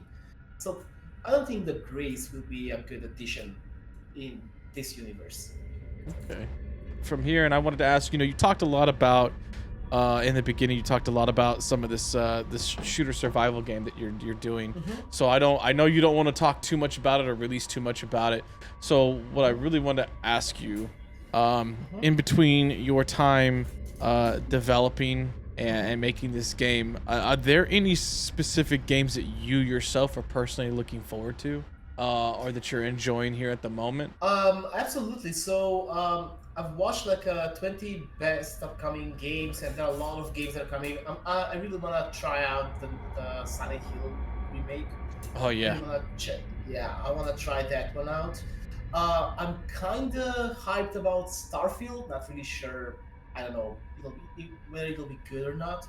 So I don't think the Grace will be a good addition in this universe. Okay. From here, and I wanted to ask, you talked a lot about in the beginning, you talked a lot about some of this this shooter survival game that you're doing. So I know you don't want to talk too much about it or release too much about it. So what I really want to ask you, in between your time developing and making this game, are there any specific games that you yourself are personally looking forward to, or that you're enjoying here at the moment? Absolutely. So I've watched like 20 best upcoming games, and there are a lot of games that are coming. I really want to try out the Silent Hill remake. Oh yeah. I want to try that one out. I'm kind of hyped about Starfield. Not really sure. I don't know whether it'll be good or not,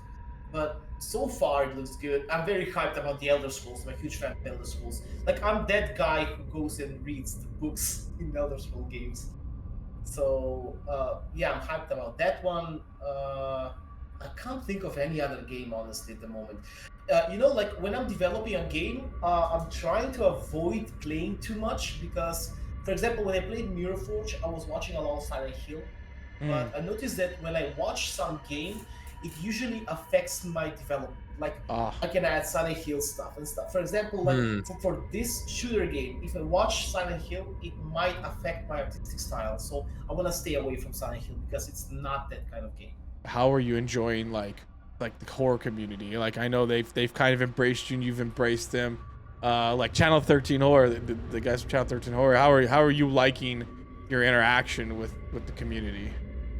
but so far it looks good. I'm very hyped about the Elder Scrolls. I'm a huge fan of Elder Scrolls. Like I'm that guy who goes and reads the books in Elder Scrolls games. So yeah, I'm hyped about that one. I can't think of any other game honestly at the moment. Like when I'm developing a game, I'm trying to avoid playing too much, because, for example, when I played Mirror Forge, I was watching a lot of Silent Hill, but I noticed that when I watch some game, it usually affects my development. Like I can add Silent Hill stuff and stuff. For example, like for this shooter game, if I watch Silent Hill, it might affect my artistic style. So I want to stay away from Silent Hill because it's not that kind of game. How are you enjoying like like the horror community? Like I know they've kind of embraced you and you've embraced them. Like Channel 13 Horror, the guys from Channel 13 Horror. How are you liking your interaction with the community?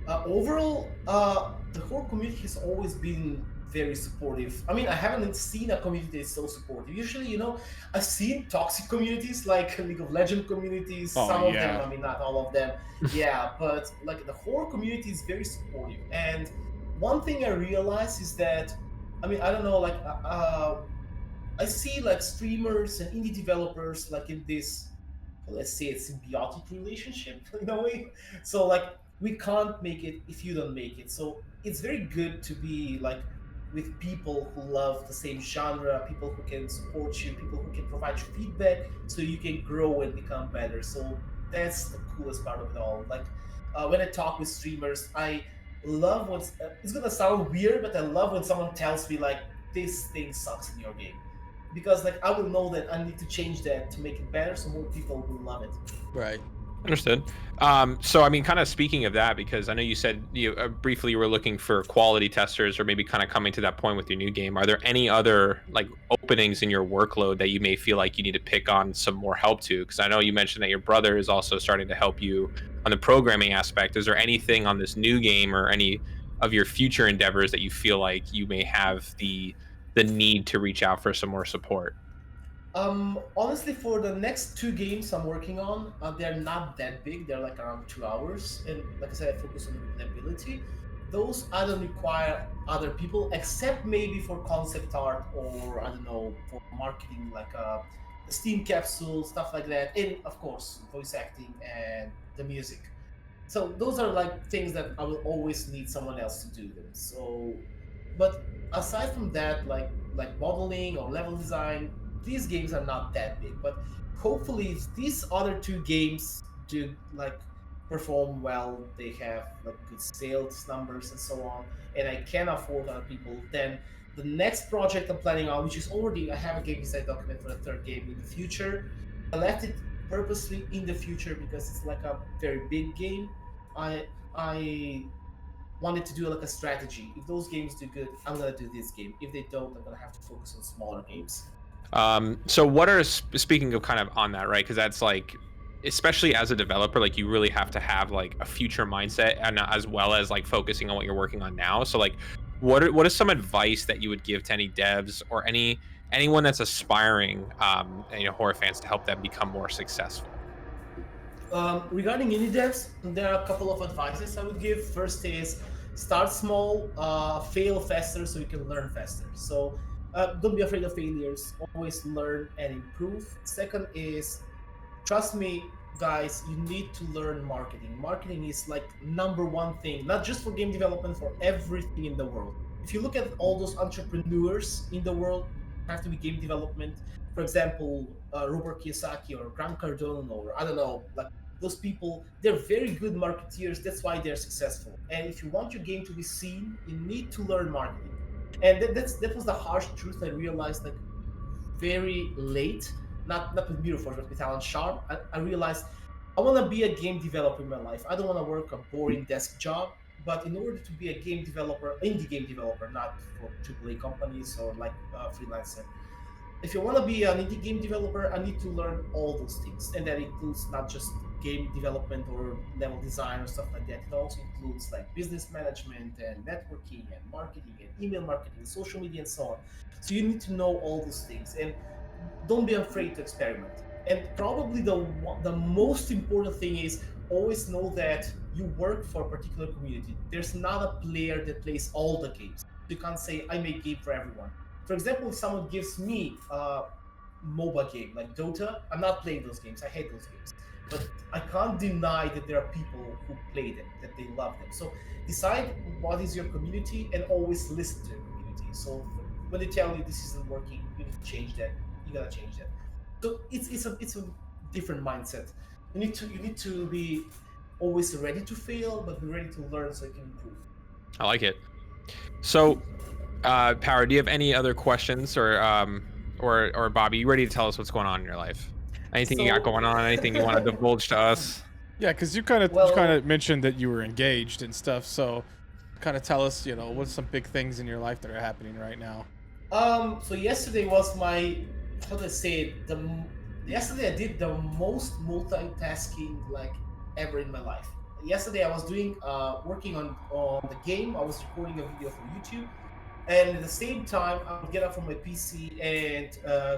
Overall, the horror community has always been very supportive. I mean, I haven't seen a community that's so supportive. Usually, I've seen toxic communities like League of Legends communities. Oh, Some of yeah. them, I mean, not all of them. Yeah, but like the horror community is very supportive. And one thing I realized is that, I mean, I don't know, like I see like streamers and indie developers like in this, let's say, a symbiotic relationship in a way. So like we can't make it if you don't make it. So it's very good to be like with people who love the same genre, people who can support you, people who can provide you feedback so you can grow and become better. So that's the coolest part of it all. Like when I talk with streamers, I love when it's gonna sound weird, but I love when someone tells me like this thing sucks in your game, because like I will know that I need to change that to make it better, so more people will love it. Right. Understood. So I mean, kind of speaking of that, because I know you said you briefly you were looking for quality testers, or maybe kind of coming to that point with your new game. Are there any other like openings in your workload that you may feel like you need to pick on some more help to? Because I know you mentioned that your brother is also starting to help you on the programming aspect. Is there anything on this new game or any of your future endeavors that you feel like you may have the need to reach out for some more support? Honestly, for the next two games I'm working on, they're not that big. They're like around 2 hours, and like I said, I focus on replayability. Those I don't require other people, except maybe for concept art or I don't know, for marketing, like the Steam capsule stuff like that, and of course voice acting and the music. So those are like things that I will always need someone else to do them. So, but aside from that, like modeling or level design, these games are not that big. But hopefully, if these other two games do like perform well, they have like good sales numbers and so on, and I can afford other people, then the next project I'm planning on, which is already I have a game design document for the third game in the future. I left it purposely in the future because it's like a very big game. I wanted to do like a strategy. If those games do good, I'm gonna do this game. If they don't, I'm gonna have to focus on smaller games. So what are, speaking of kind of on that, right? Because that's like, especially as a developer, like you really have to have like a future mindset, and as well as like focusing on what you're working on now. So like, what is some advice that you would give to any devs or anyone that's aspiring, horror fans, to help them become more successful? Regarding indie devs, there are a couple of advices I would give. First is start small, fail faster so you can learn faster. So don't be afraid of failures. Always learn and improve. Second is, trust me, guys, you need to learn marketing. Marketing is like number one thing, not just for game development, for everything in the world. If you look at all those entrepreneurs in the world, have to be game development. For example, Robert Kiyosaki or Grant Cardone, or I don't know, like those people, they're very good marketeers. That's why they're successful. And if you want your game to be seen, you need to learn marketing. And that was the harsh truth I realized like very late. Not with Mirrorforce, but with Alan Sharp. I realized I want to be a game developer in my life. I don't want to work a boring desk job. But in order to be a game developer, indie game developer, not for AAA companies or like freelancer, if you want to be an indie game developer, I need to learn all those things, and that includes not just game development or level design or stuff like that. It also includes like business management and networking and marketing and email marketing, social media, and so on. So you need to know all those things, and don't be afraid to experiment. And probably the most important thing is always know that you work for a particular community. There's not a player that plays all the games. You can't say I make game for everyone. For example, if someone gives me a MOBA game like Dota, I'm not playing those games. I hate those games. But I can't deny that there are people who play them, that they love them. So decide what is your community and always listen to your community. So when they tell you this isn't working, you need to change that. You gotta change that. So it's a different mindset. You need to be always ready to fail, but be ready to learn so you can improve. I like it. So, Power, do you have any other questions, or Bobby, you ready to tell us what's going on in your life? Anything you got going on? Anything you want to divulge to us? Yeah, because you kind of mentioned that you were engaged and stuff. So, kind of tell us, what's some big things in your life that are happening right now? So yesterday was my, how do I say it? Yesterday I did the most multitasking like ever in my life. Yesterday I was doing working on the game. I was recording a video for YouTube, and at the same time I would get up from my PC and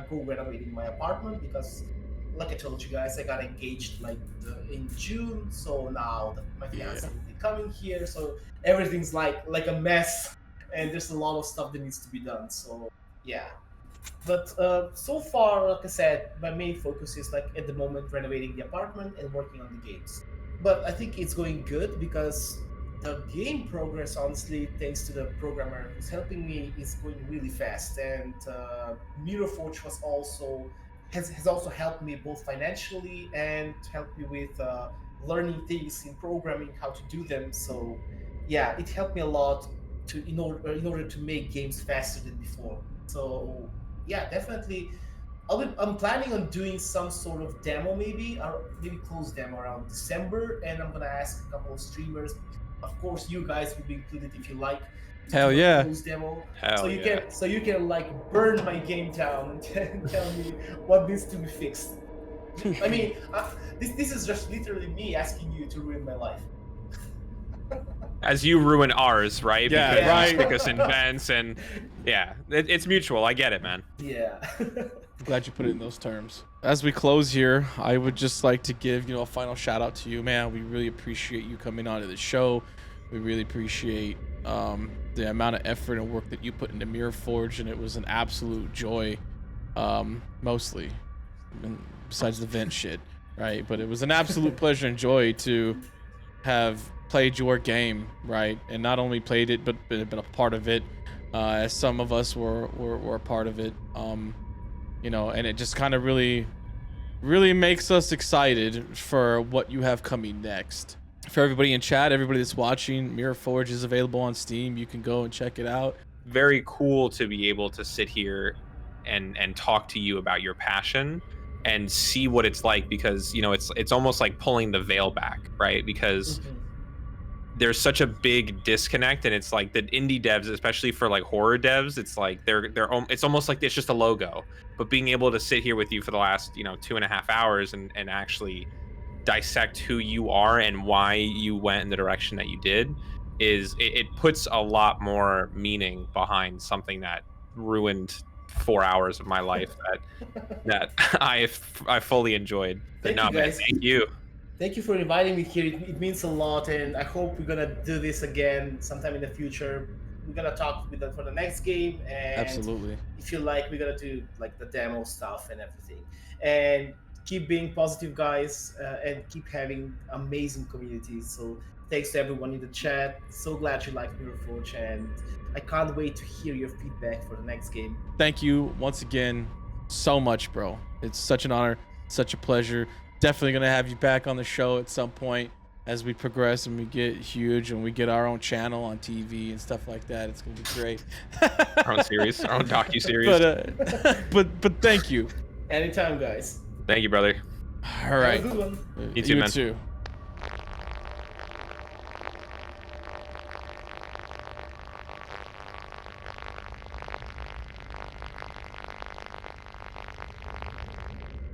go renovating my apartment because, like I told you guys, I got engaged like in June. So now my fiance will be coming here. So everything's like a mess, and there's a lot of stuff that needs to be done. So yeah. But so far, like I said, my main focus is like at the moment renovating the apartment and working on the games. But I think it's going good because the game progress, honestly, thanks to the programmer who's helping me, is going really fast. And Mirror Forge was also has also helped me both financially and helped me with learning things in programming, how to do them. So yeah, it helped me a lot in order to make games faster than before. So yeah, definitely. I'm planning on doing some sort of demo, maybe, or maybe closed demo around December, and I'm gonna ask a couple of streamers. Of course, you guys will be included if you like. To Hell do a yeah. closed demo. Hell so you yeah. can like burn my game down and tell me what needs to be fixed. I mean, this is just literally me asking you to ruin my life. As you ruin ours, right? Yeah, because right. you stick us in vents, and yeah, it's mutual. I get it, man. Yeah. I'm glad you put it in those terms. As we close here, I would just like to give, a final shout out to you, man. We really appreciate you coming onto the show. We really appreciate the amount of effort and work that you put into Mirror Forge, and it was an absolute joy, mostly, besides the vent shit, right? But it was an absolute pleasure and joy to have played your game, right? And not only played it, but been a part of it, as some of us were a part of it. And it just kind of really makes us excited for what you have coming next. For everybody in chat, everybody that's watching, Mirror Forge is available on Steam. You can go and check it out. Very cool to be able to sit here and talk to you about your passion and see what it's like, because it's almost like pulling the veil back, right? Because there's such a big disconnect, and it's like the indie devs, especially for like horror devs, it's like it's almost like it's just a logo. But being able to sit here with you for the last 2.5 hours and actually dissect who you are and why you went in the direction that you did it puts a lot more meaning behind something that ruined 4 hours of my life that I fully enjoyed. But Thank you, guys. Man, thank you. Thank you for inviting me here. It means a lot, and I hope we're gonna do this again sometime in the future. We're gonna talk for the next game, and Absolutely. if you like, we're gonna do like the demo stuff and everything. And keep being positive, guys, and keep having amazing communities. So thanks to everyone in the chat. So glad you like Mirror Forge, and I can't wait to hear your feedback for the next game. Thank you once again so much, bro. It's such an honor, such a pleasure. Definitely gonna have you back on the show at some point as we progress and we get huge and we get our own channel on TV and stuff like that. It's gonna be great. Our own series, our own docu-series. But thank you. Anytime, guys. Thank you, brother. All right. Have a good one. You too, man. too.